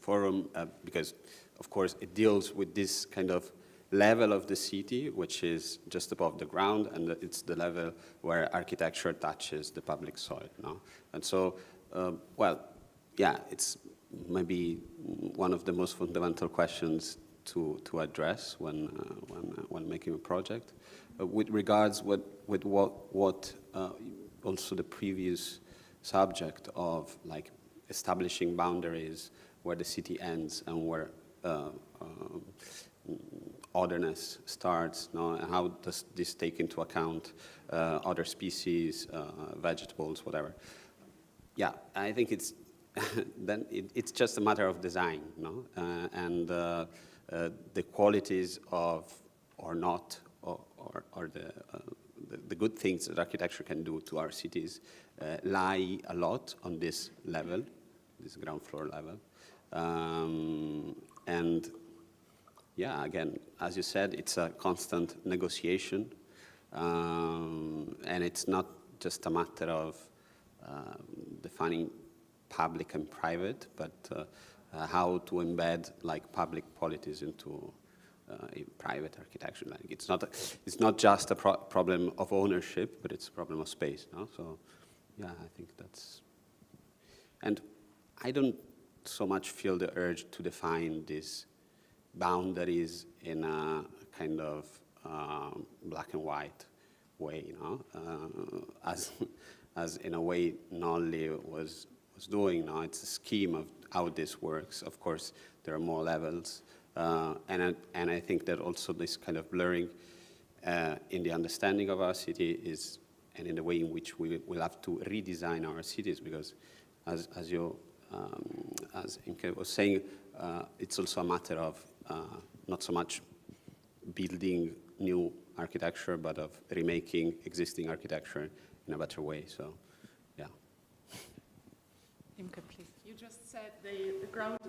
forum, because, of course, it deals with this kind of level of the city, which is just above the ground, and it's the level where architecture touches the public soil. No? And so, well, yeah, it's maybe one of the most fundamental questions to address when making a project. With regards with what also the previous subject of like establishing boundaries where the city ends and where otherness starts, no? And how does this take into account other species, vegetables, whatever? Yeah, I think it's then it's just a matter of design, no? And the qualities of or not, or the good things that architecture can do to our cities lie a lot on this level, this ground floor level. And yeah, again, as you said, it's a constant negotiation, and it's not just a matter of defining public and private, but how to embed like public policies into a private architecture. Like it's not just a problem of ownership, but it's a problem of space. No? So yeah, I think that's, and I don't so much feel the urge to define these boundaries in a kind of black and white way, you know, as in a way Nolly was doing. Now it's a scheme of how this works. Of course, there are more levels, and I think that also this kind of blurring in the understanding of our city is, and in the way in which we will have to redesign our cities, because as Imke was saying, it's also a matter of not so much building new architecture, but of remaking existing architecture in a better way. So, yeah. Imke, please. You just said the ground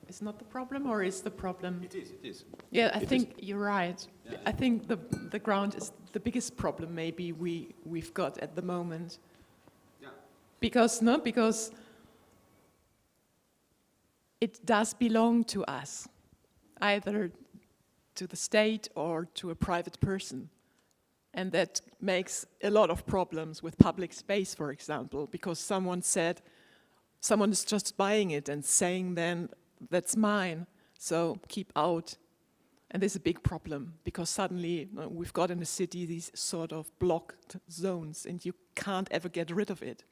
is not the problem, or is the problem? It is. Yeah, I think you're right. Yeah. I think the ground is the biggest problem maybe we've got at the moment. Yeah. Because it does belong to us, either to the state or to a private person. And that makes a lot of problems with public space, for example, because someone said, Someone is just buying it and saying then, that's mine, so keep out. And there's a big problem, because suddenly we've got in the city these sort of blocked zones, and you can't ever get rid of it,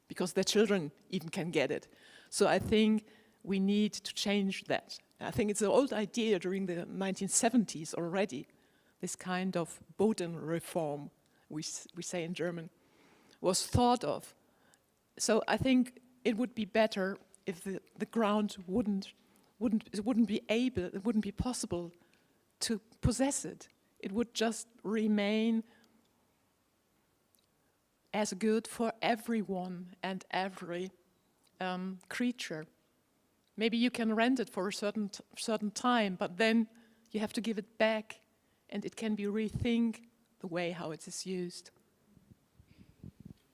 because their children even can get it. So I think we need to change that. I think it's an old idea during the 1970s already, this kind of Bodenreform, we say in German, was thought of. So I think it would be better if the ground wouldn't be possible to possess it. It would just remain as good for everyone and every creature. Maybe you can rent it for a certain time, but then you have to give it back, and it can be rethink the way how it is used.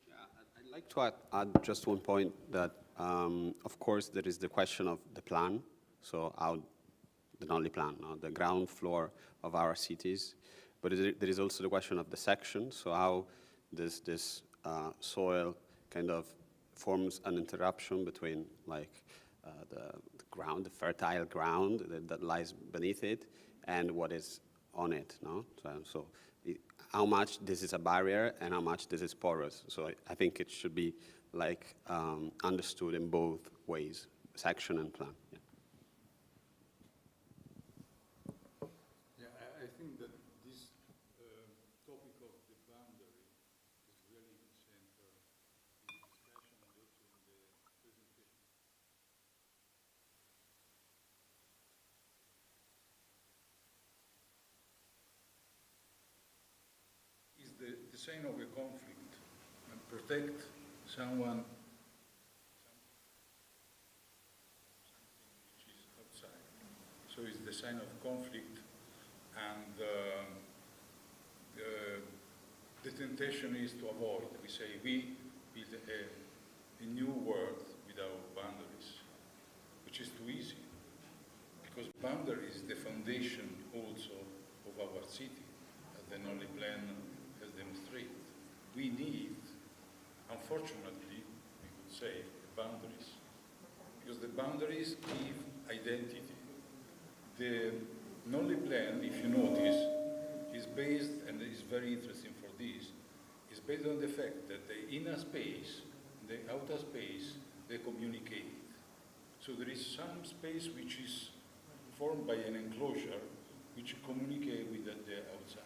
Yeah, I'd like to add just one point that, of course, there is the question of the plan. So the Nolly plan, the ground floor of our cities. But there is also the question of the section. So how does this soil kind of forms an interruption between like the ground, the fertile ground that lies beneath it, and what is on it, no? So how much this is a barrier and how much this is porous. So I think it should be like understood in both ways, section and plan. Yeah. I think that this topic of the boundary is really in the center of the discussion and also in the presentation. Is the sign of a conflict and protect someone, something which is outside. So it's the sign of conflict, and the temptation is to avoid. We say we build a new world without boundaries, which is too easy, because boundary is the foundation also of our city, as the Nolly plan has demonstrated. We need, unfortunately, we could say, boundaries, because the boundaries give identity. The Nolly plan, if you notice, is based, and is very interesting for this, is based on the fact that the inner space, the outer space, they communicate. So there is some space which is formed by an enclosure which communicate with the outside.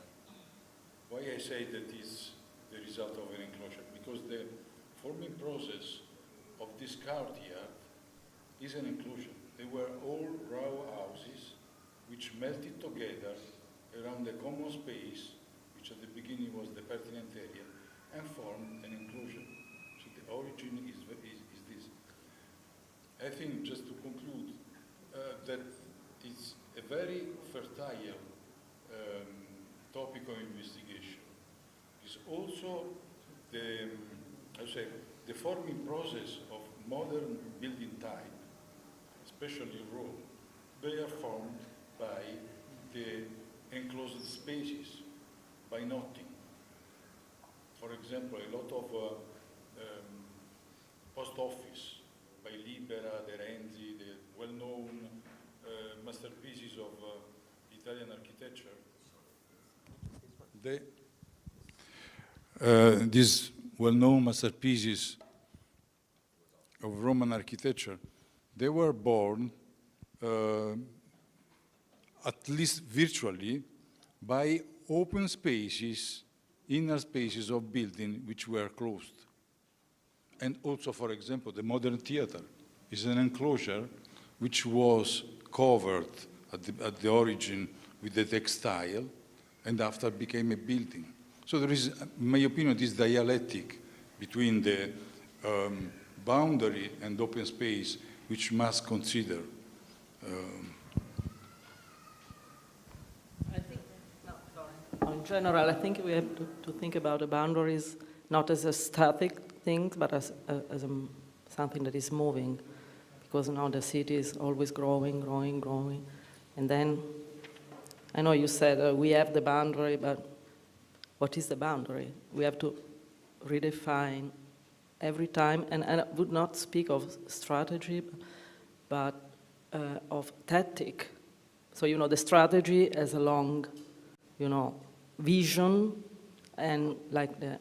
Why I say that is the result of an enclosure? Because the forming process of this courtyard is an enclosure. They were all row houses which melted together around a common space, which at the beginning was the pertinent area, and formed an enclosure. So the origin is this. I think, just to conclude, that it's a very fertile topic of investigation. It's also the forming process of modern building type, especially Rome. They are formed by the enclosed spaces, by knotting. For example, a lot of post office by Libera, De Renzi, the well-known masterpieces of Italian architecture. These well-known masterpieces of Roman architecture, they were born at least virtually by open spaces, inner spaces of building which were closed. And also, for example, the modern theater is an enclosure which was covered at the origin with the textile and after became a building. So there is, in my opinion, this dialectic between the boundary and open space which must consider. In general, I think we have to think about the boundaries not as a static thing, but as something that is moving, because now the city is always growing, growing, growing. And then, I know you said we have the boundary, but what is the boundary? We have to redefine every time, and I would not speak of strategy, but of tactic. So, you know, the strategy as a long, you know, vision and like the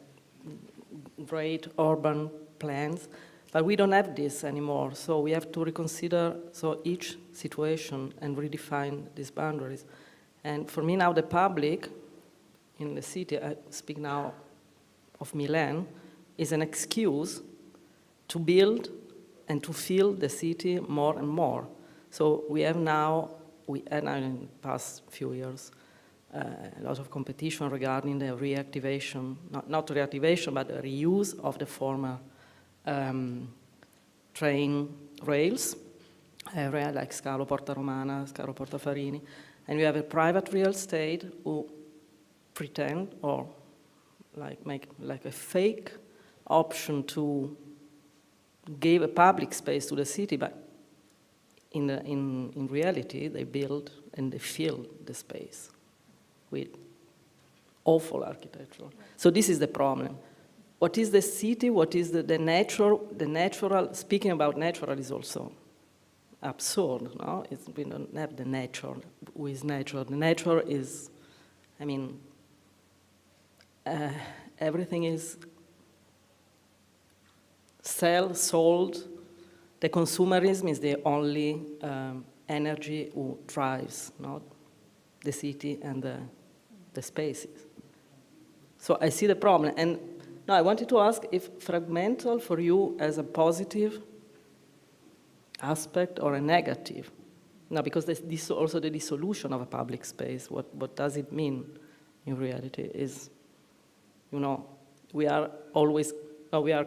great urban plans, but we don't have this anymore. So we have to reconsider each situation and redefine these boundaries. And for me now, the public in the city, I speak now of Milan, is an excuse to build and to fill the city more and more. So we have now, in the past few years, a lot of competition regarding the reactivation, not reactivation, but the reuse of the former train rails, area like Scalo Porta Romana, Scalo Porta Farini. And we have a private real estate who pretend or make like a fake option to give a public space to the city, but in reality, they build and they fill the space with awful architecture. So this is the problem. What is the city? What is the natural? Speaking about natural is also absurd, no? We don't have the nature. Who is nature? The nature is, I mean, everything is sold. The consumerism is the only energy who drives, not the city and the spaces. So I see the problem. And now I wanted to ask if fragmental for you as a positive aspect or a negative. Now, because this also the dissolution of a public space, what does it mean in reality is, you know, we are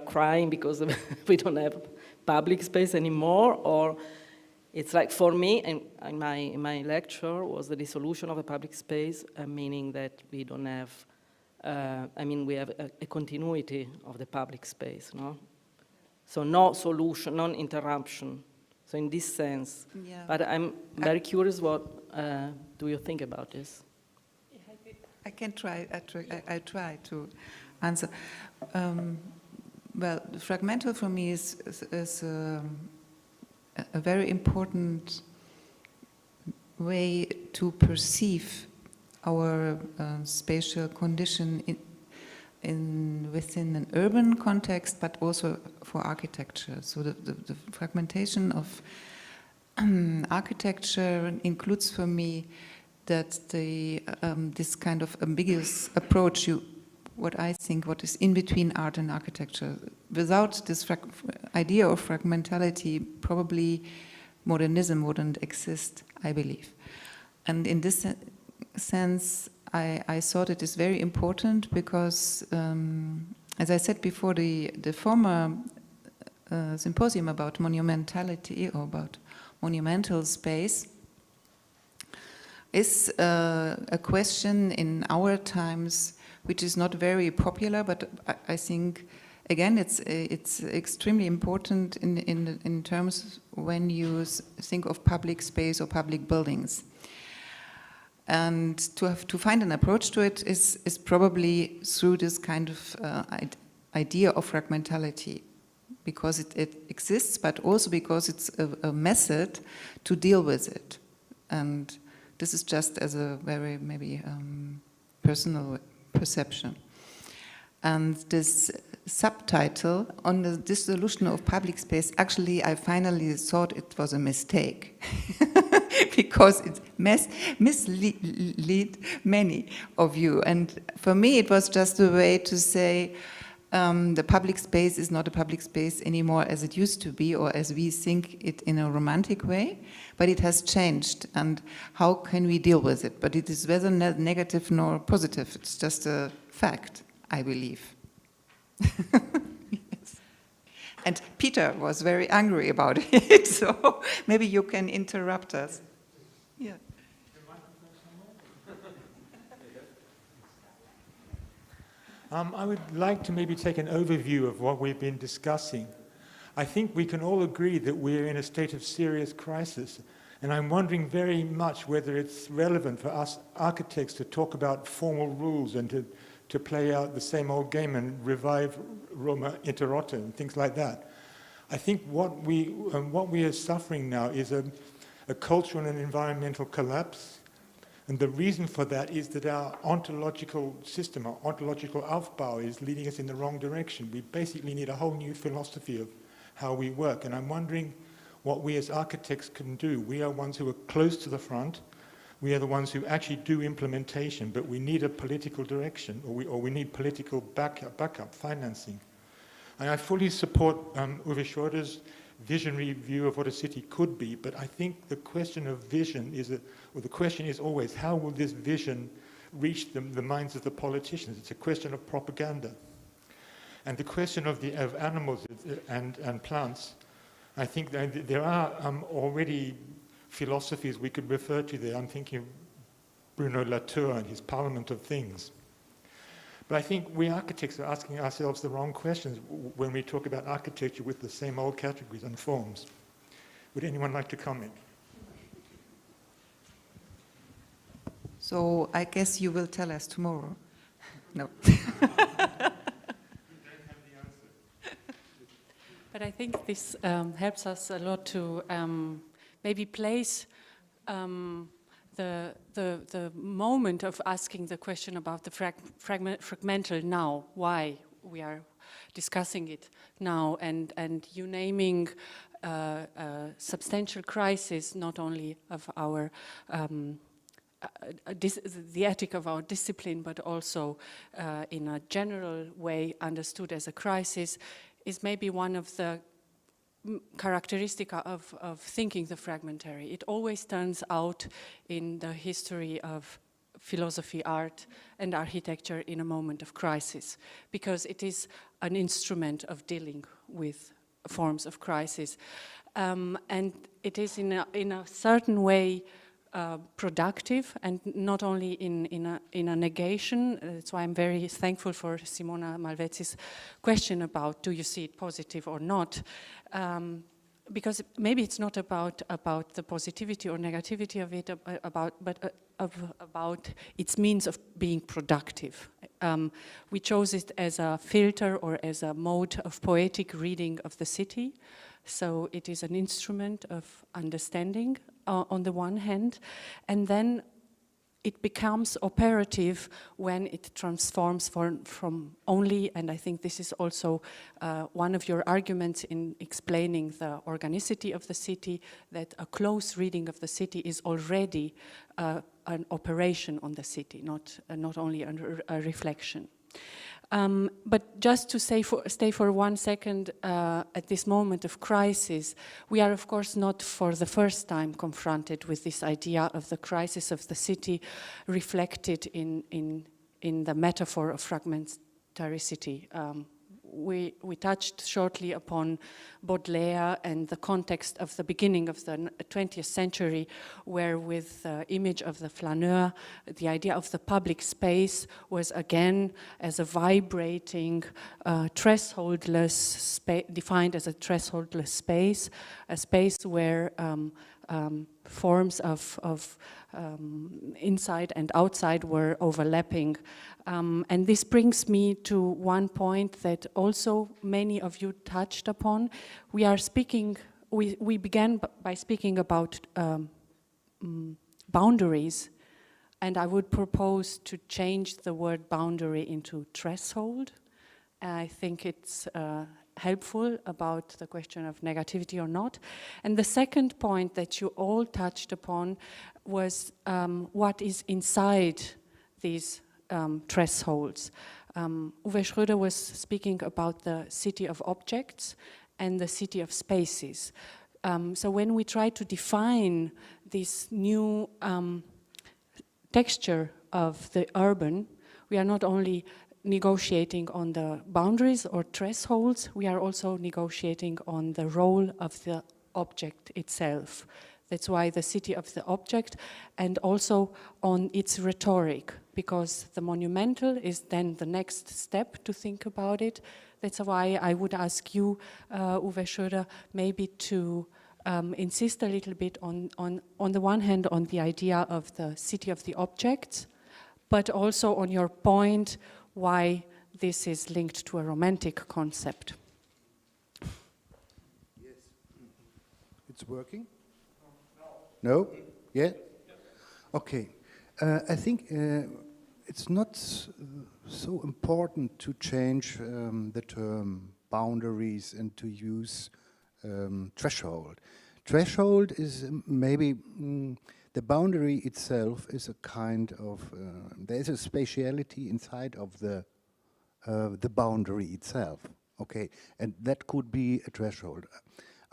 crying because we don't have public space anymore, or it's like for me, and in my lecture was the dissolution of a public space, meaning that we don't have, we have a continuity of the public space, no? So no solution, non-interruption. So in this sense, yeah. But I'm very curious, what do you think about this? I can try, I try to answer. Well, fragmental for me is a very important way to perceive our spatial condition within an urban context, but also for architecture. So the fragmentation of architecture includes for me that this kind of ambiguous approach, what I think, what is in between art and architecture. Without this idea of fragmentality, probably modernism wouldn't exist, I believe. And in this sense, I thought it is very important because, as I said before, the former symposium about monumentality or about monumental space is a question in our times which is not very popular, but I think, again, it's extremely important in terms when you think of public space or public buildings. And to find an approach to it is probably through this kind of idea of fragmentality, because it exists, but also because it's a method to deal with it. And this is just as a very maybe personal perception. And this subtitle on the dissolution of public space, actually I finally thought it was a mistake because it mislead many of you. And for me it was just a way to say the public space is not a public space anymore as it used to be or as we think it in a romantic way, but it has changed, and how can we deal with it? But it is neither negative nor positive, it's just a fact, I believe. Yes. And Peter was very angry about it, so maybe you can interrupt us. Yeah. I would like to maybe take an overview of what we've been discussing. I think we can all agree that we're in a state of serious crisis, and I'm wondering very much whether it's relevant for us architects to talk about formal rules and to to play out the same old game and revive Roma inter rotta and things like that. I think what we are suffering now is a cultural and environmental collapse. And the reason for that is that our ontological system, our ontological Aufbau, is leading us in the wrong direction. We basically need a whole new philosophy of how we work. And I'm wondering what we as architects can do. We are ones who are close to the front. We are the ones who actually do implementation, but we need a political direction, or we need political backup financing. And I fully support Uwe Schröder's visionary view of what a city could be, but I think the question of vision is, the question is always, how will this vision reach the minds of the politicians? It's a question of propaganda. And the question of animals and plants, I think that there are already philosophies we could refer to there. I'm thinking of Bruno Latour and his Parliament of Things. But I think we architects are asking ourselves the wrong questions when we talk about architecture with the same old categories and forms. Would anyone like to comment? So I guess you will tell us tomorrow. No. But I think this helps us a lot to maybe place the moment of asking the question about the fragmental now, why we are discussing it now, and you naming a substantial crisis, not only of our the ethic of our discipline, but also in a general way understood as a crisis, is maybe one of the characteristic of thinking the fragmentary. It always turns out in the history of philosophy, art, and architecture in a moment of crisis, because it is an instrument of dealing with forms of crisis. And it is in a certain way productive, and not only in a negation. That's why I'm very thankful for Simona Malvezzi's question about, do you see it positive or not? Because maybe it's not about the positivity or negativity of it, but about its means of being productive. We chose it as a filter or as a mode of poetic reading of the city. So it is an instrument of understanding on the one hand, and then it becomes operative when it transforms from only, and I think this is also one of your arguments in explaining the organicity of the city, that a close reading of the city is already an operation on the city, not only a reflection. But just to stay for 1 second at this moment of crisis, we are of course not for the first time confronted with this idea of the crisis of the city reflected in the metaphor of fragmentaricity. We touched shortly upon Baudelaire and the context of the beginning of the 20th century, where with the image of the flaneur, the idea of the public space was again as a vibrating, thresholdless space, defined as a thresholdless space, a space where forms of inside and outside were overlapping. And this brings me to one point that also many of you touched upon. We began by speaking about boundaries, and I would propose to change the word boundary into threshold. I think it's helpful about the question of negativity or not. And the second point that you all touched upon was what is inside these thresholds. Uwe Schröder was speaking about the city of objects and the city of spaces. So when we try to define this new texture of the urban, we are not only negotiating on the boundaries or thresholds, we are also negotiating on the role of the object itself. That's why the city of the object, and also on its rhetoric, because the monumental is then the next step to think about it. That's why I would ask you, Uwe Schröder, maybe to insist a little bit on the one hand on the idea of the city of the objects, but also on your point, why this is linked to a romantic concept. Yes. It's working? No? Yeah? Okay. I think it's not so important to change the term boundaries and to use threshold. Threshold is maybe the boundary itself is a kind of there's a spatiality inside of the boundary itself. Okay, and that could be a threshold.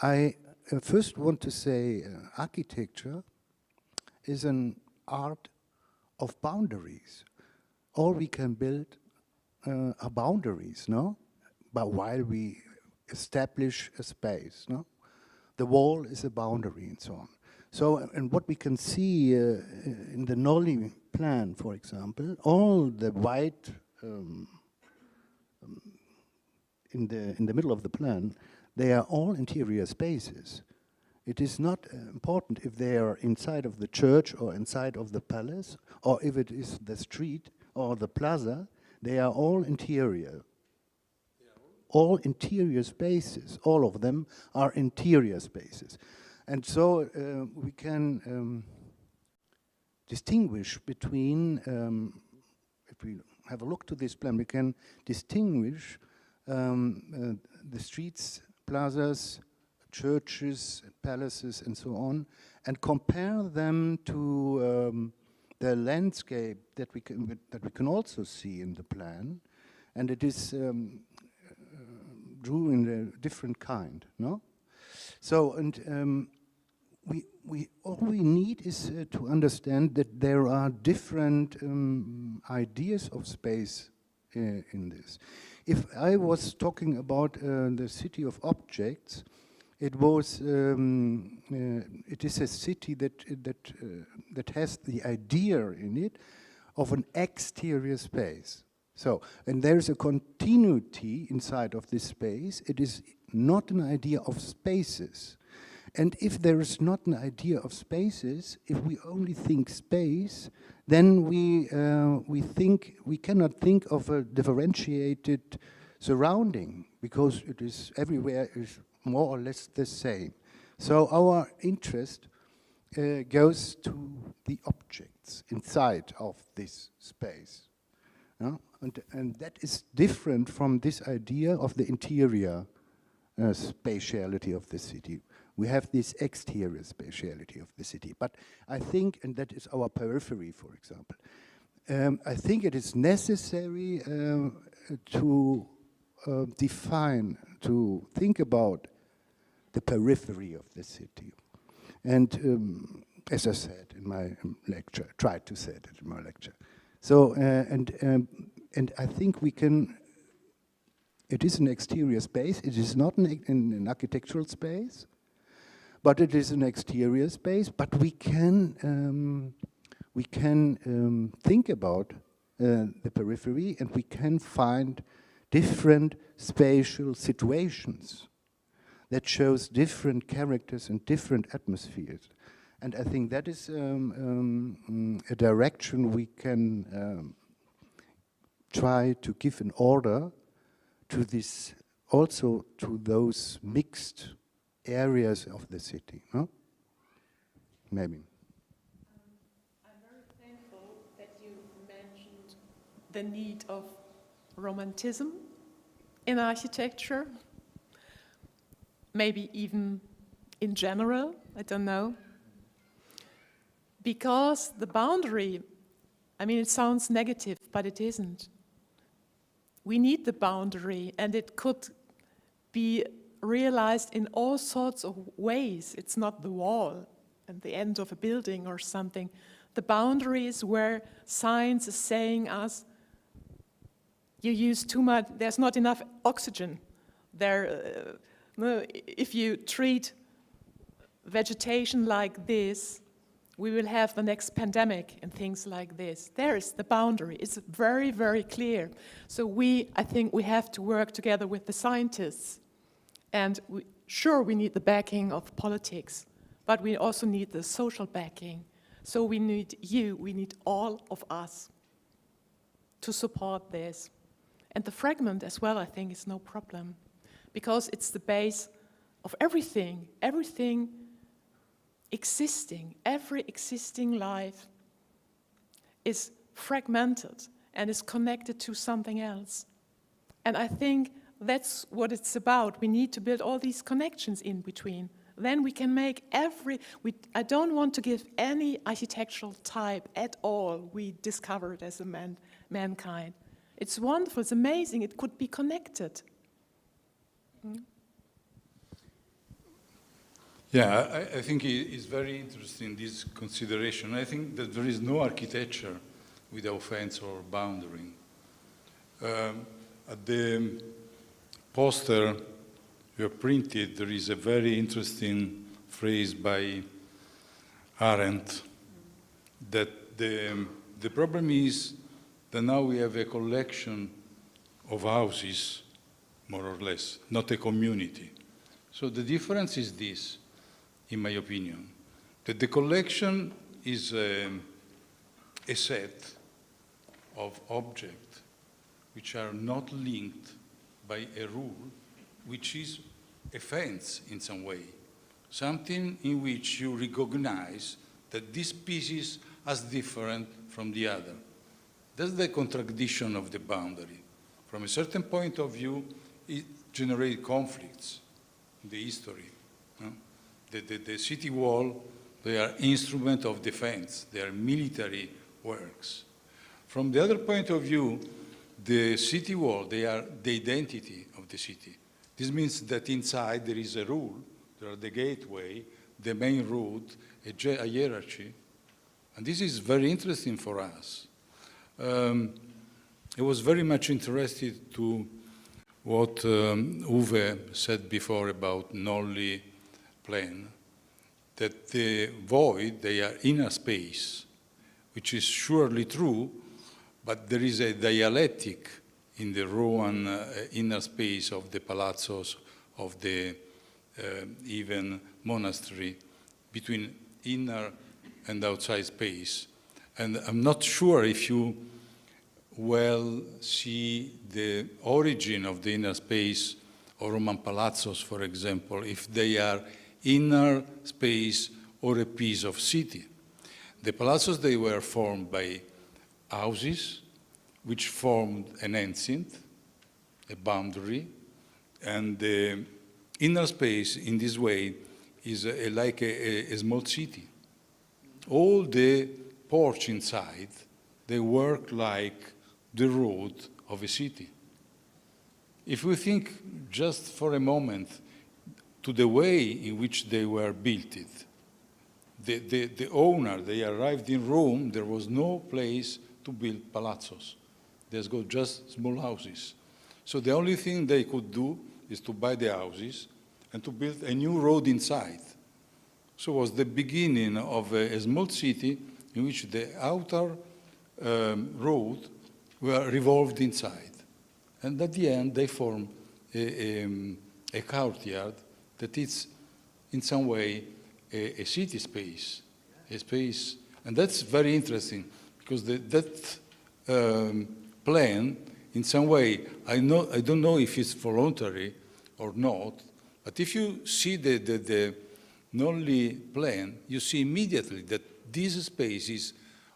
I first want to say architecture is an art of boundaries. All we can build are boundaries, no? But while we establish a space, no? The wall is a boundary and so on. So, and what we can see in the Nolli plan, for example, all the white in the middle of the plan, they are all interior spaces. It is not important if they are inside of the church or inside of the palace, or if it is the street or the plaza, they are all interior. All interior spaces, all of them are interior spaces. And so we can distinguish between, if we have a look to this plan, we can distinguish the streets, plazas, churches, palaces, and so on, and compare them to the landscape that we can also see in the plan, and it is drew in a different kind, no? So, and all we need is to understand that there are different ideas of space in this. If I was talking about the city of objects, it was it is a city that has the idea in it of an exterior space. So, and there's a continuity inside of this space. It is not an idea of spaces. And if there is not an idea of spaces, if we only think space, then we cannot think of a differentiated surrounding, because it is everywhere is more or less the same. So our interest goes to the objects inside of this space. And that is different from this idea of the interior spatiality of the city. We have this exterior spatiality of the city. But I think, and that is our periphery, for example, I think it is necessary to define, to think about the periphery of the city. And as I said in my lecture, tried to say it in my lecture. So, and I think we can, it is an exterior space. It is not an architectural space, but it is an exterior space. But we can think about the periphery, and we can find different spatial situations that shows different characters and different atmospheres. And I think that is a direction we can try to give an order to this, also to those mixed areas of the city, no? Maybe. I'm very thankful that you mentioned the need of romanticism in architecture, maybe even in general, I don't know. Because the boundary, I mean, it sounds negative, but it isn't. We need the boundary, and it could be realized in all sorts of ways. It's not the wall at the end of a building or something. The boundary is where science is saying us, you use too much, there's not enough oxygen. If you treat vegetation like this, we will have the next pandemic and things like this. There is the boundary. It's very, very clear. So I think we have to work together with the scientists. And sure, we need the backing of politics, but we also need the social backing. So we need you, we need all of us to support this. And the fragment as well, I think, is no problem, because it's the base of everything existing. Every existing life is fragmented and is connected to something else. And I think that's what it's about. We need to build all these connections in between. Then we can make I don't want to give any architectural type at all we discovered as a mankind. It's wonderful, it's amazing, it could be connected. Yeah, I think it's very interesting, this consideration. I think that there is no architecture without fence or boundary. At the poster you have printed, there is a very interesting phrase by Arendt that the problem is that now we have a collection of houses, more or less, not a community. So the difference is this, in my opinion, that the collection is a set of objects which are not linked by a rule, which is a fence in some way, something in which you recognize that this piece is as different from the other. That's the contradiction of the boundary. From a certain point of view, it generates conflicts in the history. No? The city wall, they are instruments of defense. They are military works. From the other point of view, the city wall, they are the identity of the city. This means that inside there is a rule, there are the gateway, the main route, a hierarchy. And this is very interesting for us. I was very much interested to what Uwe said before about Nolli plan, that the void, they are inner space, which is surely true, but there is a dialectic in the Roman inner space of the palazzos, of the even monastery, between inner and outside space. And I'm not sure if you well see the origin of the inner space of Roman palazzos, for example, if they are inner space or a piece of city. The palazzos, they were formed by houses, which formed an enceinte, a boundary, and the inner space in this way is like a small city. All the porch inside, they work like the road of a city. If we think just for a moment to the way in which they were built, the owner, they arrived in Rome, there was no place to build palazzos. There's got just small houses. So the only thing they could do is to buy the houses and to build a new road inside. So it was the beginning of a small city in which the outer road were revolved inside. And at the end, they formed a courtyard that is, in some way, a city space, a space. And that's very interesting, because that plan, in some way, I don't know if it's voluntary or not, but if you see the Nolli plan, you see immediately that these spaces,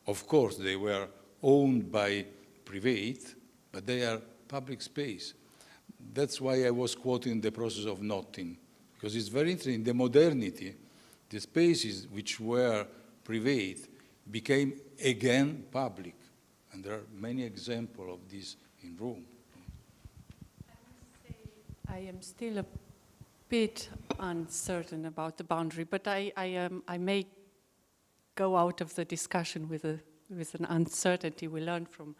of course, they were owned by private, but they are public space. That's why I was quoting the process of knotting, because it's very interesting. In the modernity, the spaces which were private became again public, and there are many examples of this in Rome. I am still a bit uncertain about the boundary, but I may go out of the discussion with an uncertainty. We learned from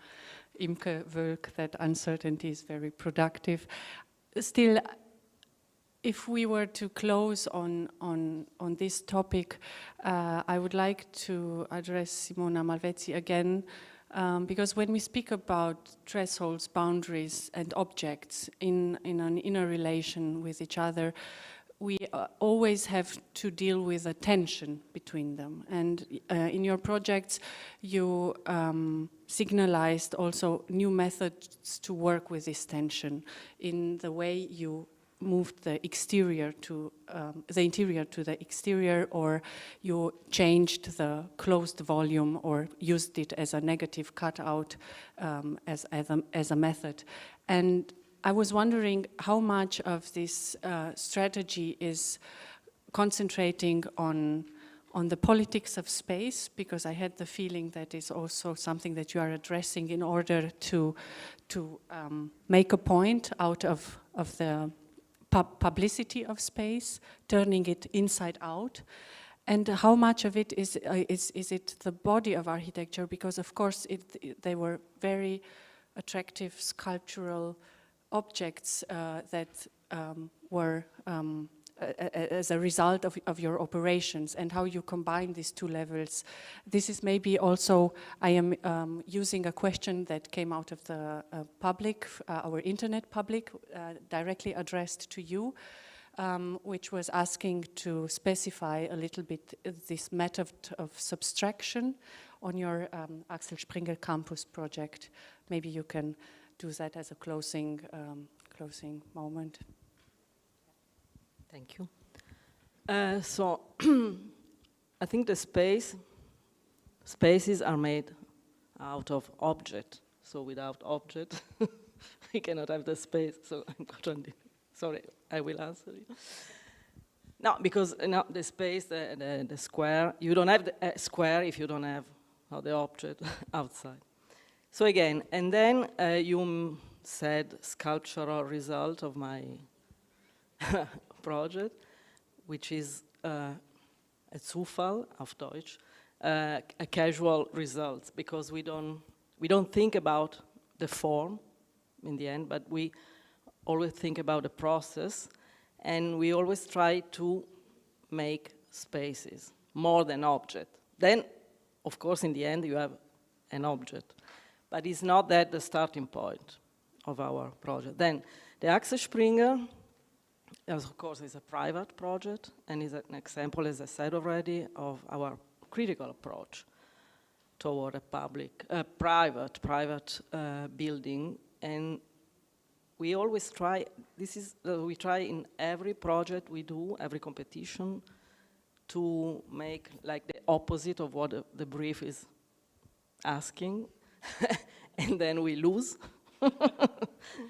Imke, Woelk, that uncertainty is very productive. Still, if we were to close on this topic, I would like to address Simona Malvezzi again, because when we speak about thresholds, boundaries, and objects in an inner relation with each other, we always have to deal with a tension between them. And in your projects, you signalized also new methods to work with this tension in the way you moved the exterior to the interior to the exterior, or you changed the closed volume or used it as a negative cutout as a method. And I was wondering how much of this strategy is concentrating on the politics of space, because I had the feeling that is also something that you are addressing in order to make a point out of the publicity of space, turning it inside out. And how much of it is it the body of architecture? Because of course they were very attractive sculptural objects that were as a result of your operations, and how you combine these two levels. This is maybe also, I am using a question that came out of the public, our internet public, directly addressed to you, which was asking to specify a little bit this method of subtraction on your Axel Springer campus project. Maybe you can do that as a closing moment. Thank you. So I think the spaces are made out of object. So without object, we cannot have the space. So I'm sorry, I will answer you. No, because the space, the square, you don't have the square if you don't have the object outside. So again, and then you said sculptural result of my project, which is a Zufall auf Deutsch, a casual result, because we don't think about the form in the end, but we always think about the process, and we always try to make spaces more than object. Then, of course, in the end, you have an object, but it's not that the starting point of our project. Then, the Axel Springer, of course, is a private project, and is an example, as I said already, of our critical approach toward a private building. And we always try, we try in every project we do, every competition, to make like the opposite of what the brief is asking, and then we lose.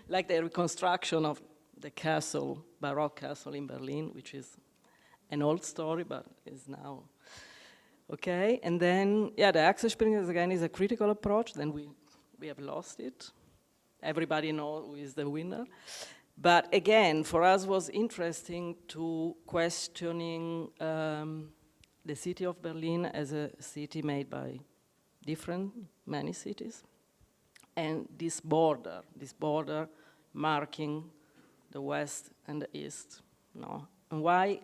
Like the reconstruction of the castle, Baroque castle in Berlin, which is an old story, but is now okay. And then, yeah, the Axel Springer again is a critical approach. Then we have lost it. Everybody knows who is the winner. But again, for us was interesting to questioning the city of Berlin as a city made by many cities, and this border marking the west and the east, no? And why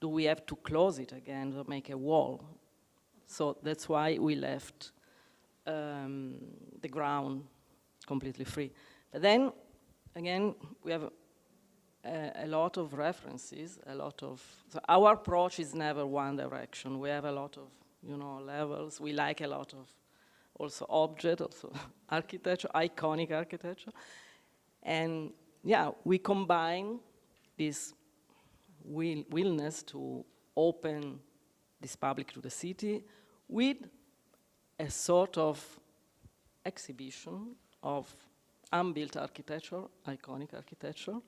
do we have to close it again to make a wall? So that's why we left the ground completely free. But then, again, we have a lot of references, so our approach is never one direction. We have a lot of, levels. We like a lot of also object, also architecture, iconic architecture. And yeah, we combine this willingness to open this public to the city with a sort of exhibition of unbuilt architecture, iconic architecture,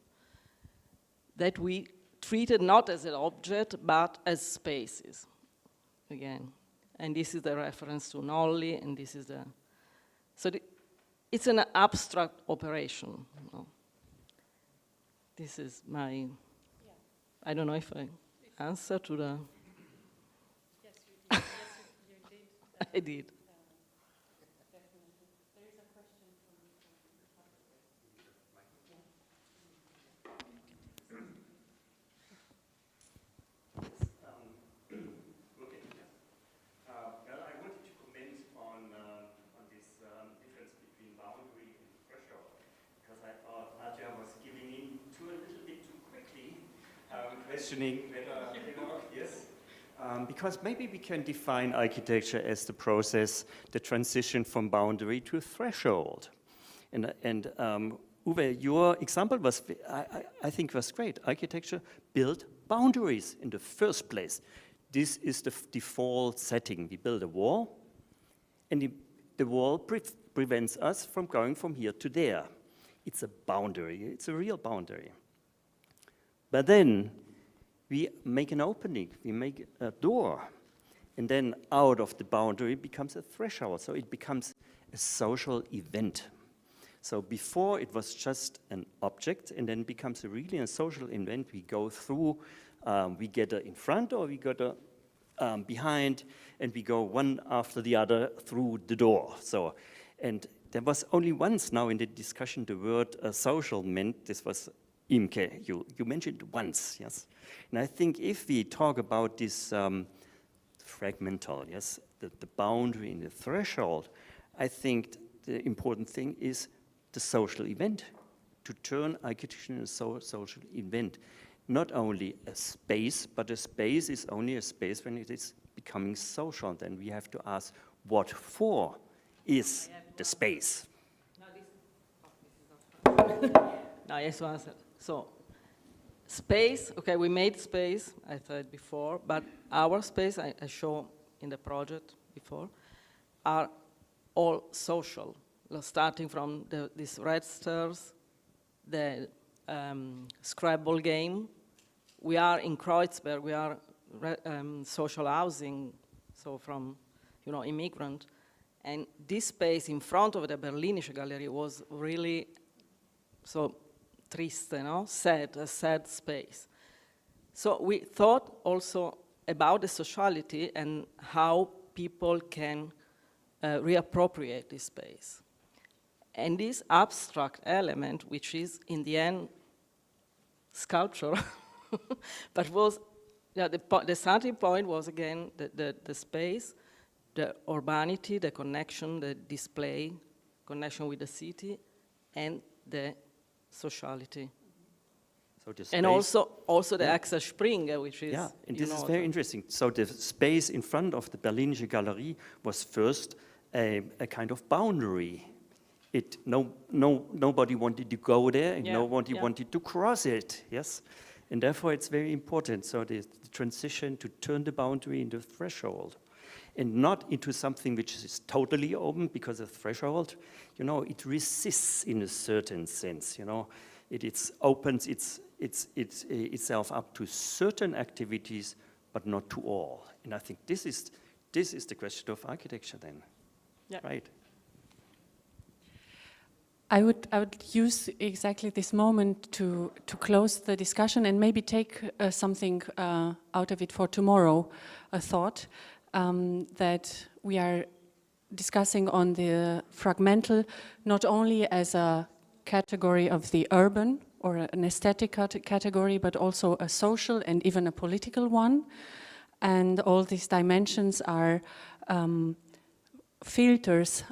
that we treated not as an object, but as spaces, again. And this is the reference to Nolli, and this is it's an abstract operation. This is my, I don't know if I answer to the... Yes, you did. I did. There is a question from well, I wanted to comment on this difference between boundary and threshold, because I thought Adria was giving in a little bit too quickly when questioning whether, yes. Because maybe we can define architecture as the process, the transition from boundary to threshold. And Uwe, your example was, I think was great. Architecture built boundaries in the first place. This is the default setting. We build a wall, and the wall prevents us from going from here to there. It's a boundary, it's a real boundary. But then we make an opening, we make a door, and then out of the boundary becomes a threshold, so it becomes a social event. So before it was just an object, and then becomes really a social event. We go through, we get in front or we get behind, and we go one after the other through the door. So, and there was only once now in the discussion the word social meant, this was Imke, you mentioned once, yes? And I think if we talk about this fragmental, yes, the boundary and the threshold, I think the important thing is the social event, to turn architecture into a social event. Not only a space, but a space is only a space when it is becoming social. Then we have to ask, what for is the space? Now, yes, to answer. So, space, okay, we made space, I said before, but our space, I show in the project before, are all social. Starting from these red stairs, the Scrabble game. We are in Kreuzberg, we are social housing, so from, immigrant. And this space in front of the Berlinische Gallery was really so triste, sad, a sad space. So we thought also about the sociality and how people can reappropriate this space. And this abstract element, which is in the end sculpture, but was, the starting point was again the space, the urbanity, the connection, the display, connection with the city, and the sociality. So the space, and also the Axel Springer, which is... Yeah, and this is very interesting. So the space in front of the Berlinische Galerie was first a kind of boundary. Nobody wanted to go there, and nobody wanted to cross it, yes? And therefore it's very important, so the transition to turn the boundary into threshold, and not into something which is totally open, because a threshold, it resists in a certain sense, It opens itself up to certain activities, but not to all. And I think this is the question of architecture then, right? I would use exactly this moment to close the discussion and maybe take something out of it for tomorrow, a thought that we are discussing on the fragmental, not only as a category of the urban or an aesthetic category, but also a social and even a political one. And all these dimensions are filters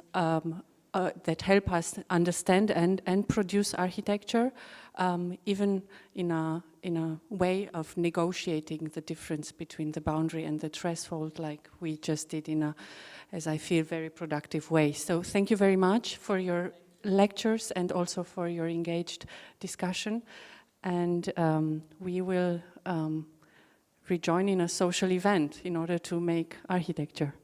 that help us understand and produce architecture, even in a way of negotiating the difference between the boundary and the threshold, like we just did in a, as I feel, very productive way. So thank you very much for your lectures and also for your engaged discussion. And we will rejoin in a social event in order to make architecture.